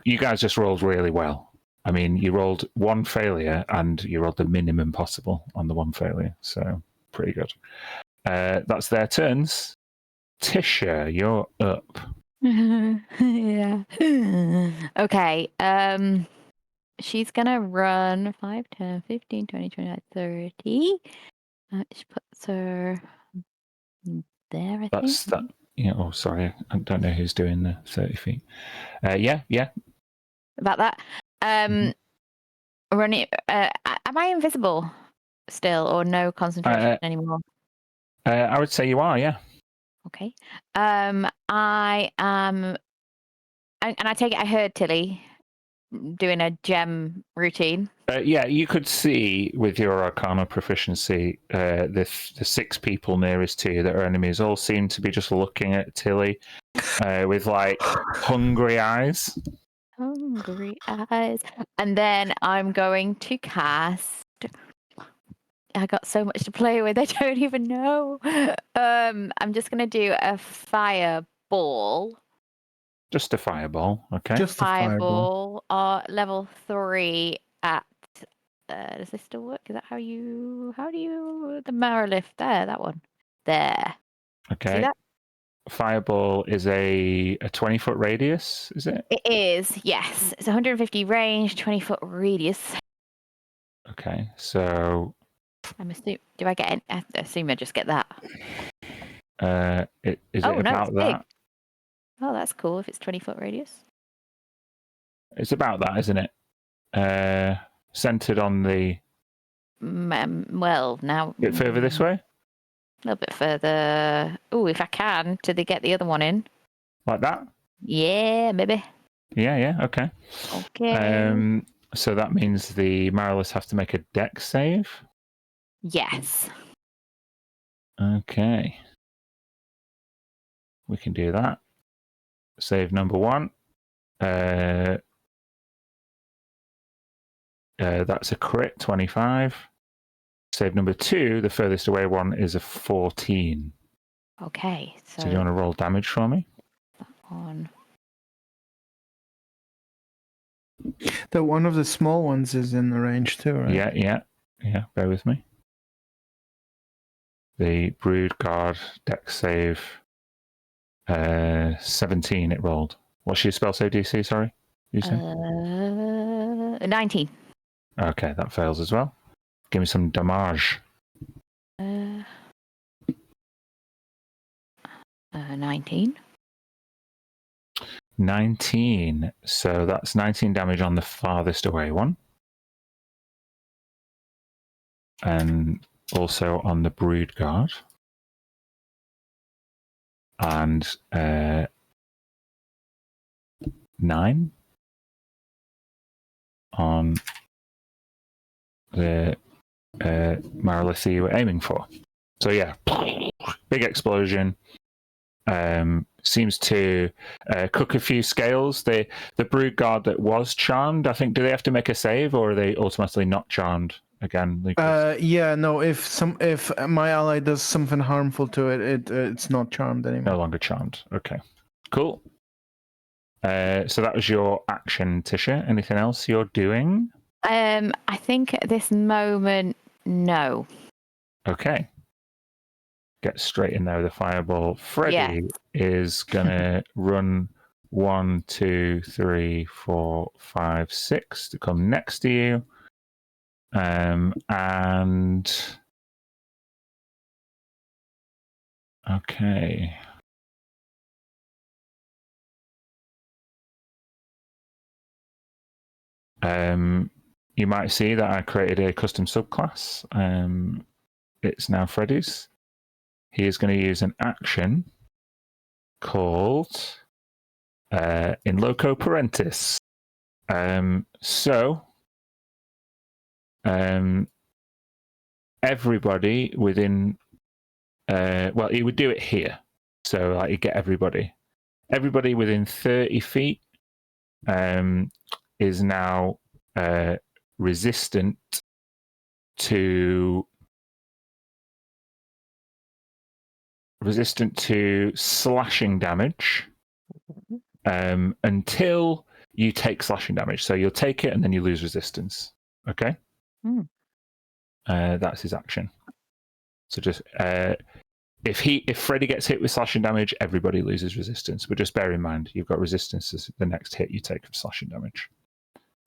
A: you guys just rolled really well. I mean, you rolled one failure and you rolled the minimum possible on the one failure, so pretty good. That's their turns. Tisha, you're up.
B: Yeah. Okay. She's gonna run 5, 10, 15, 20, 25, 30. She puts her there, I
A: That's
B: think.
A: that. Yeah. Oh, sorry. I don't know who's doing the 30 feet. Yeah.
B: About that. Running. Am I invisible still, or no concentration anymore?
A: I would say you are. Yeah.
B: Okay. I am, and I take it I heard Tilly doing a gem routine.
A: Yeah, you could see with your Arcana proficiency, the 6 people nearest to you that are enemies all seem to be just looking at Tilly with like hungry eyes.
B: Hungry eyes. And then I'm going to cast. I got so much to play with, I don't even know. I'm just going to do a fireball.
A: Just a fireball, okay.
E: Just a fireball.
B: Level 3 at. Does this still work? Is that how do you the Marilith there? That one there.
A: Okay.
B: See that?
A: Fireball is a 20-foot radius, is it?
B: It is, yes. It's 150 range, 20-foot radius.
A: Okay, so
B: I'm assuming. Do I get? I assume I just get that.
A: Is it about that?
B: Oh, that's cool. If it's 20-foot radius.
A: It's about that, isn't it? Centered on the.
B: Well, now.
A: A bit further this way.
B: A little bit further. Oh, if I can, till they get the other one in.
A: Like that.
B: Yeah, maybe.
A: Yeah. Okay.
B: Okay.
A: So that means the Marilith have to make a dex save.
B: Yes.
A: Okay. We can do that. Save number 1. That's a crit, 25. Save number 2, the furthest away one, is a 14.
B: Okay. So
A: do you want to roll damage for me?
B: That one.
E: The one of the small ones is in the range too, right?
A: Yeah. Bear with me. The Brood Guard dex save 17. It rolled. What's your spell save DC? Sorry, you say
B: 19.
A: Okay, that fails as well. Give me some damage.
B: 19.
A: 19. So that's 19 damage on the farthest away one. And also on the Brood Guard. And 9 on the Marilith you were aiming for. So yeah, big explosion. seems to cook a few scales. The brood guard that was charmed, I think, do they have to make a save, or are they automatically not charmed again, Lucas?
H: Yeah, no. If my ally does something harmful to it, it's not charmed anymore.
A: No longer charmed. Okay, cool. So that was your action, Tisha. Anything else you're doing?
B: I think at this moment, no.
A: Okay. Get straight in there with a fireball. Freddy is gonna run 1, 2, 3, 4, 5, 6 to come next to you. And okay. You might see that I created a custom subclass. It's now Freddy's. He is going to use an action called In Loco Parentis. Everybody within, well, he would do it here. So like, you get everybody within 30 feet is now resistant to slashing damage until you take slashing damage. So you'll take it and then you lose resistance. Okay? That's his action. So just if Freddy gets hit with slashing damage, everybody loses resistance. But just bear in mind, you've got resistance as the next hit you take of slashing damage.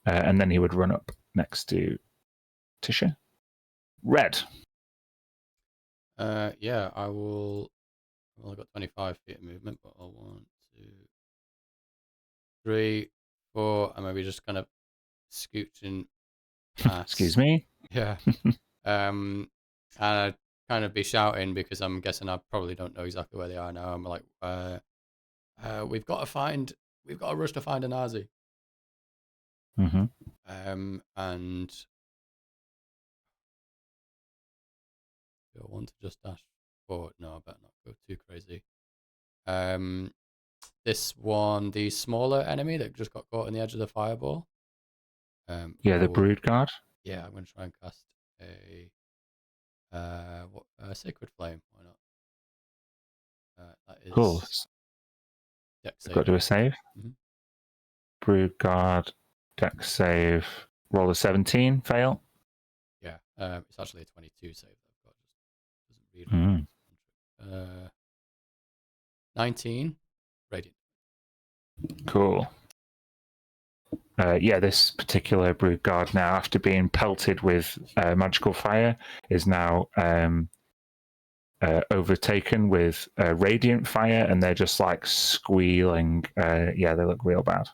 A: And then he would run up next to Tisha. Red.
C: Yeah, I will. I've only got 25 feet of movement, but I'll 1, 2, 3, 4, and maybe just kind of scooching past.
A: Excuse me.
C: Yeah. And I'd kind of be shouting because I'm guessing I probably don't know exactly where they are now. I'm like, we've got to rush to find a Nazi.
A: Mm-hmm.
C: And do I want to just dash forward? No, I better not go too crazy. This one, the smaller enemy that just got caught in the edge of the fireball.
A: The brood guard.
C: Yeah, I'm going to try and cast a sacred flame. Why not? That is
A: Cool.
C: Dex save.
A: Got to do a save.
C: Mm-hmm.
A: Brood guard, Dex save. Roll a 17. Fail.
C: Yeah, it's actually a 22 save that I've got. Just doesn't read. 19 radiant.
A: Cool. This particular brood guard now, after being pelted with magical fire, is now overtaken with radiant fire, and they're just like squealing. They look real bad.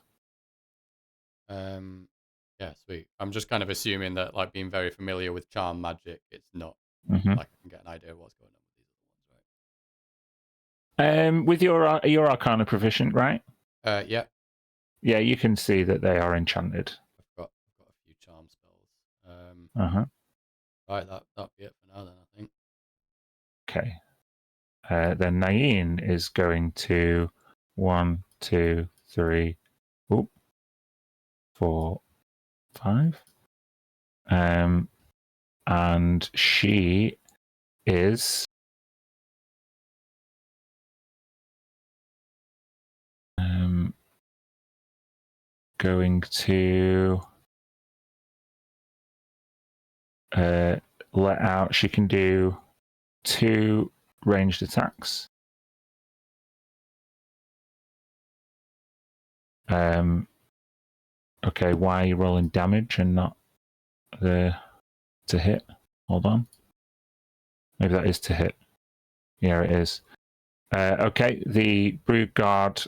C: Yeah, sweet. I'm just kind of assuming that, like, being very familiar with charm magic, it's not like I can get an idea of what's going on with these other ones, right?
A: With your Arcana proficient, right?
C: Yeah.
A: Yeah, you can see that they are enchanted.
C: I've got a few charm spells. Right, that'll be it for now then, I think.
A: Okay. Then Nain is going to 1, 2, 3, 4, 5. And she is going to let out. She can do 2 ranged attacks. Okay, why are you rolling damage and not to hit? Hold on. Maybe that is to hit. Yeah, it is. Okay, the brood guard,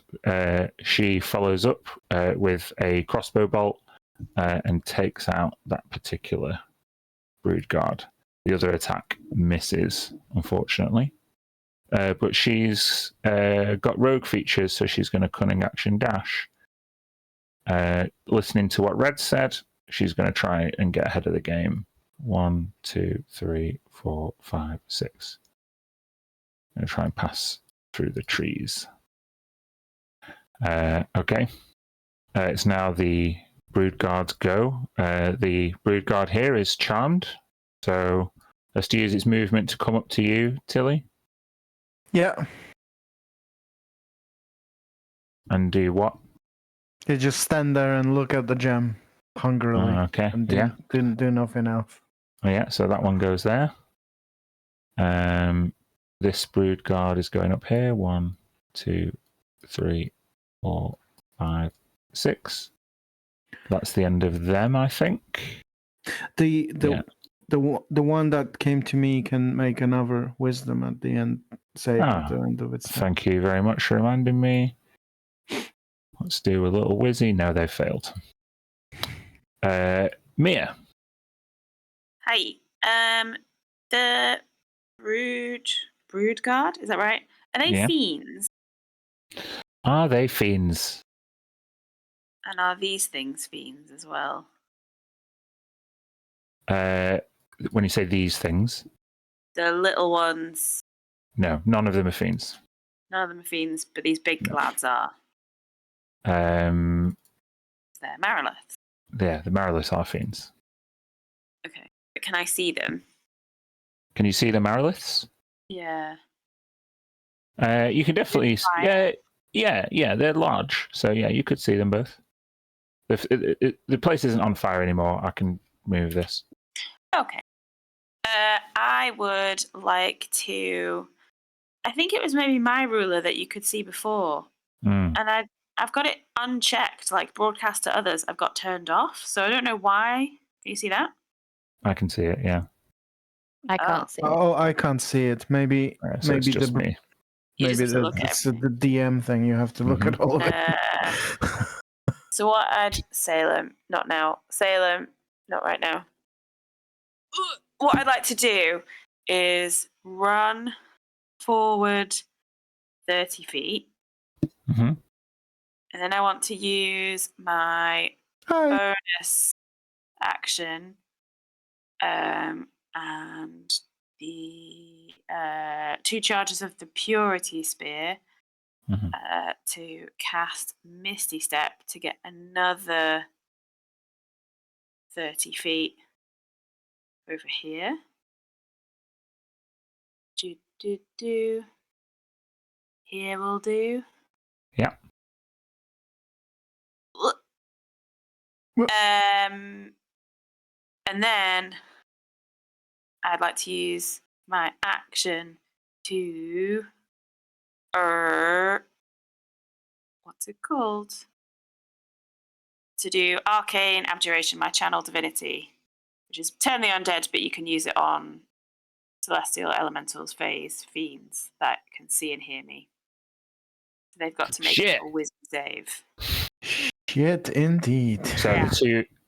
A: she follows up with a crossbow bolt and takes out that particular brood guard. The other attack misses, unfortunately. But she's got rogue features, so she's going to cunning action dash. Listening to what Red said, she's going to try and get ahead of the game. 1, 2, 3, 4, 5, 6. I'm going to try and pass through the trees. Okay. It's now the Brood Guard's go. The Brood Guard here is charmed, so has to use its movement to come up to you, Tilly.
H: Yeah.
A: And do what?
H: You just stand there and look at the gem hungrily.
A: Okay.
H: And
A: Yeah.
H: do nothing else.
A: Oh, yeah. So that one goes there. This Brood Guard is going up here. 1, 2, 3, 4, 5, 6. That's the end of them, I think.
H: The one that came to me can make another wisdom at the end, save at the end of its turn.
A: Thank you very much for reminding me. Let's do a little whizzy. No, they failed. Mia.
D: Hi. The brood guard, is that right? Are they fiends?
A: Are they fiends?
D: And are these things fiends as well?
A: When you say these things,
D: The little ones.
A: no, none of them are fiends.
D: None of them are fiends, but these big lads are.
A: They're
D: Mariliths.
A: Yeah, the Mariliths are fiends.
D: Okay. But can I see them?
A: Can you see the Mariliths?
D: Yeah.
A: You can definitely. Yeah, they're large. So, yeah, you could see them both. The place isn't on fire anymore. I can move this.
D: Okay. I would like to. I think it was maybe my ruler that you could see before. And I've got it unchecked, like broadcast to others. I've got turned off. So I don't know why. Can you see that?
A: I can see it, yeah.
B: I can't see it.
H: Oh, I can't see it. Maybe
A: So it's just me.
H: Maybe it's the DM thing. You have to look at all of it.
D: So what I'd Salem, not now. Salem, not right now. What I'd like to do is run forward 30 feet.
A: Mm-hmm.
D: And then I want to use my bonus action and the 2 charges of the Purity Spear to cast Misty Step to get another 30 feet over here. Here will do.
A: Yeah.
D: And then I'd like to use my action to what's it called? To do Arcane Abjuration, my channel divinity, which is turn the undead, but you can use it on celestial elementals, fays, fiends that can see and hear me. So they've got to make a wisdom save.
H: Shit, indeed.
A: So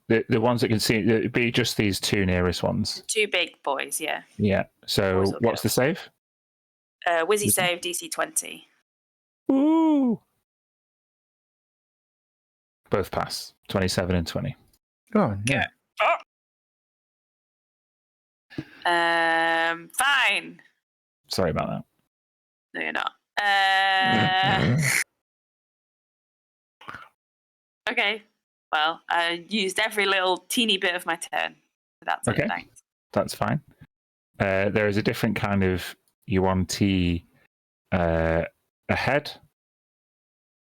A: the ones that can see, it'd be just these 2 nearest ones.
D: The 2 big boys, yeah.
A: Yeah. So what's the save?
D: Wizzy save DC 20.
A: Woo! Both pass. 27 and 20.
H: Oh, yeah.
D: Fine.
A: Sorry about that.
D: No, you're not. Okay. Well, I used every little teeny bit of my turn. So that's it, thanks.
A: That's fine. There is a different kind of Yuan-Ti ahead.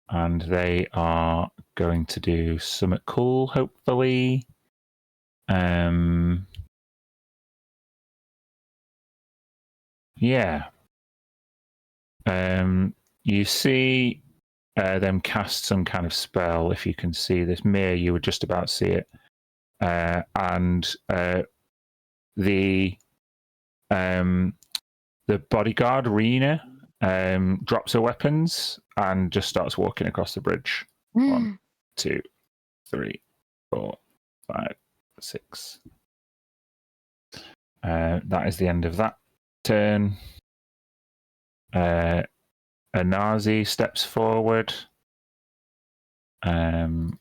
A: And they are going to do something cool, hopefully. Yeah. You see them cast some kind of spell, if you can see this. Mir, you would just about see it. And the bodyguard, Rena, drops her weapons and just starts walking across the bridge. 1, 2, 3, 4, 5, 6. That is the end of that turn. Anazi steps forward. And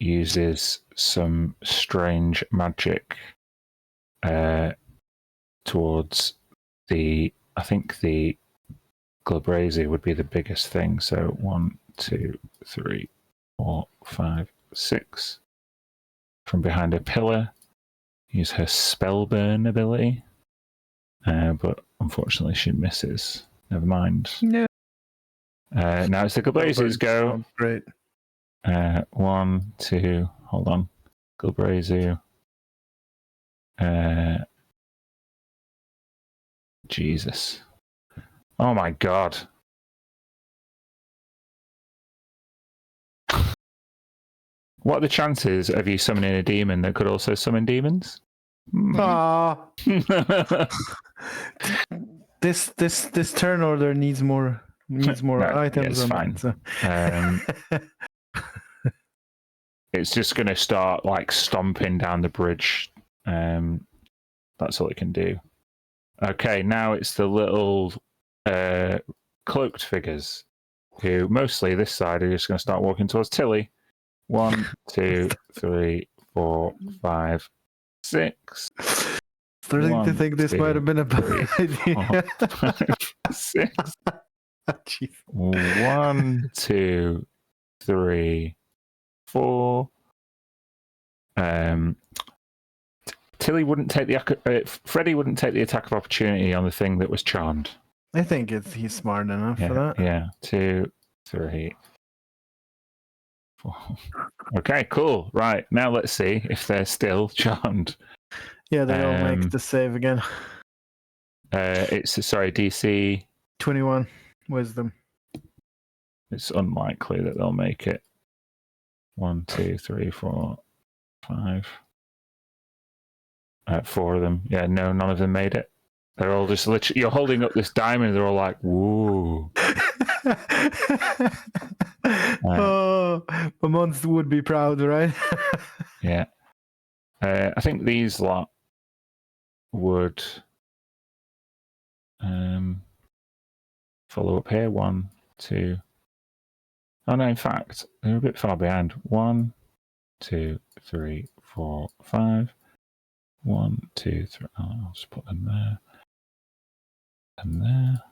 A: uses some strange magic towards the. I think the Glabrezu would be the biggest thing. So 1, 2, 3, 4, 5, 6. From behind a pillar, use her spellburn ability, but unfortunately she misses. Never mind.
H: Yeah.
A: Now it's the Glabrezu's go.
H: Great.
A: 1, 2. Hold on, Glabrezu. Jesus. Oh my god. What are the chances of you summoning a demon that could also summon demons?
H: This turn order needs more items.
A: It's
H: on
A: fine.
H: It, so.
A: It's just going to start like stomping down the bridge. That's all it can do. Okay, now it's the little cloaked figures who mostly this side are just going to start walking towards Tilly. 1, 2, 3, 4, 5, 6.
H: Starting to think this might have been a bad idea.
A: 4, 5, 6.
H: Jeez.
A: 1, 2, 3, 4. Tilly wouldn't take the Freddy wouldn't take the attack of opportunity on the thing that was charmed.
H: I think he's smart enough for that.
A: Yeah, 2, 3, 4. Okay, cool. Right, now let's see if they're still charmed.
H: Yeah, they all make the save again.
A: It's DC
H: 21 wisdom.
A: It's unlikely that they'll make it. 1, 2, 3, 4, 5. 4 of them. Yeah, no, none of them made it. They're all just literally. You're holding up this diamond. They're all like, "Woo!"
H: Oh, Monst would be proud, right?
A: Yeah. I think these lot would follow up here. 1, 2. Oh no! In fact, they're a bit far behind. 1, 2, 3, 4, 5. 1, 2, 3. Oh, I'll just put them there and there.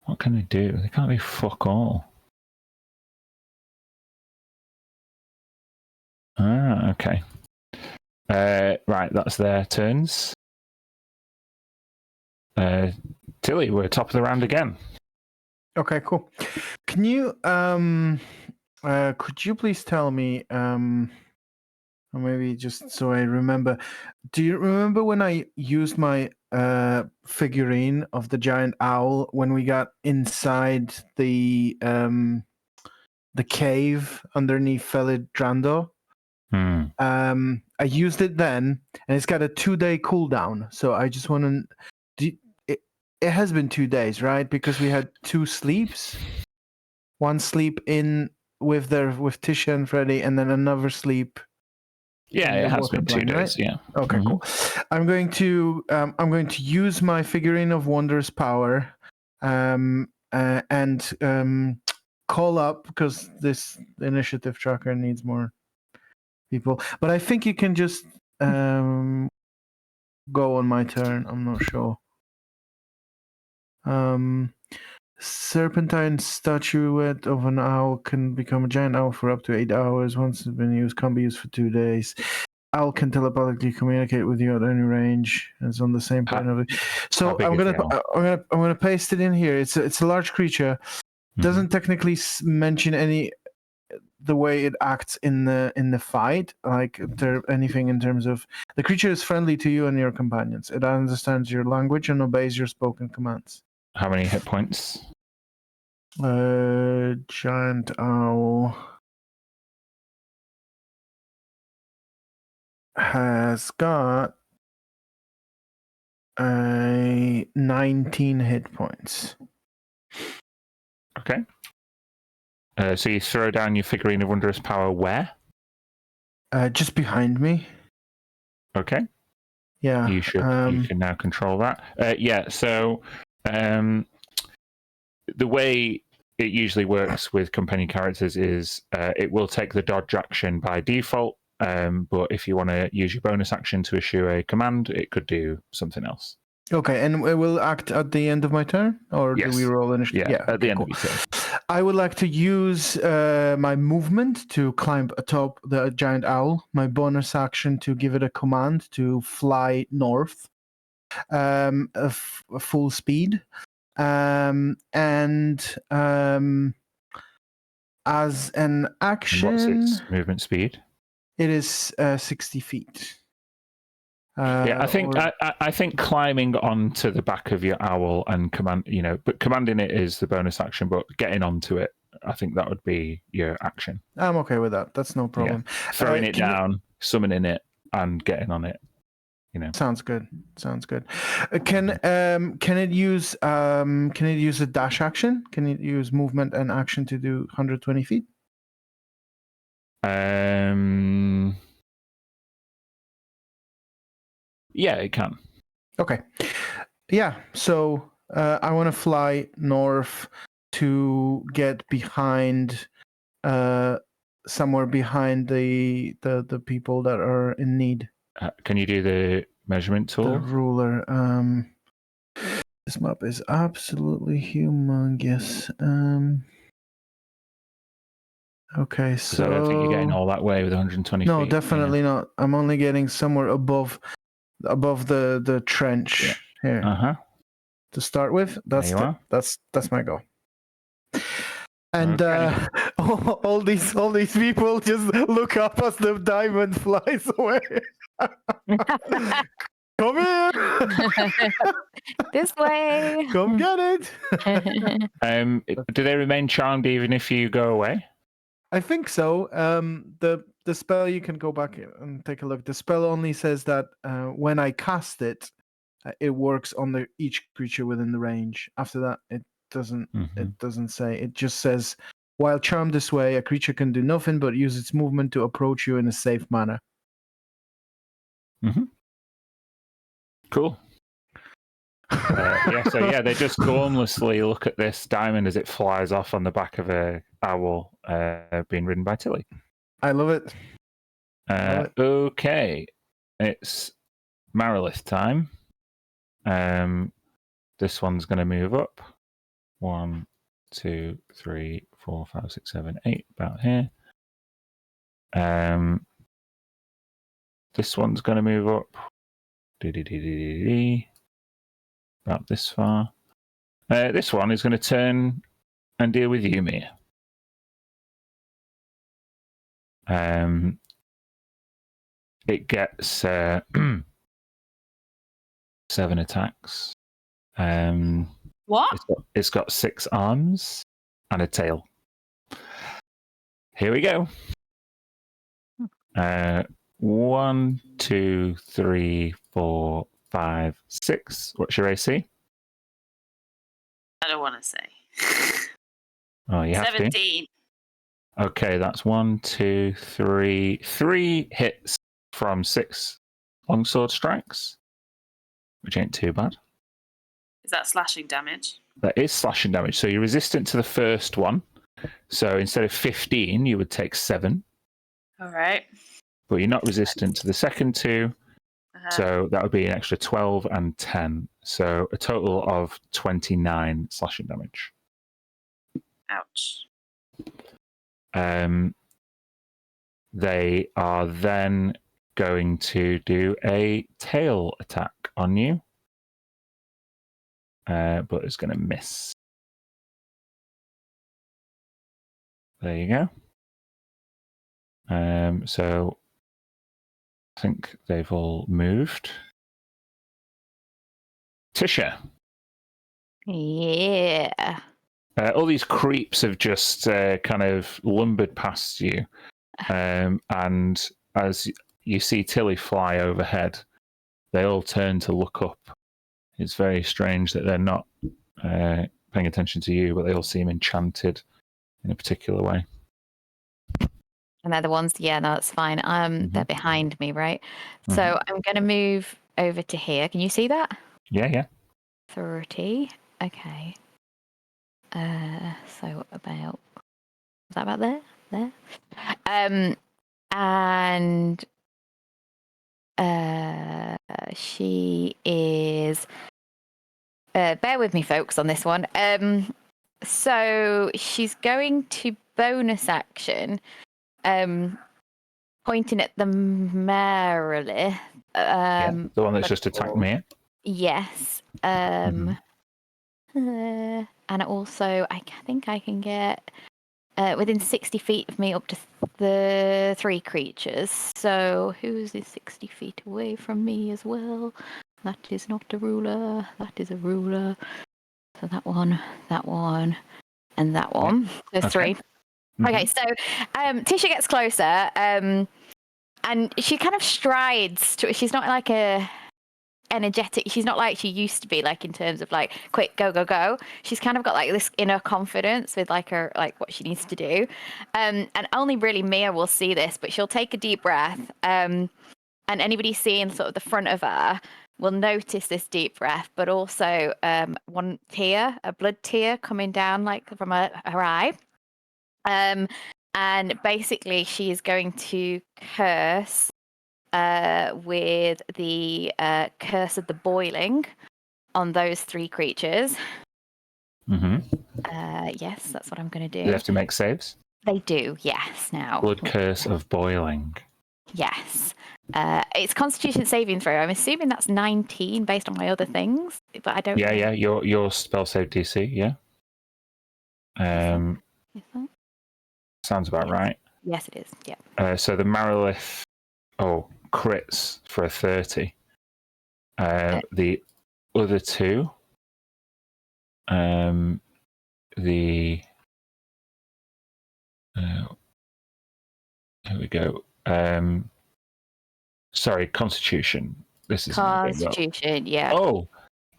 A: What can they do? They can't do fuck all. Okay. Right, that's their turns. Tilly, we're top of the round again.
H: Okay, cool. Can you could you please tell me or maybe just so I remember, do you remember when I used my figurine of the giant owl when we got inside the cave underneath Felidrando? I used it then, and it's got a 2-day cooldown. So I just want to. It has been 2 days, right? Because we had 2 sleeps. One sleep in with Tisha and Freddy, and then another sleep.
A: Yeah, it has been 2 days. Right? Yeah.
H: Okay, cool. I'm going to use my figurine of wondrous power, and call up because this initiative tracker needs more people. But I think you can just go on my turn. I'm not sure. Serpentine statuette of an owl can become a giant owl for up to 8 hours. Once it's been used, can't be used for 2 days. Owl can telepathically communicate with you at any range. It's on the same plane of it. So I'm gonna paste it in here. It's a large creature. Doesn't technically mention the way it acts in the fight, like anything in terms of the creature is friendly to you and your companions. It understands your language and obeys your spoken commands.
A: How many hit points?
H: Giant owl has got 19 hit points.
A: Okay. So you throw down your figurine of wondrous power where?
H: Just behind me.
A: Okay.
H: Yeah.
A: You can now control that. Yeah. So the way it usually works with companion characters is it will take the dodge action by default, but if you want to use your bonus action to issue a command, it could do something else.
H: Okay, and it will act at the end of my turn, or do we
A: Yes.
H: roll initiative?
A: Yeah, at the end of your turn.
H: I would like to use my movement to climb atop the giant owl. My bonus action to give it a command to fly north, full speed, and as an action,
A: and what's its movement speed?
H: It is 60 feet.
A: Yeah, I think climbing onto the back of your owl and but commanding it is the bonus action, but getting onto it, I think that would be your action.
H: I'm okay with that. That's no problem.
A: Yeah. Throwing it down, summoning it, and getting on it.
H: Sounds good. Can it use a dash action? Can it use movement and action to do 120 feet?
A: Yeah, it can.
H: Okay. Yeah. So I want to fly north to get behind, somewhere behind the people that are in need.
A: Can you do the measurement tool?
H: The ruler. This map is absolutely humongous. Okay, so
A: I don't think you're getting all that way with 120 feet.
H: No, definitely not. I'm only getting somewhere above the trench here. To start with, that's my goal. And
A: okay.
H: all these people just look up as the diamond flies away. Come here!
B: This way!
H: Come get it!
A: Do they remain charmed even if you go away?
H: I think so. The spell, you can go back and take a look. The spell only says that when I cast it, it works on each creature within the range. After that, it doesn't. It doesn't say. It just says, while charmed this way, a creature can do nothing but use its movement to approach you in a safe manner.
A: Cool. They just gormlessly look at this diamond as it flies off on the back of a owl being ridden by Tilly.
H: I love it.
A: Okay, it's Marilith time. This one's going to move up. 1, 2, 3, 4, 5, 6, 7, 8, about here. This one's going to move up. About this far. This one is going to turn and deal with you, Mia. It gets 7 attacks.
D: What?
A: It's got 6 arms and a tail. Here we go. 1, 2, 3, 4, 5, 6. What's your AC?
D: I don't want to say.
A: Oh, you have
D: 17.
A: To? Okay, that's 1, 2, 3. 3 hits from 6 longsword strikes, which ain't too bad.
D: Is that slashing damage?
A: That is slashing damage. So you're resistant to the first one. So instead of 15, you would take 7.
D: All right.
A: But you're not resistant to the second 2. So that would be an extra 12 and 10. So a total of 29 slashing damage.
D: Ouch.
A: They are then going to do a tail attack on you. But it's going to miss. There you go. So I think they've all moved. Tisha.
B: Yeah.
A: All these creeps have just kind of lumbered past you. And as you see Tilly fly overhead, they all turn to look up. It's very strange that they're not paying attention to you, but they all seem enchanted in a particular way.
B: And they're the ones, no, that's fine. They're behind me, right? So I'm going to move over to here. Can you see that?
A: Yeah.
B: 30. Okay. So about, is that about there? And she is. Bear with me, folks, on this one. So she's going to bonus action, pointing at the Merilith.
A: The one that's just attacked me.
B: Yes. And also, I think I can get within 60 feet of me up to the 3 creatures. So who's 60 feet away from me as well? That is not a ruler. That is a ruler. So that one, and that one. There's 3. Okay, so Tisha gets closer, and she kind of strides to. She's not like a energetic. She's not like she used to be, like in terms of like quick go go go. She's kind of got like this inner confidence with like her like what she needs to do, and only really Mia will see this, but she'll take a deep breath, and anybody seeing sort of the front of her will notice this deep breath, but also one tear, a blood tear coming down like from her eye. And basically she is going to curse with the curse of the boiling on those 3 creatures. Yes, that's what I'm going to do.
A: Do they have to make saves?
B: They do, yes. Now,
A: Blood curse of boiling.
B: Yes. It's Constitution saving throw. I'm assuming that's 19 based on my other things, but I don't know.
A: Yeah. Your spell save DC, yeah.
B: Is that?
A: Sounds about right.
B: Yes, it is. Yeah.
A: So the Merilith, crits for a 30. The other 2, here we go. Sorry, Constitution. This is
B: Constitution, yeah.
A: Oh,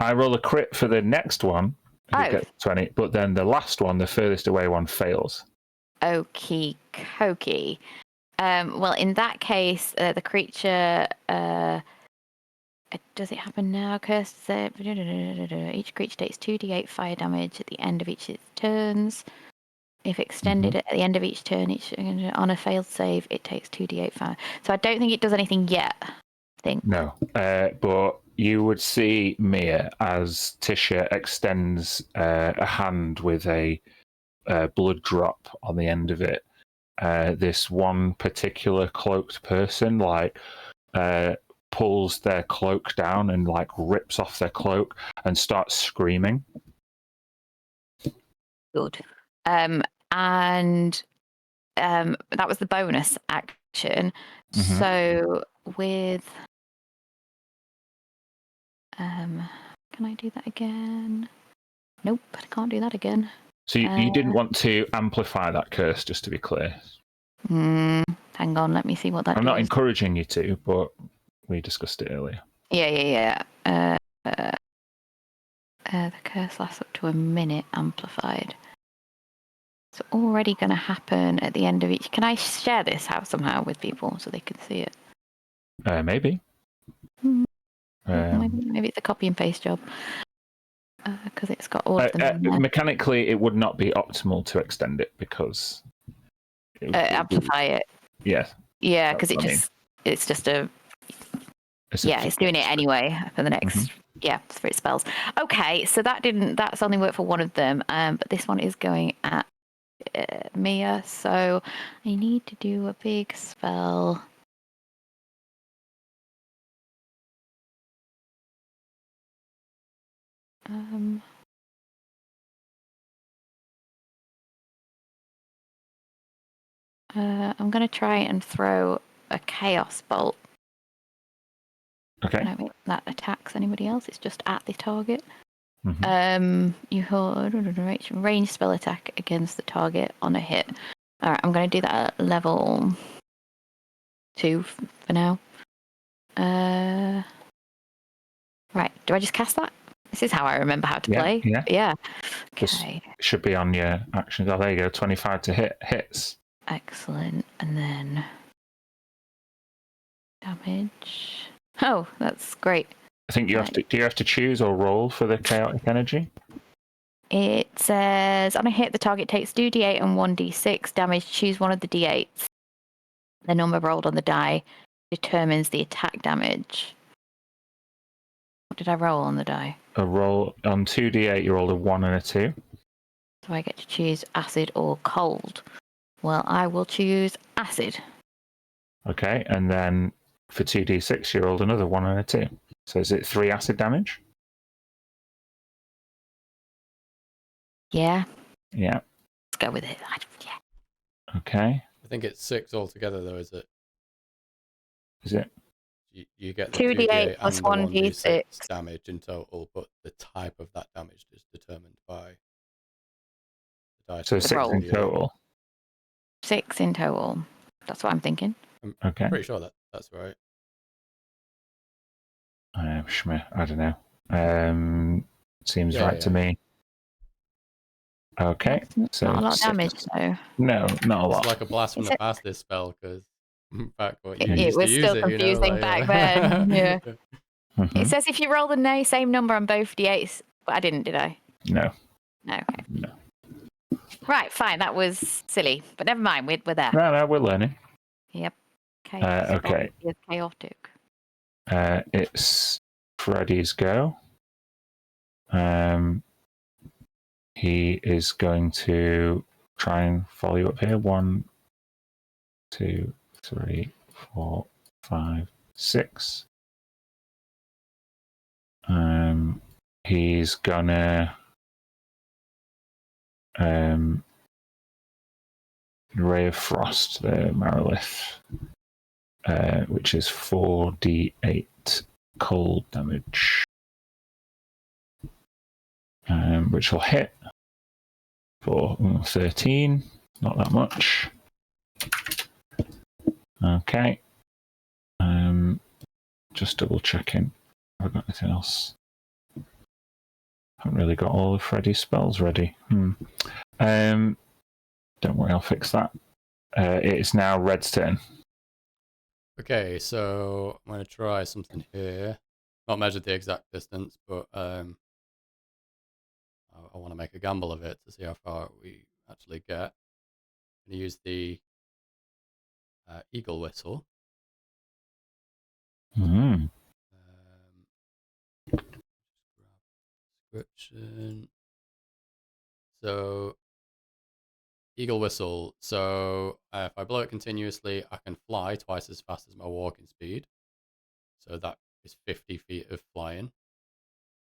A: I roll a crit for the next one. You get 20, but then the last one, the furthest away one, fails.
B: Okie dokie. Well, in that case, the creature. Does it happen now? Curse. Each creature takes 2d8 fire damage at the end of each of its turns. If extended at the end of each turn, on a failed save, it takes 2d8 fire. So I don't think it does anything yet. I think.
A: No, but you would see Mia as Tisha extends a hand with a blood drop on the end of it. This one particular cloaked person, pulls their cloak down and rips off their cloak and starts screaming.
B: Good. And that was the bonus action. So with can I do that again? Nope, I can't do that again.
A: So you didn't want to amplify that curse, just to be clear.
B: Hang on, let me see what that
A: I'm
B: does.
A: not encouraging you to, but we discussed it earlier.
B: Yeah. The curse lasts up to a minute amplified. It's already going to happen at the end of each. Can I share this somehow with people so they can see it?
A: Maybe.
B: Maybe it's a copy and paste job. Because it's got all of them.
A: Mechanically, it would not be optimal to extend it because
B: amplify it.
A: Yeah.
B: Yeah, because it's just a. It's doing it anyway for the next. Yeah, for its spells. Okay, so that's only worked for one of them. But this one is going at Mia, so I need to do a big spell. I'm going to try and throw a chaos bolt.
A: Okay.
B: That attacks anybody else. It's just at the target. You hold range spell attack against the target on a hit. All right, I'm going to do that at level 2 for now. Right, do I just cast that? This is how I remember how to play. Yeah. Okay.
A: It should be on your actions. Oh, there you go. 25 to hits.
B: Excellent. And then damage. Oh, that's great.
A: I think you have to. Do you have to choose or roll for the chaotic energy?
B: It says, on a hit, the target takes 2d8 and 1d6 damage. Choose one of the d8s. The number rolled on the die determines the attack damage. What did I roll on the die?
A: A roll on 2d8, you rolled a 1 and a 2.
B: So I get to choose acid or cold. Well, I will choose acid.
A: Okay, and then for 2d6, you rolled another 1 and a 2. So is it 3 acid damage?
B: Yeah.
A: Yeah.
B: Let's go with it. Yeah.
A: Okay.
C: I think it's 6 altogether, though, is it?
A: Is it?
C: You get the
B: 2d8
C: 2d8
B: plus
C: and the
B: 1d6
C: 1d6 damage in total, but the type of that damage is determined by the dice.
A: So 6
B: roll.
A: in total.
B: 6 in total. That's what I'm thinking.
C: I'm
A: Okay.
C: pretty sure that's right.
A: I don't know. Seems right to me. Okay.
B: That's
A: So
B: not a lot of
A: 6.
B: damage, though.
A: No, not a lot.
C: It's like a blast from the past, this spell, because back when you
B: It
C: used
B: was
C: to use
B: still
C: it,
B: confusing back then. Yeah.
A: Mhm.
B: It says if you roll the same number on both d8s, but I didn't, did I?
A: No.
B: No. Okay.
A: No.
B: Right, fine. That was silly, but never mind. We're there.
A: No, we're learning.
B: Yep. Okay.
A: Okay.
B: It's chaotic.
A: It's Freddy's go. He is going to try and follow you up here. 1, 2, 3, 4, 5, 6. He's gonna Ray of Frost, the Marilith, which is 4d8 cold damage, which will hit for 13. Not that much. Okay. Just double checking. Have I got anything else? Haven't really got all of Freddy's spells ready. Don't worry, I'll fix that. It is now Red's turn.
C: Okay, so I'm going to try something here. Not measured the exact distance, but I want to make a gamble of it to see how far we actually get. I'm going to use the eagle whistle.
A: Mm.
C: Description. So, eagle whistle. So, if I blow it continuously, I can fly twice as fast as my walking speed. So that is 50 feet of flying.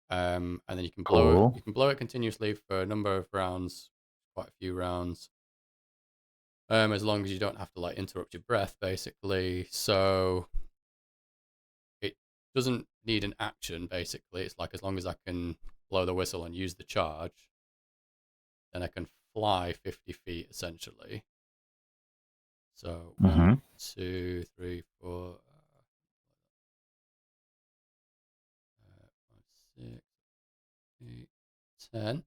C: And then you can blow it. You can blow it continuously for a number of rounds, quite a few rounds. As long as you don't have to like interrupt your breath, basically. So it doesn't need an action, basically. It's like as long as I can blow the whistle and use the charge, then I can fly 50 feet essentially. So 1, 2, 3, 4, 5, 6, 8, 10.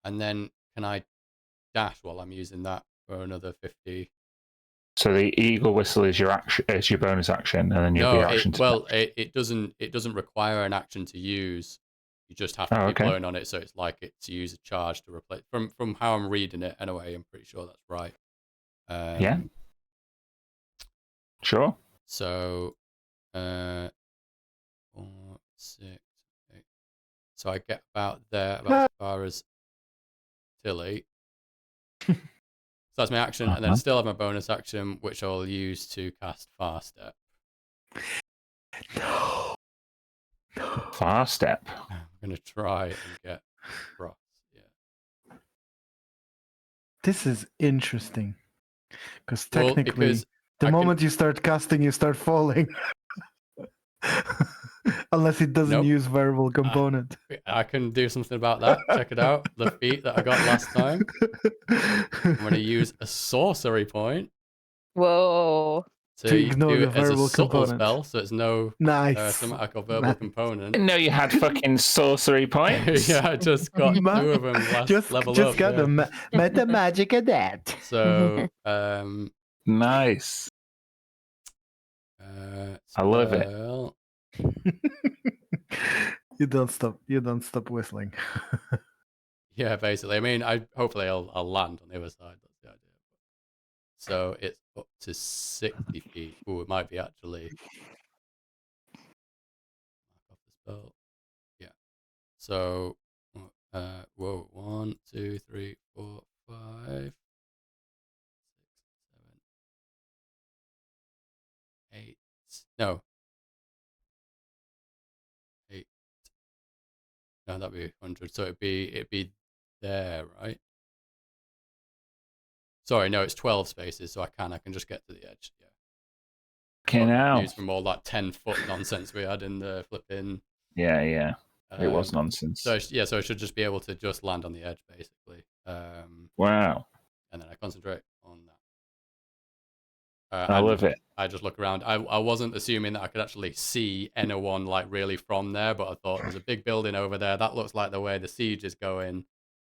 C: And then can I dash while I'm using that for another 50?
A: So the eagle whistle is your action, is your bonus action, and then you'll be action.
C: It doesn't require an action to use. You just have to keep blowing on it, so it's like to use a charge to replace. From how I'm reading it, anyway, I'm pretty sure that's right.
A: Yeah. Sure.
C: So, 4, 6, 8. So I get about as far as Tilly. So that's my action, and then I still have my bonus action, which I'll use to cast Far Step.
H: No.
A: Far Step.
C: I'm gonna try and get Frost. Yeah.
H: This is interesting. Because technically, the
C: I
H: moment you start casting, you start falling. Unless it doesn't use variable component.
C: I can do something about that. Check it out. The feat that I got last time. I'm going to use a sorcery point.
B: Whoa.
C: So
H: to
C: you can
H: ignore
C: do
H: the
C: it as a
H: variable
C: subtle
H: component.
C: spell, so it's no somatic or verbal component.
A: Didn't know you had fucking sorcery points.
C: Yeah, I just got 2 of them last level
H: just
C: up.
H: got the meta magic of that.
C: So,
A: nice. I love it.
H: You don't stop whistling.
C: Yeah, basically. I mean, hopefully I'll land on the other side. That's the idea. So it's up to 60 feet. Oh, it might be actually. Mark off the spell. Yeah. So, whoa, 1, 2, 3, 4, 5, 6, 7, 8. No. 8. No, that'd be 100. So it'd be there, right? Sorry, no, it's 12 spaces, so I can just get to the edge. Yeah.
A: Okay, now.
C: Confused from all that 10-foot nonsense we had in the flipping.
A: Yeah. It was nonsense.
C: So I should just be able to just land on the edge, basically.
A: Wow.
C: And then I concentrate on that.
A: I love it.
C: I just look around. I wasn't assuming that I could actually see anyone like really from there, but I thought there's a big building over there. That looks like the way the siege is going.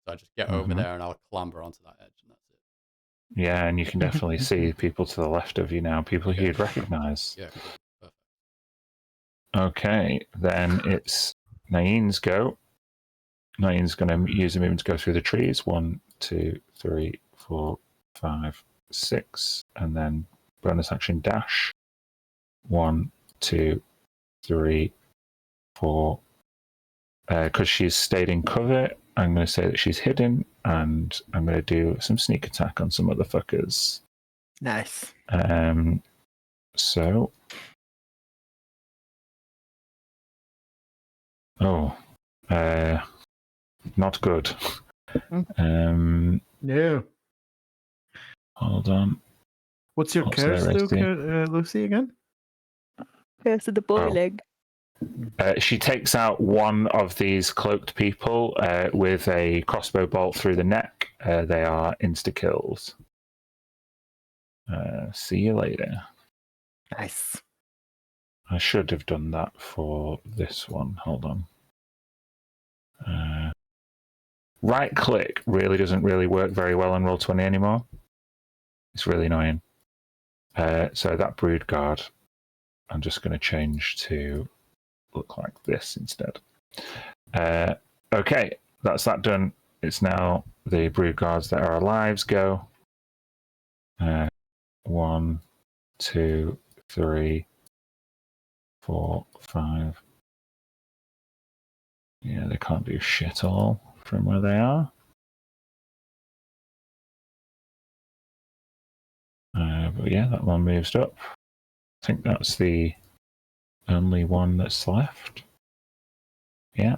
C: So I just get over there and I'll clamber onto that edge, and that's it.
A: Yeah, and you can definitely see people to the left of you now, people who you'd recognize.
C: Yeah, cool. Perfect.
A: Okay, then it's Naeem's go. Naeem's going to use a movement to go through the trees. 1, 2, 3, 4, 5, 6, and then bonus action dash. 1, 2, 3, 4. Because she's stayed in cover, I'm going to say that she's hidden, and I'm going to do some sneak attack on some other fuckers.
G: Nice.
A: So. Oh. Not good.
H: No.
A: Hold on.
H: What's your curse, Lucy, again?
B: Curse of the boiling.
A: She takes out one of these cloaked people with a crossbow bolt through the neck. They are insta-kills. See you later.
G: Nice.
A: I should have done that for this one. Hold on. Right click really doesn't really work very well on Roll20 anymore. It's really annoying. So that brood guard, I'm just going to change to look like this instead. Okay, that's that done. It's now the brood guards that are alive go. 1, 2, 3, 4, 5. Yeah, they can't do shit all from where they are. But yeah, that one moves up. I think that's the only one that's left. Yeah.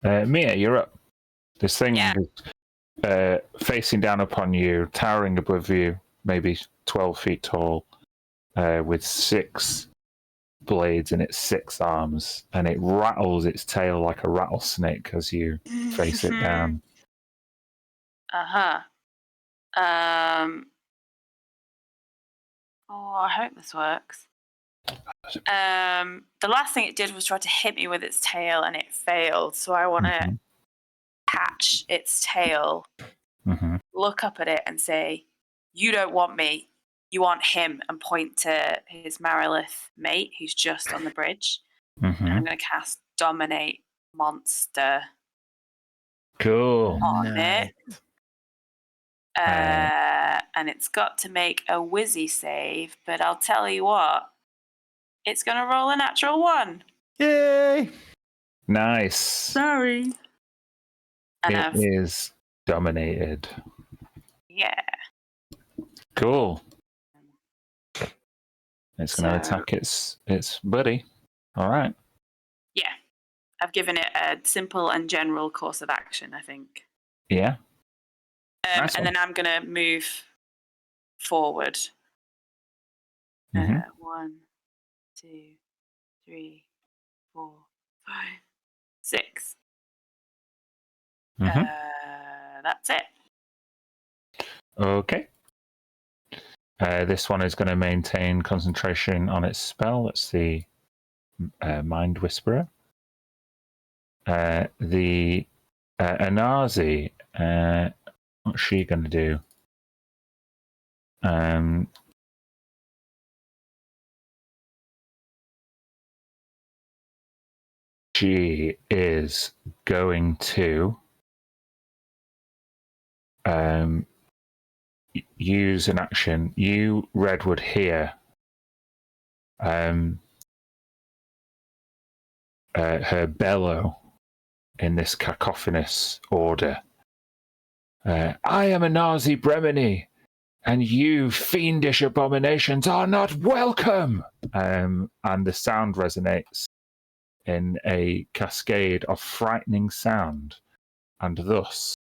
A: Mia, you're up. This thing is facing down upon you, towering above you, maybe 12 feet tall, with 6 blades in its 6 arms, and it rattles its tail like a rattlesnake as you face it down.
D: Oh, I hope this works. The last thing it did was try to hit me with its tail, and it failed. So I want to catch its tail, look up at it, and say, "You don't want me. You want him," and point to his Marilith mate who's just on the bridge. And I'm going to cast Dominate Monster.
A: Cool.
D: On it. And it's got to make a Wizzy save, but I'll tell you what, it's going to roll a natural 1.
H: Yay!
A: Nice.
D: Sorry.
A: It is dominated.
D: Yeah.
A: Cool. It's going to attack its buddy. All right.
D: Yeah. I've given it a simple and general course of action, I think.
A: Yeah.
D: Nice and then I'm going to move forward. 1, 2, 3, 4, 5, 6. That's it.
A: Okay. This one is going to maintain concentration on its spell. That's the Mind Whisperer. The Anazi, what's she going to do? She is going to use an action. You, Redwood, hear her bellow in this cacophonous order. I am a Nazi Bremini, and you fiendish abominations are not welcome. And the sound resonates in a cascade of frightening sound, and thus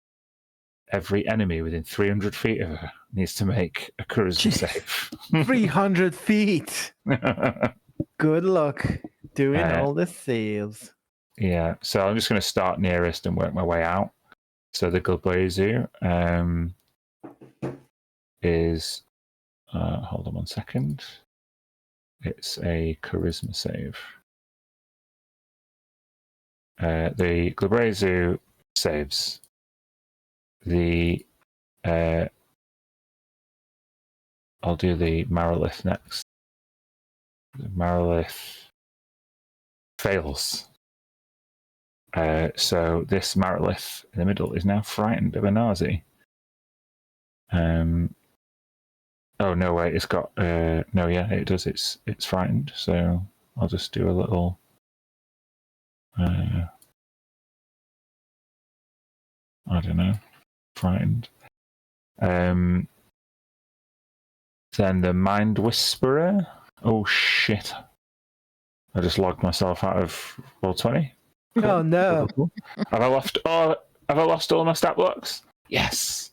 A: every enemy within 300 feet of her needs to make a charisma save.
H: 300 feet. Good luck doing all the saves.
A: Yeah, so I'm just going to start nearest and work my way out. So the Glabrezu is... hold on 1 second. It's a charisma save. The Glabrezu saves. The... I'll do the Marilith next. The Marilith fails. So this Marilith in the middle is now frightened of a Nazi. Oh no, wait, it's got no, yeah, it does. It's frightened. So I'll just do a little. I don't know, frightened. Then the Mind Whisperer. Oh shit! I just logged myself out of Roll20. Cool.
H: Oh no!
A: Cool. Have I lost all my stat blocks? Yes.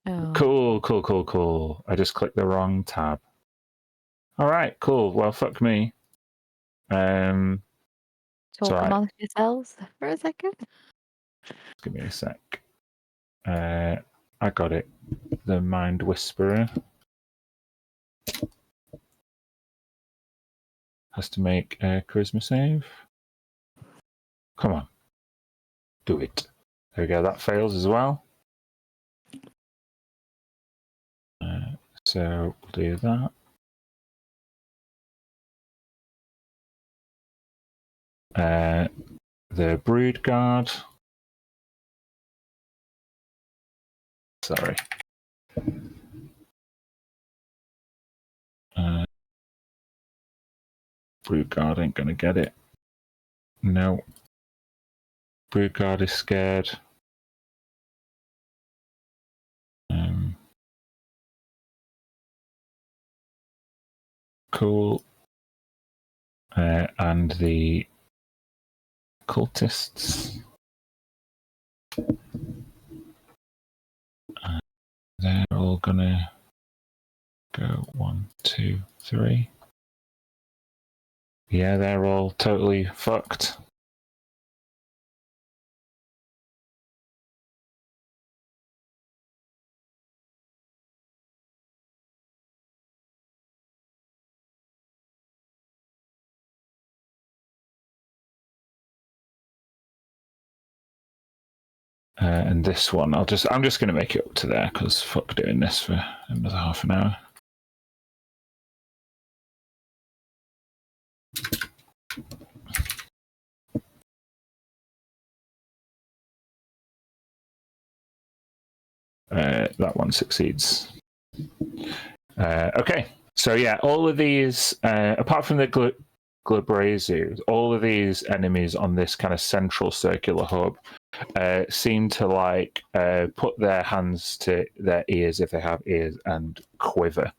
B: Oh.
A: Cool. I just clicked the wrong tab. All right, cool. Well, fuck me.
B: Talk
A: right.
B: amongst yourselves for a second.
A: Give me a sec. I got it. The Mind Whisperer has to make a charisma save. Come on. Do it. There we go. That fails as well. So we'll do that. The Brood Guard. Sorry. Brood Guard ain't gonna get it. No. Brood Guard is scared. Cool. And the cultists. They're all gonna go 1, 2, 3. Yeah, they're all totally fucked. And this one, I'm just going to make it up to there because fuck doing this for another half an hour. That one succeeds. Okay, so yeah, all of these, apart from the Glabrezu, all of these enemies on this kind of central circular hub seem to like put their hands to their ears if they have ears and quiver.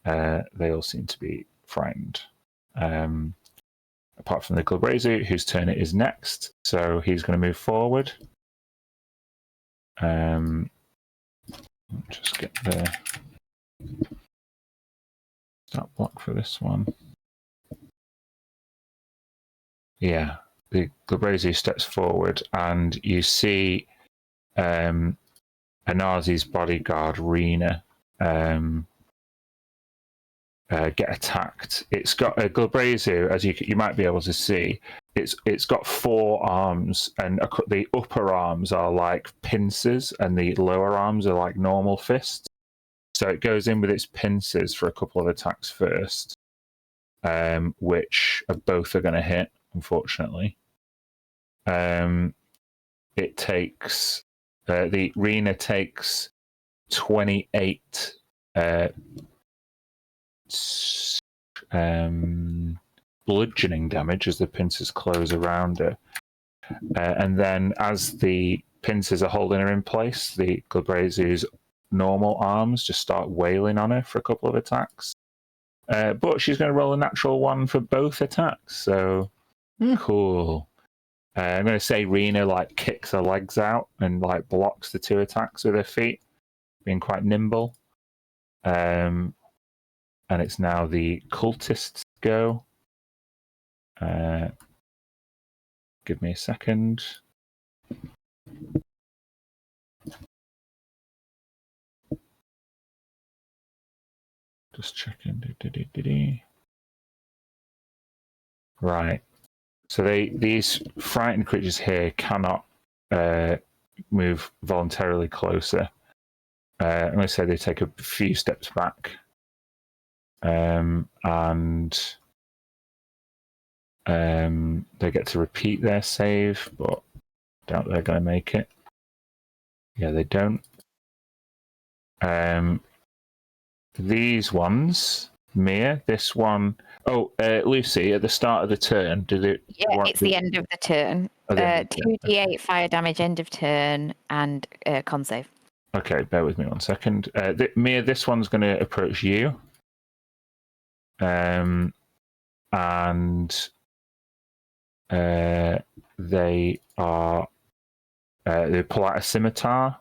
A: They all seem to be frightened. Apart from the Glabrezu, whose turn it is next, so he's going to move forward. Just get the stat block for this one. Yeah, the Glabrezu steps forward, and you see Anazi's bodyguard, Rena, get attacked. It's got a Glabrezu, as you might be able to see. It's got 4 arms, and the upper arms are like pincers, and the lower arms are like normal fists. So it goes in with its pincers for a couple of attacks first, which both are going to hit, unfortunately. It takes the Rena takes 28 bludgeoning damage as the pincers close around her. And then as the pincers are holding her in place, the Glabrezu's normal arms just start wailing on her for a couple of attacks. But she's going to roll a natural one for both attacks, so cool. I'm going to say Rena like kicks her legs out and like blocks the 2 attacks with her feet, being quite nimble. And it's now the cultists' go. Give me a second. Just checking. Right. So these frightened creatures here cannot move voluntarily closer. I'm going to say they take a few steps back. And they get to repeat their save, but doubt they're going to make it. Yeah, they don't. These ones, Mia, this one. Oh, Lucy, at the start of the turn, did it?
B: Yeah, it's the end of the turn. 2d8 fire damage, end of turn, and con save.
A: Okay, bear with me 1 second. Mia, this one's going to approach you. And they are. They pull out a scimitar.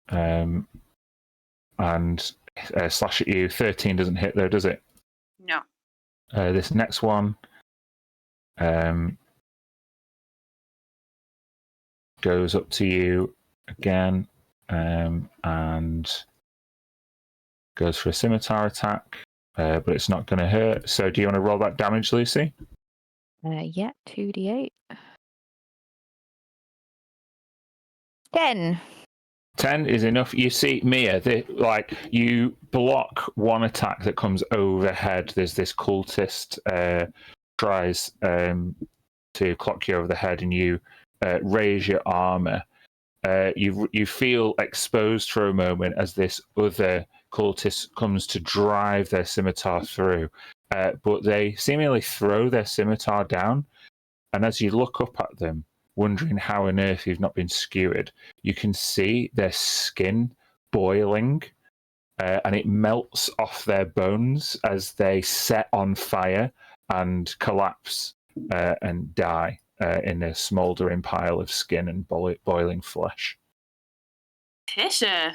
A: And slash at you. 13 doesn't hit though, does it?
D: No.
A: This next one goes up to you again and goes for a scimitar attack, but it's not going to hurt. So do you want to roll that damage, Lucy?
B: Yeah, 2d8. 10.
A: 10 is enough. You see, Mia, you block one attack that comes overhead. There's this cultist tries to clock you over the head, and you raise your armor. You feel exposed for a moment as this other cultist comes to drive their scimitar through, but they seemingly throw their scimitar down, and as you look up at them, wondering how on earth you've not been skewered, you can see their skin boiling, and it melts off their bones as they set on fire and collapse and die in a smouldering pile of skin and boiling flesh.
D: Tisha.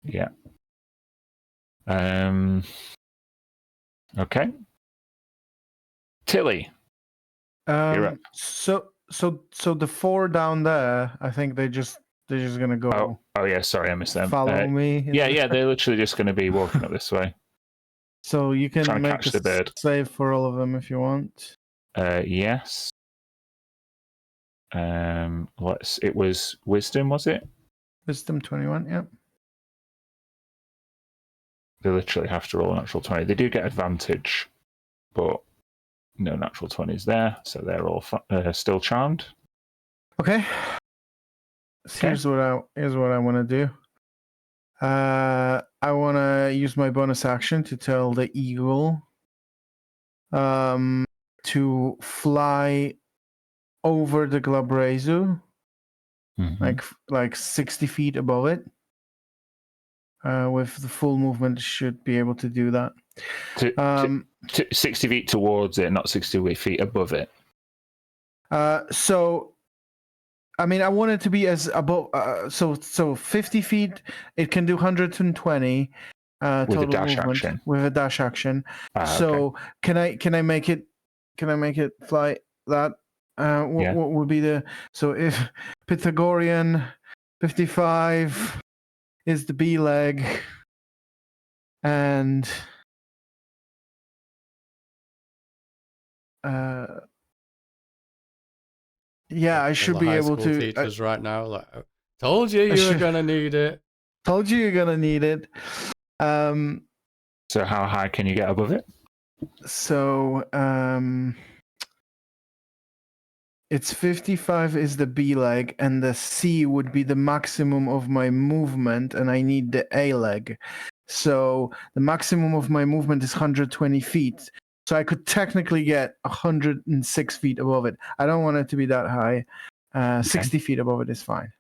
A: Yeah. Okay. Tilly. You're up.
G: So the 4 down there, I think they're just gonna go.
A: Oh yeah, sorry, I missed them.
G: Follow me.
A: Yeah, they're literally just going to be walking up this way.
G: So you can
A: Trying to
G: make
A: catch the bird.
G: save for all of them if you want.
A: Yes. It was wisdom, was it?
G: Wisdom 21. Yep.
A: They literally have to roll a natural 20. They do get advantage, but no natural 20s there, so they're all still charmed.
G: Okay. So here's what I want to do. I want to use my bonus action to tell the eagle to fly over the Glabrezu, like 60 feet above it. With the full movement, should be able to do that.
A: 60 feet towards it, not 60 feet above it.
G: So, I mean, I want it to be as above. So 50 feet, it can do 120
A: with
G: total
A: a dash
G: movement
A: action.
G: with a dash action. So
A: okay.
G: can I make it fly that? What would be the if Pythagorean 55 is the B leg, and I should be able to.
C: Teachers right now, like, told you were gonna need it.
G: Told you you're gonna need it.
A: So how high can you get above it?
H: So it's 55 is the B leg, and the C would be the maximum of my movement, and I need the A leg. So the maximum of my movement is 120 feet. So I could technically get 106 feet above it. I don't want it to be that high. 60 feet above it is fine.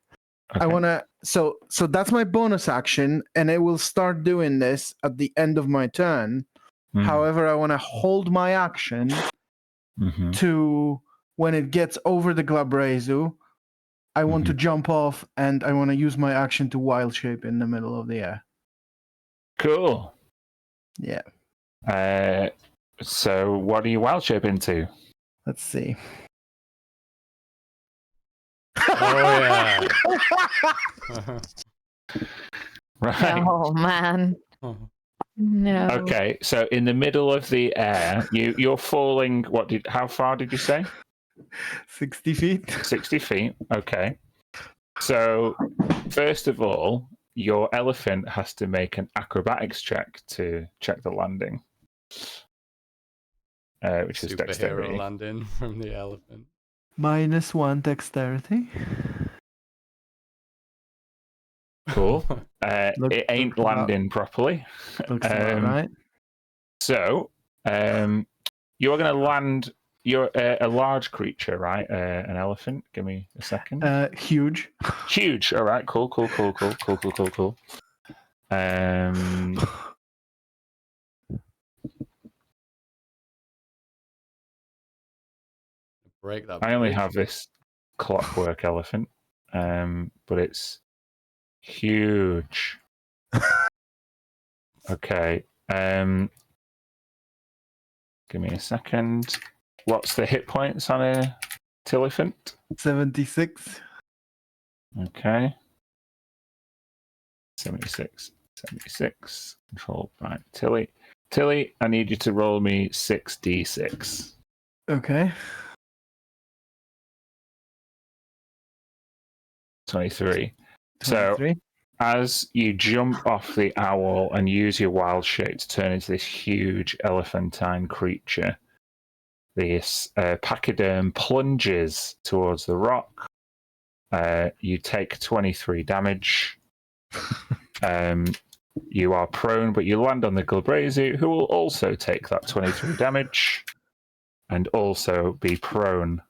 A: Okay.
H: I want to. So that's my bonus action, and it will start doing this at the end of my turn. However, I want to hold my action to when it gets over the Glabrezu. I want to jump off, and I want to use my action to wild shape in the middle of the air.
A: Cool.
H: Yeah.
A: So what do you wild shape into?
H: Let's see.
C: Oh yeah.
A: Right.
B: Oh man. No.
A: Okay, so in the middle of the air, you're falling. How far did you say?
H: 60 feet.
A: 60 feet. Okay. So first of all, your elephant has to make an acrobatics check to check the landing, which is
C: Superhero
A: dexterity.
C: landing from the elephant.
H: -1 dexterity.
A: Cool. It ain't landing properly.
H: Looks about right.
A: So, you're going to land. You're a large creature, right? An elephant. Give me a second.
H: Huge.
A: Huge. All right. Cool.
C: Break that.
A: I only
C: bridge.
A: have this clockwork elephant, but it's huge. Okay. Give me a second. What's the hit points on a elephant?
H: 76.
A: Okay. 76. Controlled by Tilly. Tilly, I need you to roll me 6d6.
H: Okay.
A: 23.
H: 23.
A: So, as you jump off the owl and use your wild shape to turn into this huge elephantine creature, this pachyderm plunges towards the rock. You take 23 damage. You are prone, but you land on the Glabrezu, who will also take that 23 damage and also be prone.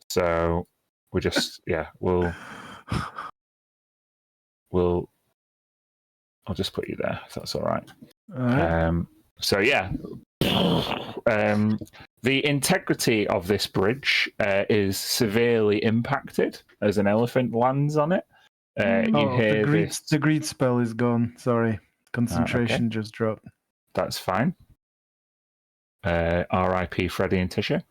A: So we just, I'll just put you there if that's all right.
H: All right.
A: The integrity of this bridge is severely impacted as an elephant lands on it. You hear
H: the greed spell is gone. Sorry. Concentration just dropped.
A: That's fine. R.I.P. Freddie and Tisha.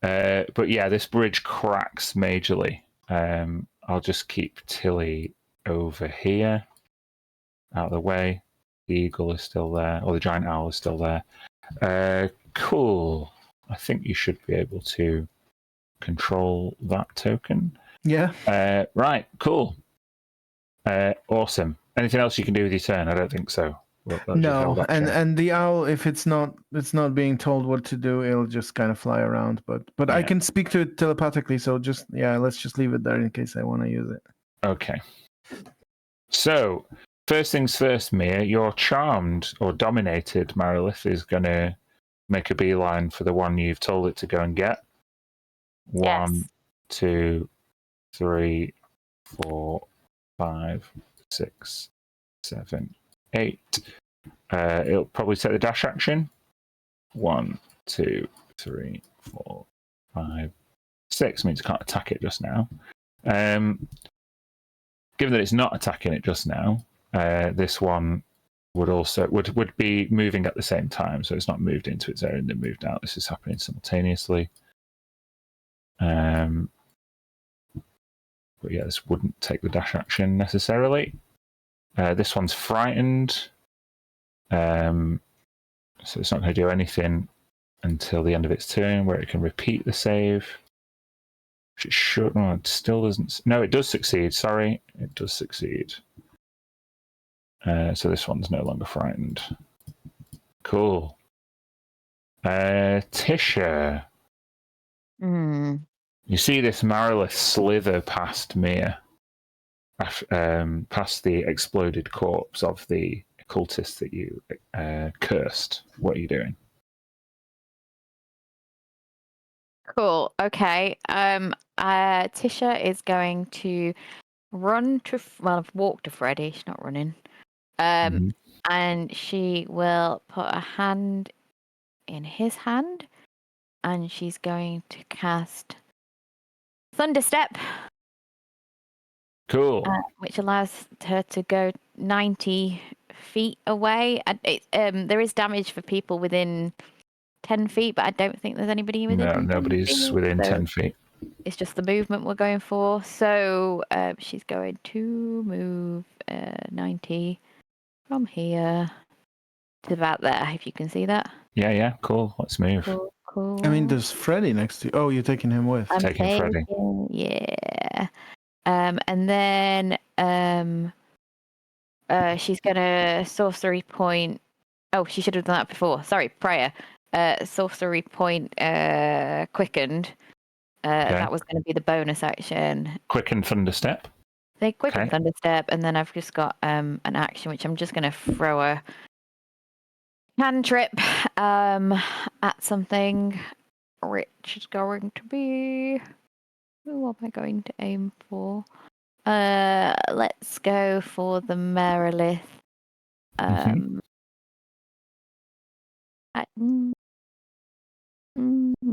A: But yeah, this bridge cracks majorly. I'll just keep Tilly over here, out of the way. The eagle is still there, or the giant owl is still there. Cool. I think you should be able to control that token.
H: Yeah.
A: Right. Cool. Awesome. Anything else you can do with your turn? I don't think so.
H: No, and the owl, if it's not being told what to do, it'll just kind of fly around. But yeah. I can speak to it telepathically, so let's just leave it there in case I want to use it.
A: Okay. So first things first, Mia, you're charmed or dominated. Marilith is going to make a beeline for the one you've told it to go and get.
B: Yes.
A: 1, 2, 3, 4, 5, 6, 7, 8. It'll probably take the dash action. 1, 2, 3, 4, 5, 6 means it can't attack it just now. Given that it's not attacking it just now, this one would also would be moving at the same time, so it's not moved into its area and then moved out. This is happening simultaneously. But yeah, this wouldn't take the dash action necessarily. This one's frightened, so it's not going to do anything until the end of its turn, where it can repeat the save. Which it should. No, it still doesn't. No, it does succeed. Sorry, it does succeed. So this one's no longer frightened. Cool. Tisha. You see this Marilith slither past Mia, past the exploded corpse of the cultist that you cursed. What are you doing?
B: Cool. Okay. Tisha is going to run to. Well, walk to Freddy. She's not running. And she will put a hand in his hand, and she's going to cast Thunderstep.
A: Cool.
B: Which allows her to go 90 feet away. There is damage for people within 10 feet, but I don't think there's anybody within 10
A: nobody's
B: feet,
A: within
B: so
A: 10 feet.
B: It's just the movement we're going for. So she's going to move 90 from here to about there, if you can see that.
A: Yeah, cool. Let's move.
B: Cool.
H: I mean, there's Freddy next to you. Oh, you're taking him with.
B: I'm
A: taking Freddy.
B: Yeah. And then she's gonna sorcery point. Oh, she should have done that before. Sorry, prior. Sorcery point quickened.
A: Okay.
B: That was going to be the bonus action.
A: Quicken Thunderstep.
B: They quicken Thunderstep, and then I've just got an action which I'm just going to throw a cantrip at something, which is going to be. Who am I going to aim for? Let's go for the Merilith.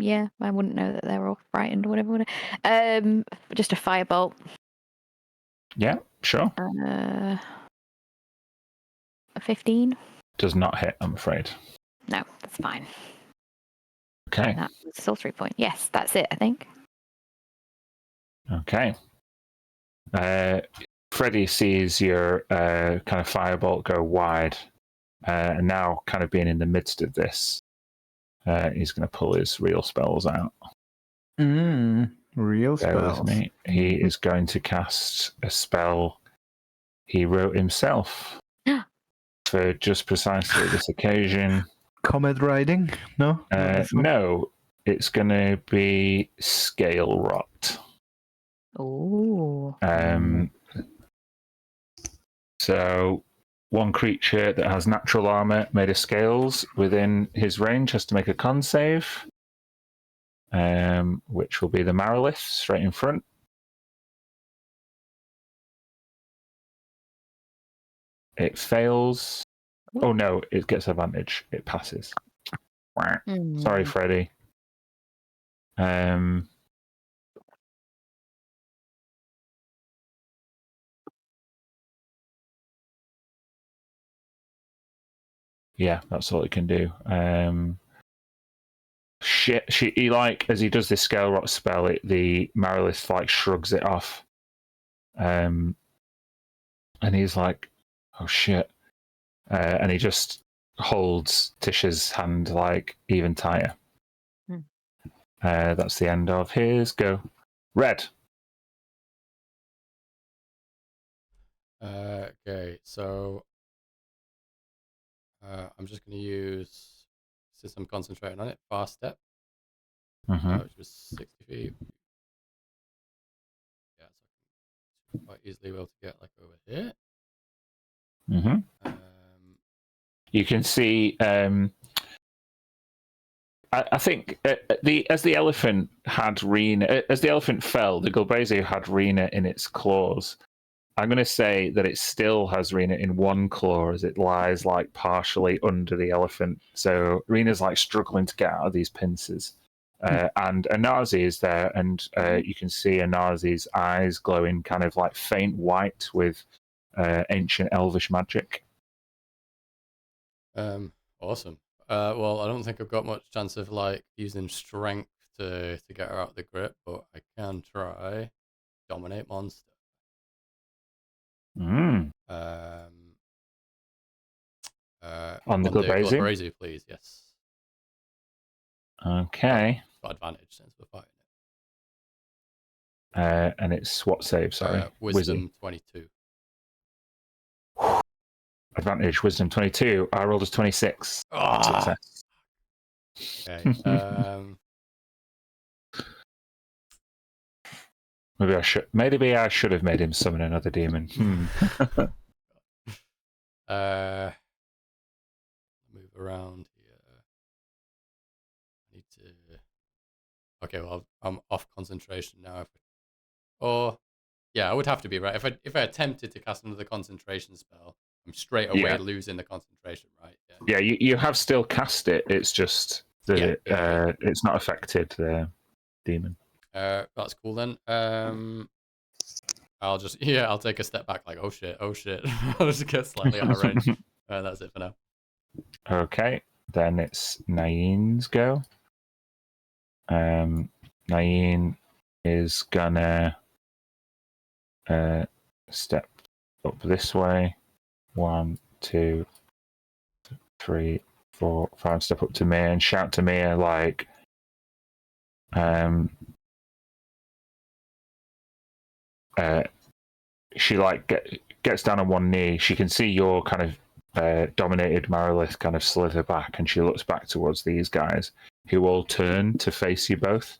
B: Yeah, I wouldn't know that they're all frightened or whatever. Just a firebolt.
A: Yeah, sure.
B: A 15.
A: Does not hit, I'm afraid.
B: No, that's fine.
A: Okay.
B: And that was sorcery point. Yes, that's it, I think.
A: Okay. Freddy sees your kind of firebolt go wide, and now kind of being in the midst of this, he's going to pull his real spells out.
H: Real
A: Bear
H: spells.
A: with me. He is going to cast a spell he wrote himself for just precisely this occasion.
H: Comet riding? No?
A: No, it's going to be Scale Rot.
B: Ooh.
A: So one creature that has natural armor made of scales within his range has to make a con save, which will be the Marilith straight in front. It fails. Oh no, it gets advantage. It passes. Sorry, Freddy. Yeah, that's all it can do. He as he does this scale rot spell, the Marilith like shrugs it off, and he's like, "Oh shit!" And he just holds Tisha's hand like even tighter. That's the end of his go. Red.
C: Okay, so I'm just going to use, since I'm concentrating on it, fast step, which was 60 feet. Yeah, so quite easily able to get like over here.
A: You can see. I think as the elephant had Rena, as the elephant fell, the Glabrezu had Rena in its claws. I'm going to say that it still has Rena in one claw as it lies like partially under the elephant. So Rena's like struggling to get out of these pincers. And Anazi is there, and you can see Anazi's eyes glowing kind of like faint white with ancient elvish magic.
C: Awesome. Well, I don't think I've got much chance of like using strength to get her out of the grip, but I can try dominate monster.
A: On the
C: Glabrezu, please. Yes.
A: Okay.
C: Got advantage since we're fighting
A: it. And it's what save? Sorry,
C: Wisdom 22.
A: advantage. Wisdom 22. I rolled as 26. Success.
C: Okay.
A: Maybe I should have made him summon another demon.
C: Move around here. I need to. Okay, well, I'm off concentration now. Yeah, I would have to be right. If I attempted to cast another concentration spell, I'm straight away losing the concentration, right?
A: Yeah, you have still cast it. It's just that it's not affected the demon.
C: That's cool then. I'll take a step back, like, oh shit. I'll just get slightly out of range. That's it for now.
A: Okay, then it's Naeem's go. Naeem is gonna step up this way. 1, 2, 3, 4, 5. Step up to Mia and shout to Mia like, she like gets down on one knee. She can see your kind of dominated Marilith kind of slither back, and she looks back towards these guys who all turn to face you both,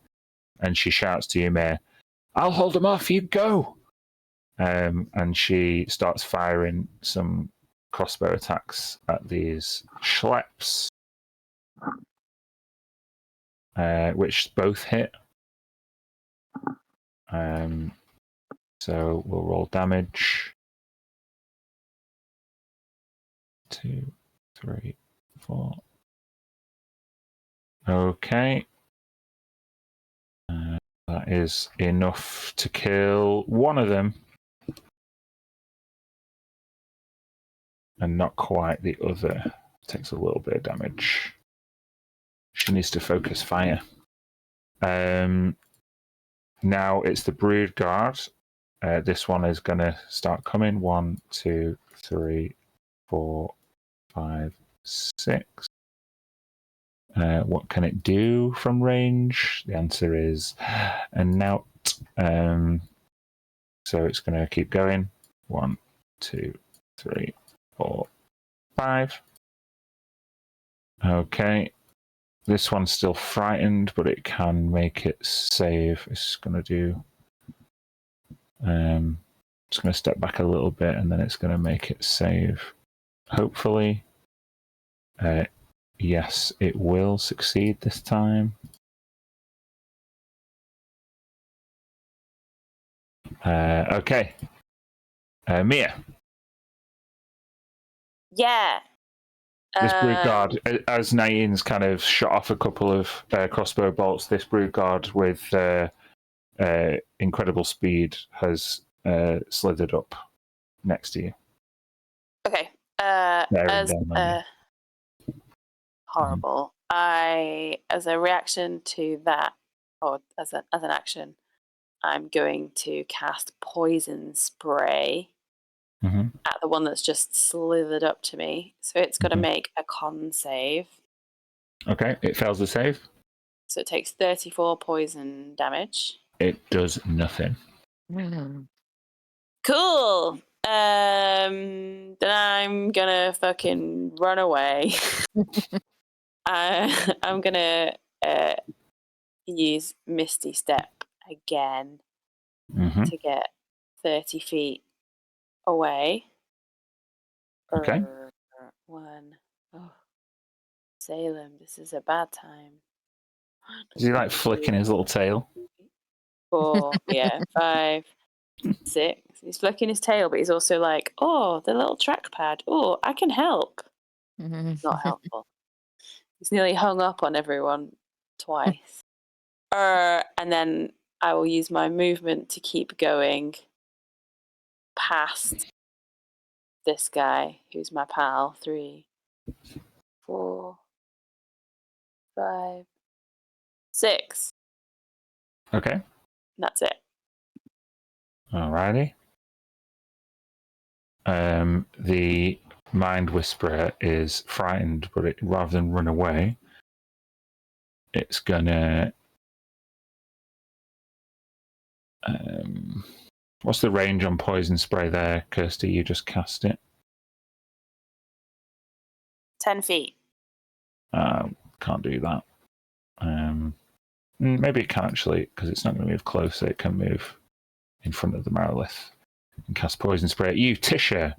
A: and she shouts to you, Mia, "I'll hold them off. You go!" And she starts firing some crossbow attacks at these schleps, which both hit. So we'll roll damage. 2, 3, 4. Okay. That is enough to kill one of them. And not quite the other. Takes a little bit of damage. She needs to focus fire. Now it's the Brood Guard. This one is going to start coming. 1, 2, 3, 4, 5, 6. What can it do from range? The answer is a knout. So it's going to keep going. 1, 2, 3, 4, 5. Okay. This one's still frightened, but it can make it save. It's going to do. It's going to step back a little bit, and then it's going to make it save. Hopefully. Yes, it will succeed this time. Okay. Mia.
D: Yeah.
A: This Brood Guard, as Naeem's kind of shot off a couple of crossbow bolts, this Brood Guard with incredible speed has slithered up next to you.
D: Okay. Horrible. As a reaction to that, or as an action, I'm going to cast Poison Spray at the one that's just slithered up to me. So it's got to make a con save.
A: Okay, it fails the save.
D: So it takes 34 poison damage.
A: It does nothing.
D: Cool. Then I'm gonna fucking run away. I'm gonna use Misty Step again to get 30 feet away.
A: Okay.
D: Salem, this is a bad time.
A: Is he like flicking his little tail?
D: 4, 5, 6. He's flicking his tail, but he's also like, oh, the little trackpad. Oh, I can help. Not helpful. He's nearly hung up on everyone twice. And then I will use my movement to keep going past this guy who's my pal. 3, 4, 5, 6.
A: Okay.
D: And that's it.
A: Alrighty. The Mind Whisperer is frightened, but rather than run away, it's gonna. What's the range on Poison Spray there, Kirsty? You just cast it.
D: 10 feet.
A: Can't do that. Maybe it can actually, because it's not going to move closer. It can move in front of the Marylith and cast poison spray at you, Tisha.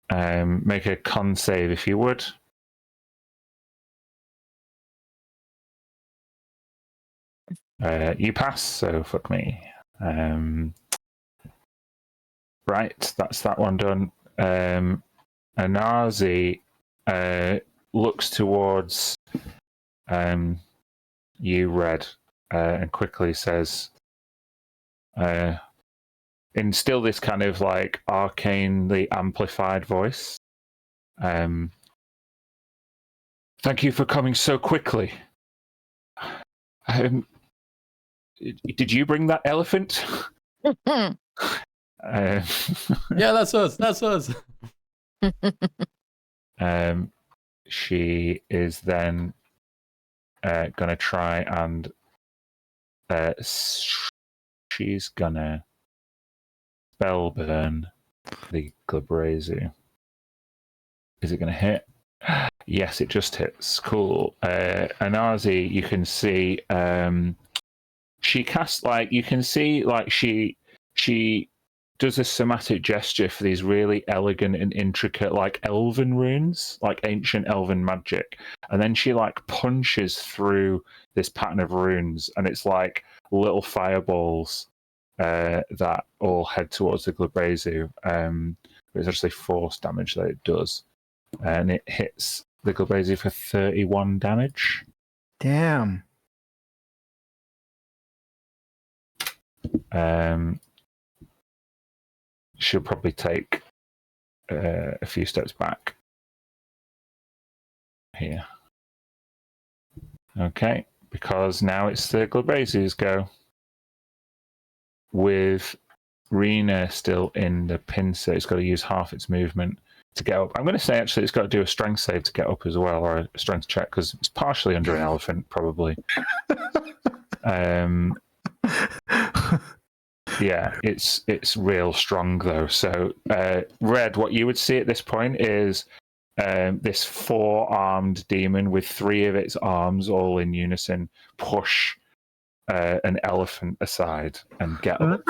A: Make a con save if you would. You pass, so fuck me. Right, that's that one done. Anazi looks towards you, Red, and quickly says, in still this kind of like arcanely amplified voice, thank you for coming so quickly. Did you bring that elephant?
C: Yeah, that's us. That's us.
A: She is then going to try and she's going to spell burn the Glabrezu. Is it going to hit? Yes, it just hits. Cool. Anazi, you can see she casts you can see she does a somatic gesture for these really elegant and intricate elven runes, ancient elven magic, and then she punches through this pattern of runes, and it's like little fireballs that all head towards the Glabrezu. It's actually force damage that it does, and it hits the Glabrezu for 31 damage.
H: Damn.
A: She'll probably take a few steps back here. Okay, because now it's the Glabrezu's go. With Rena still in the pincer, it's got to use half its movement to get up. I'm going to say actually it's got to do a strength save to get up as well, or a strength check, because it's partially under an elephant, probably. Yeah, it's real strong though. So, Red, what you would see at this point is this 4-armed demon with 3 of its arms all in unison push an elephant aside and get up.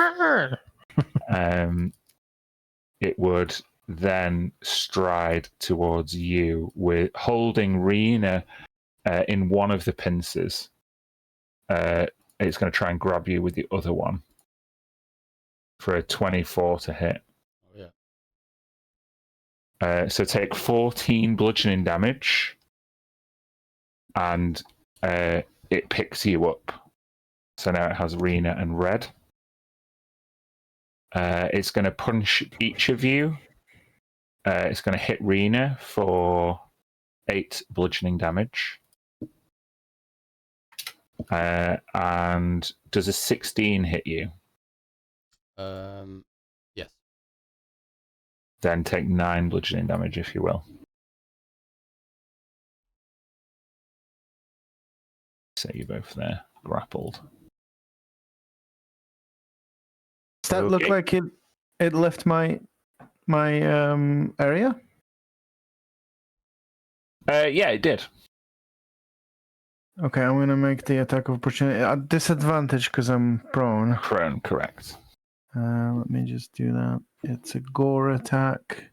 A: It would then stride towards you with holding Rena in one of the pincers. It's going to try and grab you with the other one for a 24 to hit.
C: Oh, yeah.
A: So take 14 bludgeoning damage, and it picks you up. So now it has Rena and Red. It's going to punch each of you. It's going to hit Rena for 8 bludgeoning damage. And does a 16 hit you?
C: Yes.
A: Then take 9 bludgeoning damage, if you will. So you both there, grappled.
H: Does that look like it left my area?
A: Yeah, it did.
H: Okay, I'm gonna make the attack of opportunity at disadvantage because I'm prone.
A: Prone, correct.
H: Let me just do that. It's a gore attack.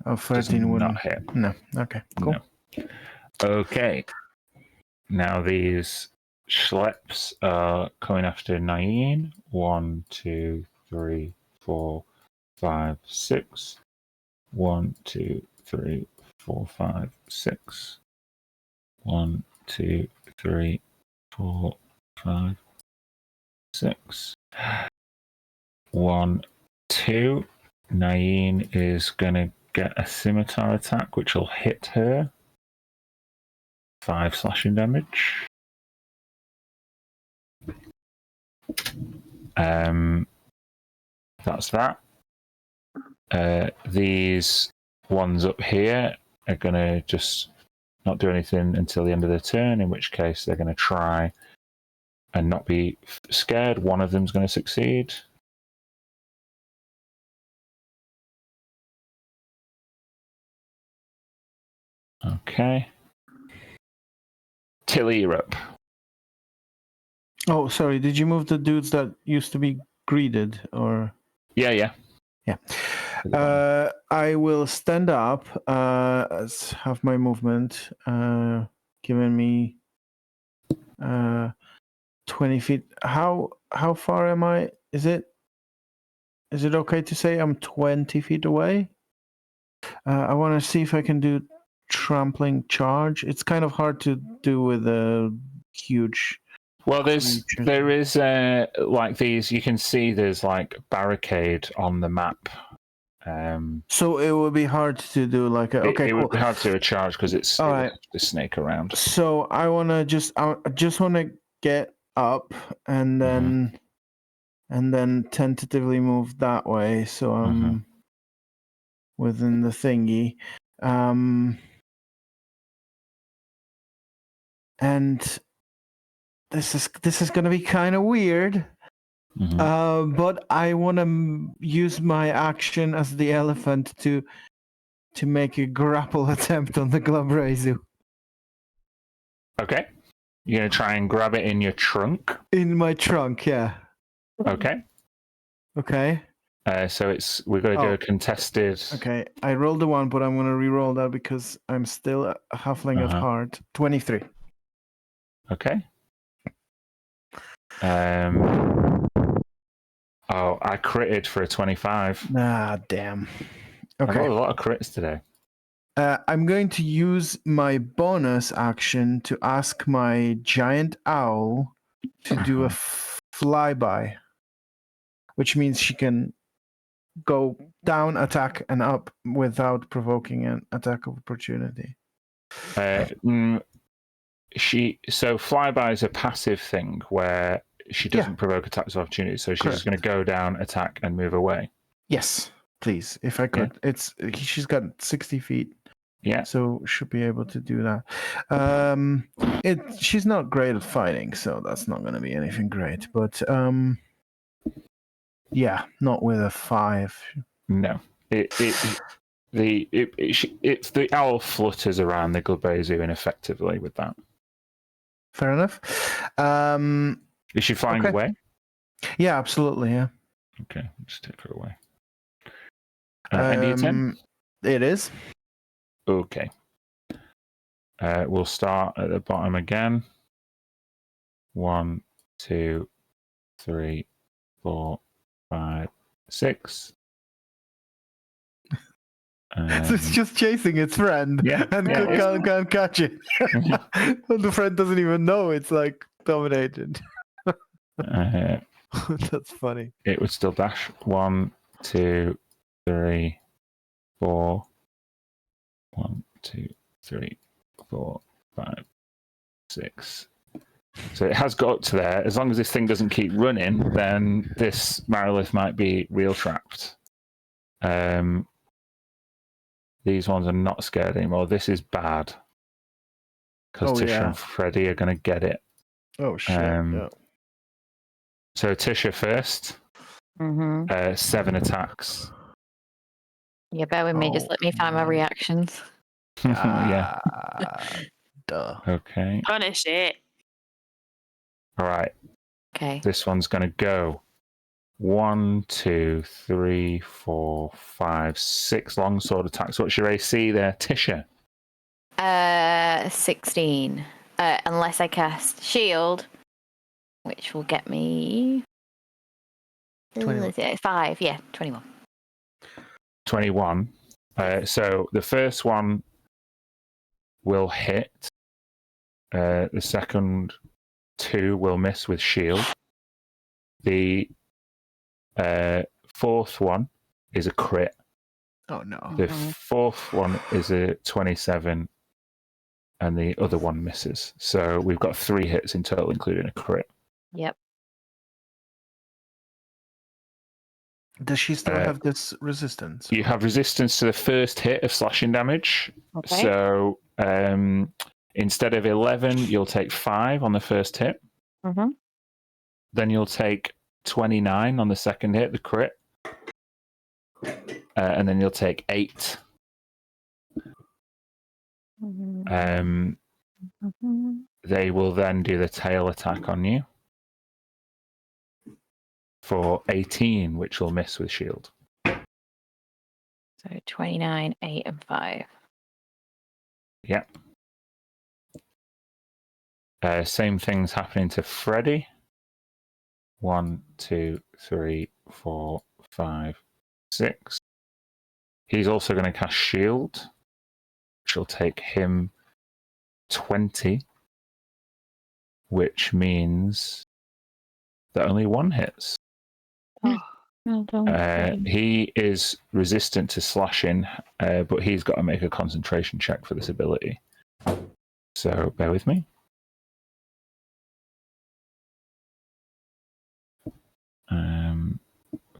H: Oh, 13 wouldn't
A: not hit.
H: No. Okay, cool.
A: No. Okay. Now these schleps are coming after Nain. 1, 2, 3, 4, 5, 6. 1, 2, 3, 4, 5, 6. 1, 2, 3, 4, 5, 6. 1, 2. Nain is going to get a scimitar attack, which will hit her. 5 slashing damage. That's that. These ones up here are going to just not do anything until the end of their turn, in which case they're going to try and not be scared. One of them's going to succeed. Okay. Tilly, you're up.
H: Oh, sorry. Did you move the dudes that used to be greeted, or?
A: Yeah.
H: I will stand up. Have my movement given me 20 feet. How far am I? Is it okay to say I'm 20 feet away? I want to see if I can do trampling charge. It's kind of hard to do with a huge.
A: Well, there is like these. You can see there's like barricade on the map.
H: So it would be hard to do like a. Okay,
A: it
H: cool.
A: would be hard to do a charge because it's
H: All right.
A: the snake around.
H: So I just want to get up and then tentatively move that way. So I'm within the thingy. And this is going to be kind of weird. But I want to use my action as the elephant to make a grapple attempt on the Glabrezu.
A: Okay. You're going to try and grab it in your trunk?
H: In my trunk, yeah.
A: Okay.
H: Okay.
A: So we've got to do a contested.
H: Okay, I rolled a 1, but I'm going to re-roll that because I'm still a halfling at heart. 23.
A: Okay. Oh, I critted for a 25.
H: Ah, damn. Okay.
A: I got a lot of crits today.
H: I'm going to use my bonus action to ask my giant owl to do a flyby, which means she can go down, attack, and up without provoking an attack of opportunity.
A: So flyby is a passive thing where she doesn't provoke attacks of opportunity, so she's just going to go down, attack, and move away.
H: Yes, please, if I could. Yeah. She's got 60 feet.
A: Yeah.
H: So should be able to do that. She's not great at fighting, so that's not going to be anything great. But yeah, not with a 5.
A: No. The owl flutters around the Glabrezu ineffectively with that.
H: Fair enough.
A: Is she flying away?
H: Yeah, absolutely. Yeah.
A: Okay, just take her away. End of your turn?
H: It is.
A: Okay. We'll start at the bottom again. 1, 2, 3, 4, 5, 6.
H: So it's just chasing its friend and can't catch it. The friend doesn't even know it's like dominated. That's funny.
A: It would still dash. 1, 2, 3, 4. 1, 2, 3, 4, 5, 6. So it has got up to there. As long as this thing doesn't keep running, then this Marilith might be real trapped. These ones are not scared anymore. This is bad. Because Tisha and Freddy are going to get it.
H: Oh, shit.
A: So Tisha first. 7 attacks.
B: Yeah, bear with me. Just let me find my reactions.
A: Yeah.
H: Duh.
A: Okay.
D: Punish it.
A: All right.
B: Okay.
A: This one's going to go 1, 2, 3, 4, 5, 6 longsword attacks. What's your AC there, Tisha?
B: 16. Unless I cast shield, which will get me 5. Yeah, 21.
A: 21. So the first one will hit. The second 2 will miss with shield. The fourth one is a crit.
H: Oh no.
A: The fourth one is a 27, and the other one misses. So we've got 3 hits in total, including a crit.
B: Yep.
H: Does she still have this resistance?
A: You have resistance to the first hit of slashing damage.
B: Okay.
A: So instead of 11, you'll take 5 on the first hit. Then you'll take 29 on the second hit, the crit. And then you'll take 8 They will then do the tail attack on you for 18, which will miss with shield.
B: So 29, 8, and 5.
A: Yeah. Same thing's happening to Freddy. 1, 2, 3, 4, 5, 6. He's also going to cast shield, which will take him 20, which means that only one hits.
B: Oh, well done.
A: He is resistant to slashing, but he's got to make a concentration check for this ability. So bear with me.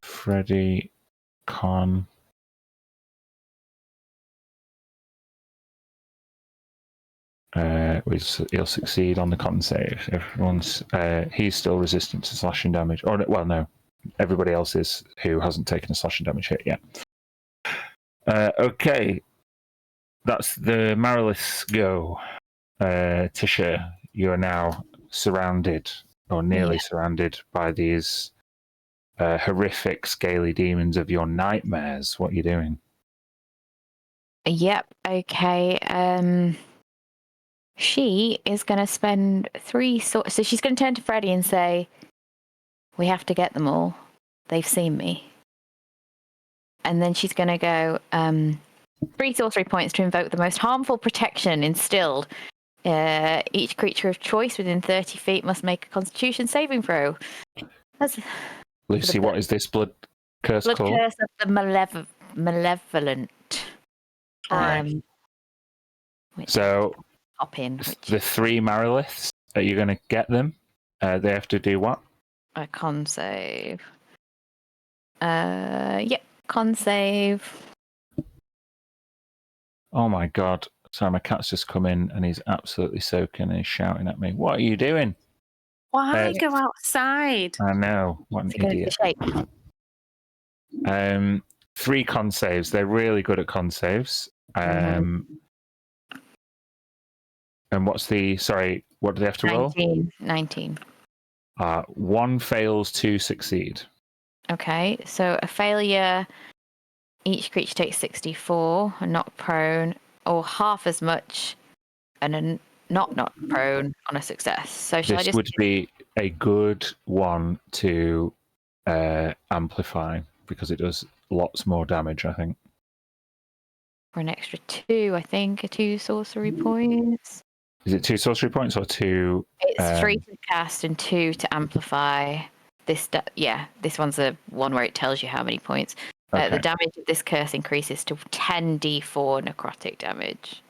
A: Freddy, Con. He'll succeed on the con save. He's still resistant to slashing damage. Or well, no, everybody else is who hasn't taken a slashing damage hit yet. Okay, that's the Marilith's go. Tisha, you are now surrounded, or nearly surrounded, by these horrific, scaly demons of your nightmares. What are you doing?
B: Yep. Okay. She is going to spend 3 so she's going to turn to Freddy and say, "We have to get them all. They've seen me." And then she's going to go 3 sorcery points to invoke the most harmful protection instilled. Each creature of choice within 30 feet must make a Constitution saving throw.
A: Lucy, what is this blood curse called?
B: Blood curse of the malevolent.
A: Right. So the 3 Mariliths, are you going to get them? They have to do what?
B: A con save. Yep, con save.
A: Oh my god. Sorry, my cat's just come in and he's absolutely soaking and he's shouting at me. What are you doing?
D: Why go outside?
A: I know. What an idiot. 3 con saves. They're really good at con saves. And what's the... Sorry, what do they have to roll?
B: 19.
A: 1 fails, 2 succeed.
B: Okay, so a failure, each creature takes 64, a knock prone, or half as much, and a not prone on a success. So shall I just...
A: would be a good one to amplify, because it does lots more damage, I think.
B: For an extra 2, I think, 2 sorcery points.
A: Is it 2 sorcery points or 2?
B: It's 3 to cast and 2 to amplify. This one's the one where it tells you how many points.
A: Okay.
B: The damage of this curse increases to 10d4 necrotic damage.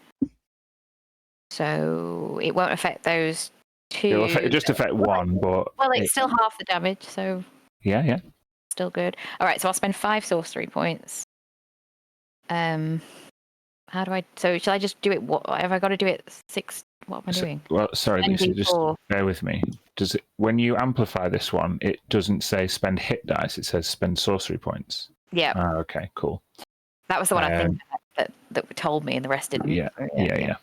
B: So it won't affect those 2.
A: It'll just affect 1, but...
B: Well, it's still half the damage, so...
A: Yeah.
B: Still good. All right, so I'll spend 5 sorcery points. How do I... So shall I just do it... What have I got to do it 6... What am I doing?
A: Well, sorry, Lucy, just bear with me. When you amplify this one, it doesn't say spend hit dice, it says spend sorcery points.
B: Yeah.
A: Okay, cool.
B: That was the one I think that told me, and the rest didn't.
A: Yeah.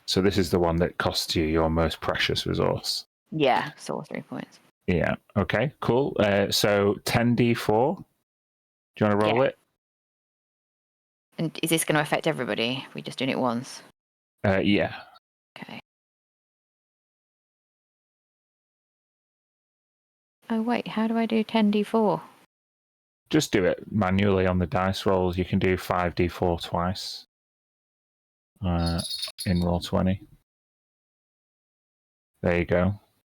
A: So this is the one that costs you your most precious resource.
B: Yeah, sorcery points.
A: Yeah, okay, cool. So 10d4. Do you want to roll it?
B: And is this going to affect everybody? We're just doing it once?
A: Yeah.
B: Okay. Oh, wait, how do I do 10d4?
A: Just do it manually on the dice rolls. You can do 5d4 twice in roll 20. There you go.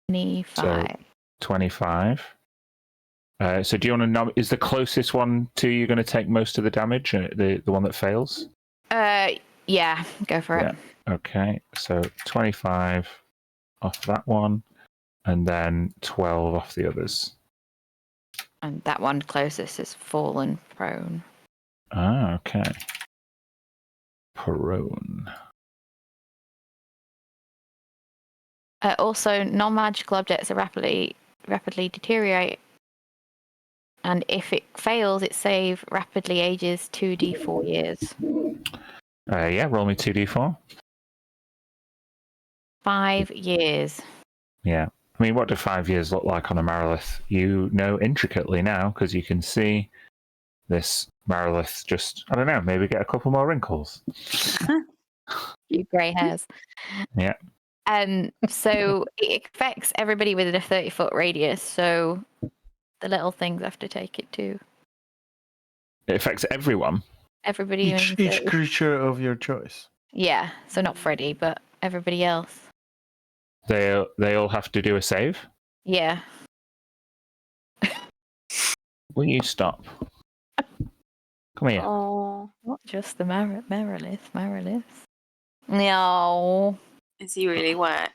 B: 25.
A: So 25. So do you want to know, is the closest one to you going to take most of the damage, the one that fails?
B: Yeah, go for it.
A: Okay, so 25 off that one, and then 12 off the others.
B: And that one closest is fallen prone.
A: Okay. Prone.
B: Also, non-magical objects are rapidly deteriorate. And if it fails, its save rapidly ages 2d4 years.
A: Yeah, roll me 2d4.
B: 5 years.
A: Yeah. I mean, what do 5 years look like on a Marilith? You know intricately now because you can see this Marilith just, I don't know, maybe get a couple more wrinkles.
B: Few grey hairs.
A: Yeah.
B: So it affects everybody within a 30-foot radius. So the little things have to take it too.
A: It affects everyone.
B: Everybody.
H: Each creature of your choice.
B: Yeah. So not Freddy, but everybody else.
A: They all have to do a save.
B: Yeah.
A: Will you stop? Come here.
D: Oh,
B: Not just the Marilith. No.
D: is he really wet?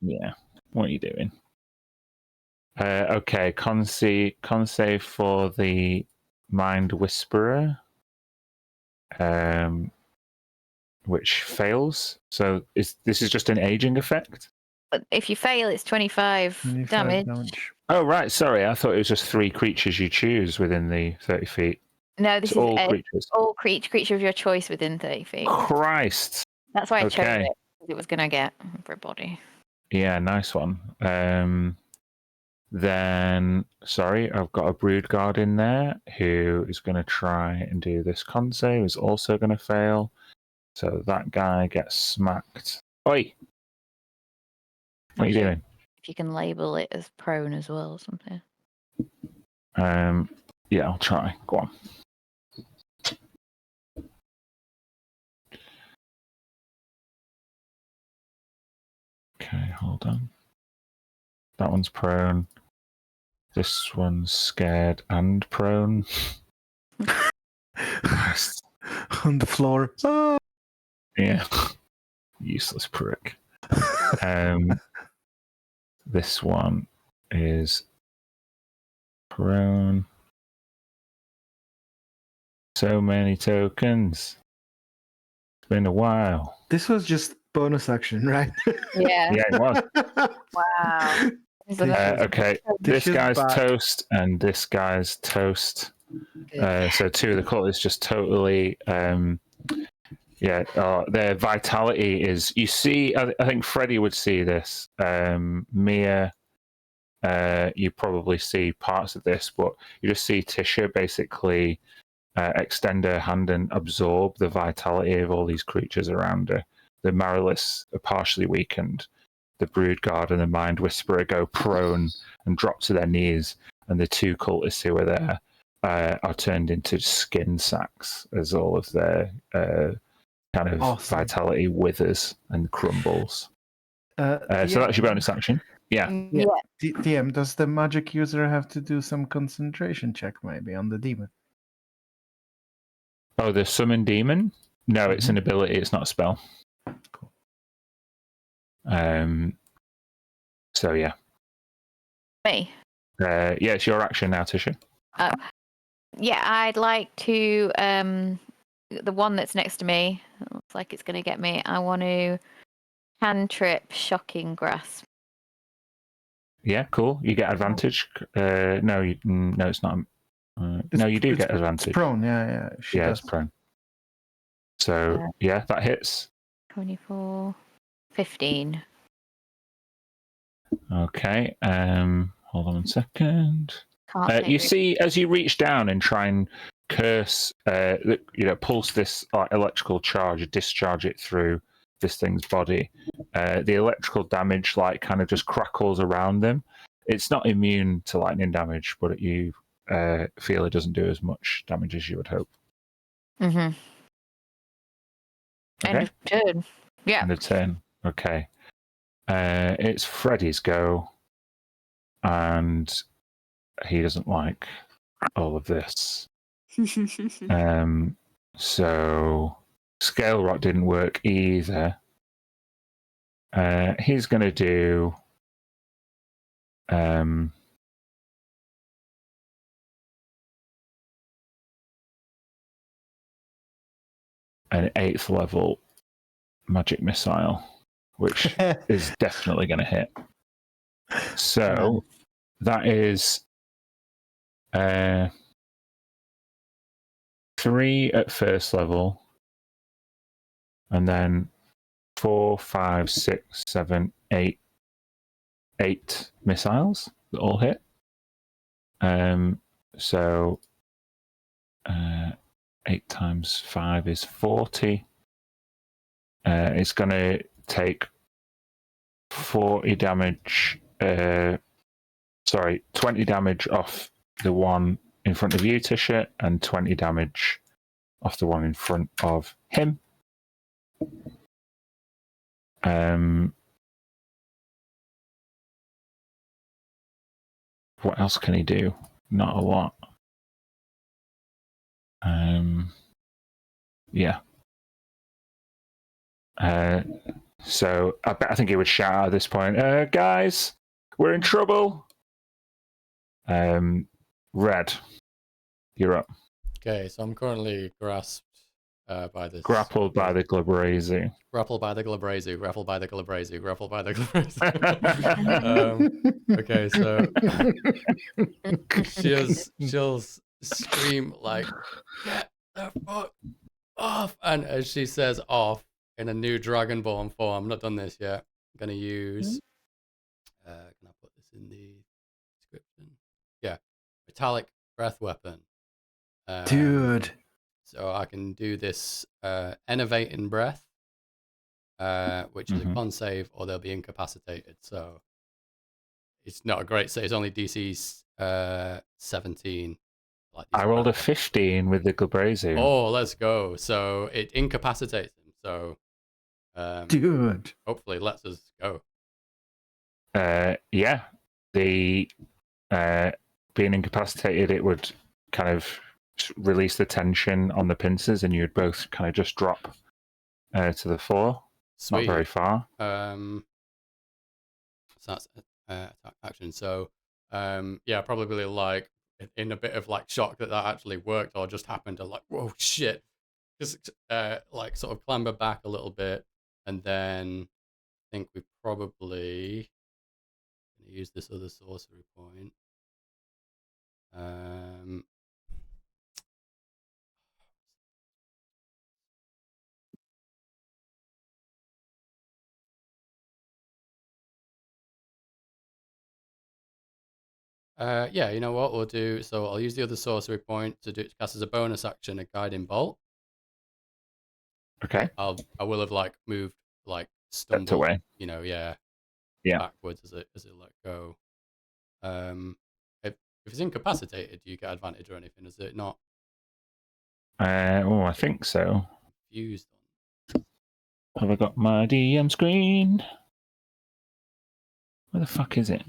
A: Yeah. What are you doing? Okay. Con save for the Mind Whisperer. Which fails. So this is just an aging effect?
B: But if you fail, it's 25 damage.
A: Oh, right. Sorry. I thought it was just 3 creatures you choose within the 30 feet.
B: No, this
A: It's
B: is
A: all creatures.
B: all creature of your choice within 30 feet.
A: Christ.
B: That's why I chose
A: Okay.
B: it. Because it was going to get everybody.
A: Yeah, nice one. Then, sorry, I've got a Brood Guard in there who is going to try and do this con save. Is also going to fail. So that guy gets smacked. Oi! What are you doing?
B: If you can label it as prone as well or something.
A: Yeah, I'll try. Go on. Okay, hold on. That one's prone. This one's scared and prone. Christ.
H: On the floor. Oh!
A: Yeah. Useless prick. This one is prone. So many tokens. It's been a while.
H: This was just bonus action, right?
B: Yeah.
A: Yeah, it was.
D: Wow.
A: Okay,
H: This
A: this
H: is
A: guy's
H: bad.
A: toast and this guy's toast. So 2 of the cultists just totally, their vitality is. You see, I think Freddie would see this. Mia, you probably see parts of this, but you just see Tisha basically extend her hand and absorb the vitality of all these creatures around her. The Mariliths are partially weakened. The Brood Guard and the Mind Whisperer go prone and drop to their knees, and the 2 cultists who are there are turned into skin sacks as all of their kind of vitality withers and crumbles. So that's your bonus action. Yeah.
H: DM, does the magic user have to do some concentration check maybe on the demon?
A: Oh, the summon demon? No, it's an ability. It's not a spell.
H: Cool.
A: So yeah.
B: Me?
A: Yeah, it's your action now, Tisha.
B: Oh. Yeah, I'd like to the one that's next to me. It looks like it's gonna get me. I want to cantrip shocking grasp.
A: Yeah, cool. You get advantage. No, it's not. No, you do get advantage.
H: It's prone, yeah.
A: It's prone. So yeah, that hits.
B: 24, 15.
A: Okay. Hold on 1 second. You see, as you reach down and try and curse, pulse this electrical charge, discharge it through this thing's body, the electrical damage kind of just crackles around them. It's not immune to lightning damage, but you feel it doesn't do as much damage as you would hope.
B: Mm-hmm.
A: Okay.
B: End of turn. Yeah.
A: End of turn. Okay. It's Freddy's go, and he doesn't like all of this. So Scale Rock didn't work either. He's going to do an 8th level magic missile, which is definitely going to hit. So that is 3 at first level, and then 4, 5, 6, 7, 8, 8 missiles that all hit. So 8 times 5 is 40. It's going to take 40 damage. 20 damage off the one in front of you, Tisha, and 20 damage off the one in front of him. What else can he do? Not a lot. Yeah. So I think he would shout out at this point, guys, we're in trouble. Red, you're up.
C: Okay, so I'm currently grasped by this.
A: Grappled by the Glabrezu.
C: Grappled by the Glabrezu. Grappled by the Glabrezu. Grappled by the Glabrezu. Okay, so she'll scream like, "Get the fuck off!" And as she says "off" in a new Dragonborn form, I'm not done this yet. I'm gonna use. Can I put this in the description? Yeah, metallic breath weapon.
H: Dude.
C: So I can do this enervating breath, which is a con save, or they'll be incapacitated. So it's not a great save. It's only DC 17. Like
A: I rolled a 15 with the Glabrezu.
C: Oh, let's go. So it incapacitates him. So
H: dude,
C: hopefully lets us go.
A: Yeah. The being incapacitated, it would kind of release the tension on the pincers, and you'd both kind of just drop to the floor.
C: Sweet.
A: Not very far.
C: So that's attack action. So yeah, probably like in a bit of like shock that actually worked, or just happened to like, whoa, shit. Just like sort of clamber back a little bit, and then I think we probably gonna use this other sorcery point. Yeah, you know what we'll do. So I'll use the other sorcery point to cast as a bonus action a guiding bolt.
A: Okay.
C: I will have like moved, like stumbled
A: away.
C: You know, yeah, backwards as it let go. If it's incapacitated, do you get advantage or anything? Is it not?
A: I think so.
C: Confused.
A: Have I got my DM screen? Where the fuck is it?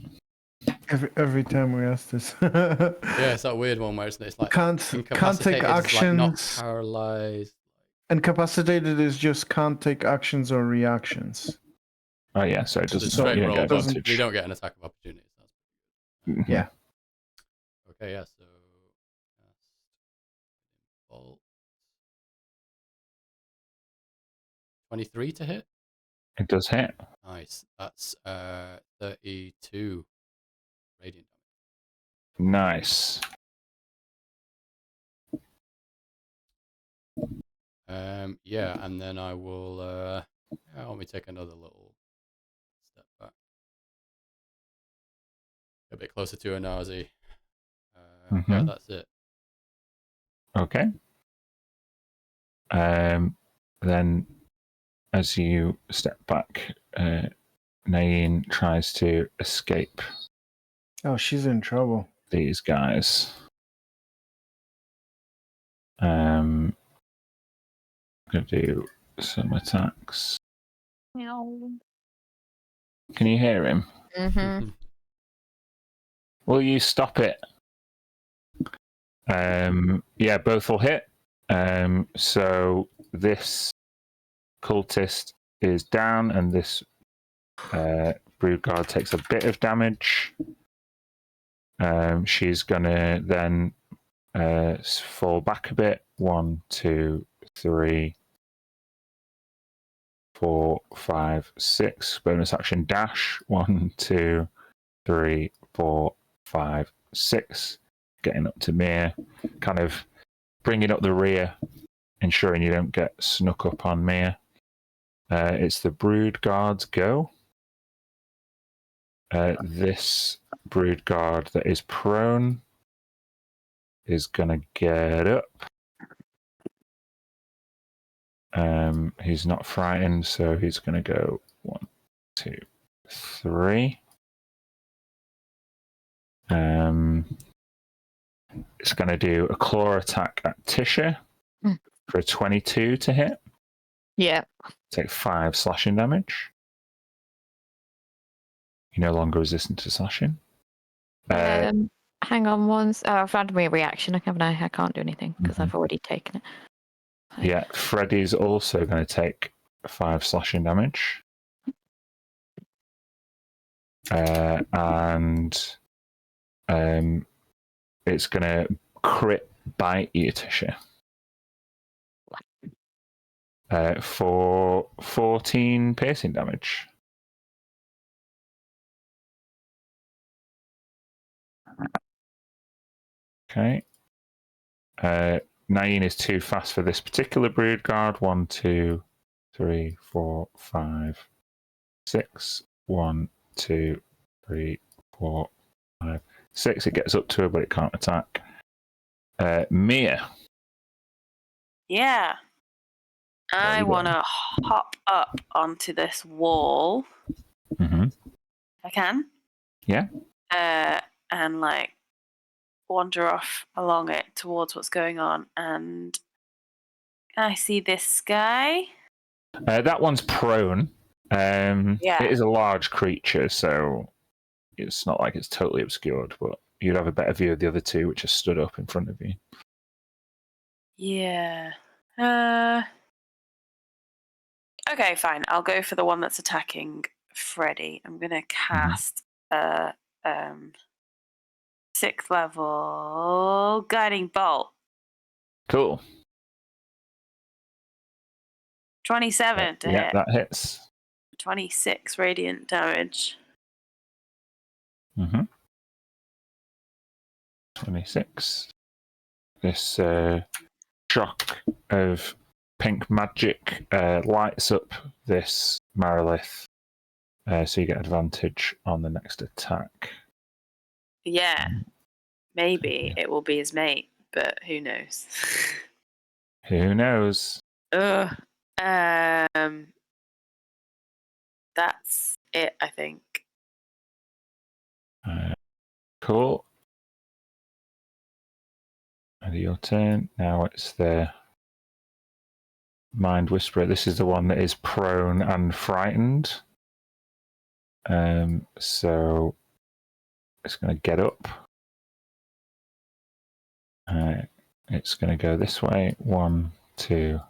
H: Every time we ask this.
C: Yeah, it's that weird one where it's like
H: can't take actions.
C: Like not paralyzed.
H: Incapacitated is just can't take actions or reactions.
A: Oh yeah, so it doesn't.
C: Straight roll,
A: advantage.
C: We don't get an attack of opportunity.
H: Yeah.
C: Okay, yeah. So bolt 23 to hit.
A: It does hit.
C: Nice. That's 32 radiant
A: damage. Nice.
C: Yeah, and then I will let me take another little step back. A bit closer to Anazi. Yeah, that's it.
A: Okay. Then as you step back, Nain tries to escape.
H: Oh, she's in trouble.
A: These guys. I'm going to do some attacks.
B: No.
A: Can you hear him?
B: Mm-hmm.
A: Will you stop it? Yeah, both will hit. So this cultist is down, and this brood guard takes a bit of damage. She's gonna then fall back a bit. 1, 2, 3, 4, 5, 6. Bonus action dash. 1, 2, 3, 4, 5, 6. Getting up to Mia, kind of bringing up the rear, ensuring you don't get snuck up on Mia. It's the Brood Guard's go. This Brood Guard that is prone is going to get up. He's not frightened, so he's going to go 1, 2, 3. It's going to do a claw attack at Tisha for a 22 to hit.
B: Yeah.
A: Take 5 slashing damage. You're no longer resistant to slashing.
B: Hang on once. I've had my reaction, haven't I? I can't do anything because I've already taken it.
A: Yeah, Freddy's also going to take 5 slashing damage. And it's going to crit bite you, Tisha. For 14 piercing damage. Okay. Nain is too fast for this particular Brood Guard. 1, 2, 3, 4, 5, 6. 1, 2, 3, 4, 5, 6. It gets up to her, but it can't attack. Mia.
D: Yeah. I want to hop up onto this wall. I can.
A: Yeah.
D: And like wander off along it towards what's going on. And I see this guy.
A: That one's prone.
D: Yeah.
A: It is a large creature, so it's not like it's totally obscured, but you'd have a better view of the other two, which are stood up in front of you.
D: Yeah. Okay, fine. I'll go for the one that's attacking Freddy. I'm going to cast a 6th level Guiding Bolt.
A: Cool.
D: 27 to hit.
A: Yeah, that hits.
D: 26 radiant damage.
A: 26. This shock of pink magic lights up this Marilith, so you get advantage on the next attack.
D: Yeah. Maybe it will be his mate, but who knows?
A: Who knows?
D: Ugh. That's it, I think.
A: Cool. And your turn. Now it's the Mind Whisperer. This is the one that is prone and frightened. So it's going to get up. It's going to go this way. 1, 2,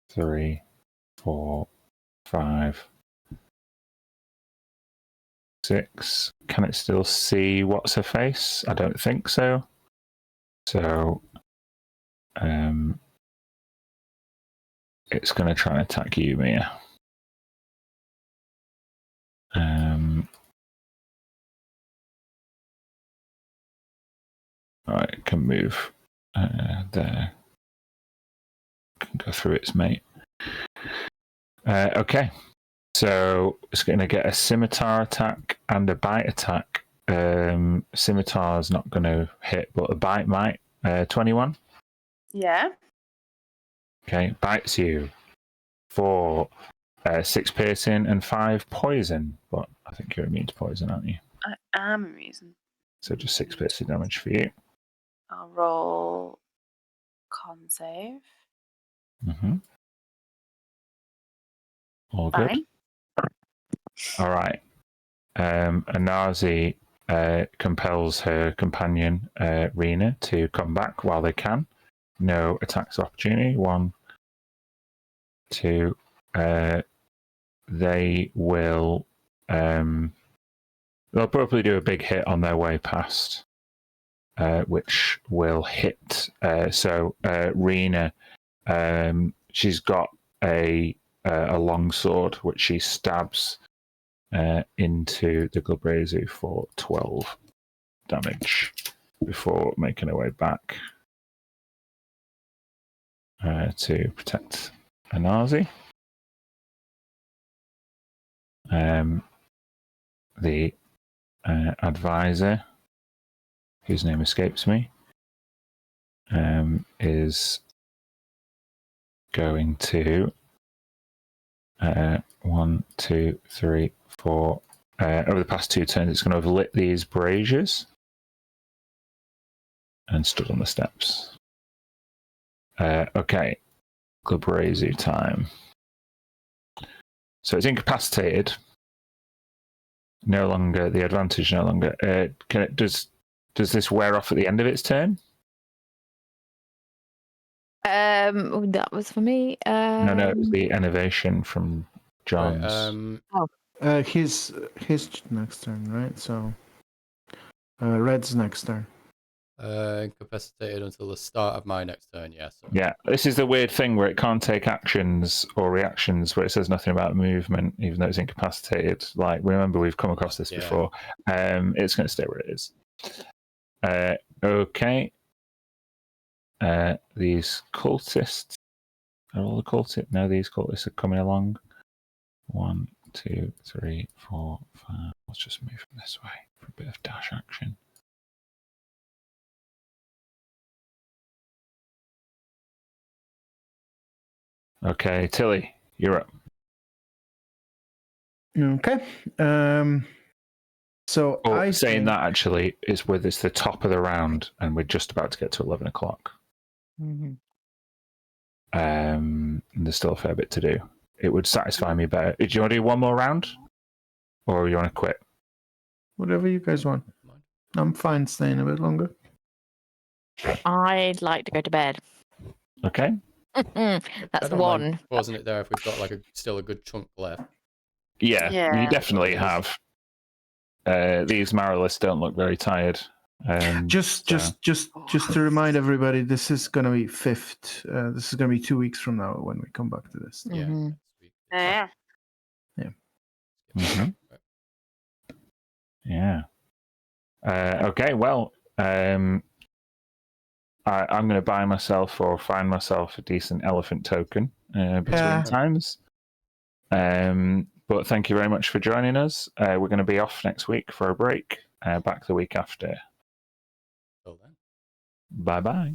A: 3, 4, 5, 6. Can it still see what's her face? I don't think so. So it's going to try and attack you, Mia. Alright, it can move there. Can go through its mate. Okay. So it's going to get a scimitar attack and a bite attack. Scimitar's not going to hit, but a bite might. 21.
D: Yeah.
A: Okay, bites you for 6 piercing and 5 poison. But I think you're immune to poison, aren't you?
D: I am immune.
A: So just 6 piercing damage for you.
D: I'll roll con save.
A: All good.
D: Fine.
A: All right. Anazi compels her companion, Rena, to come back while they can. No attacks of opportunity. 1, 2. They will. They'll probably do a big hit on their way past, which will hit. So Rena, she's got a long sword which she stabs into the Glabrezu for 12 damage before making her way back to protect Anazi. The advisor, whose name escapes me, is going to 1, 2, 3, 4. Over the past 2 turns, it's going to have lit these braziers and stood on the steps. Okay, Glabrezu time. So it's incapacitated. No longer the advantage. No longer. Does this wear off at the end of its turn?
B: That was for me.
A: No, it was the innovation from John's.
C: Right,
H: His next turn, right? So Red's next turn.
C: incapacitated until the start of my next turn. Yes.
A: Yeah, this is the weird thing where it can't take actions or reactions, where it says nothing about movement, even though it's incapacitated. Like, remember, we've come across this before. It's going to stay where it is. Okay. These cultists are all the cultists. No, these cultists are coming along. 1, 2, 3, 4, 5. Let's just move them this way for a bit of dash action. Okay, Tilly, you're up.
H: Okay. So
A: Saying that actually is with it's the top of the round, and we're just about to get to 11 o'clock.
B: Mm-hmm.
A: And there's still a fair bit to do. It would satisfy me better. Do you want to do one more round, or you want to quit?
H: Whatever you guys want. I'm fine staying a bit longer.
B: I'd like to go to bed.
A: Okay.
B: That's one.
C: Wasn't it there if we've got like still a good chunk left?
A: Yeah. You definitely have. These Marilists don't look very tired.
H: Just to remind everybody, this is going to be 5th. This is going to be 2 weeks from now when we come back to this.
C: Yeah.
B: Mm-hmm.
D: Yeah.
A: Mm-hmm. Yeah. Okay. Well, I'm going to buy myself or find myself a decent elephant token between times. But thank you very much for joining us. We're going to be off next week for a break. Back the week after.
C: Till then.
A: Bye-bye.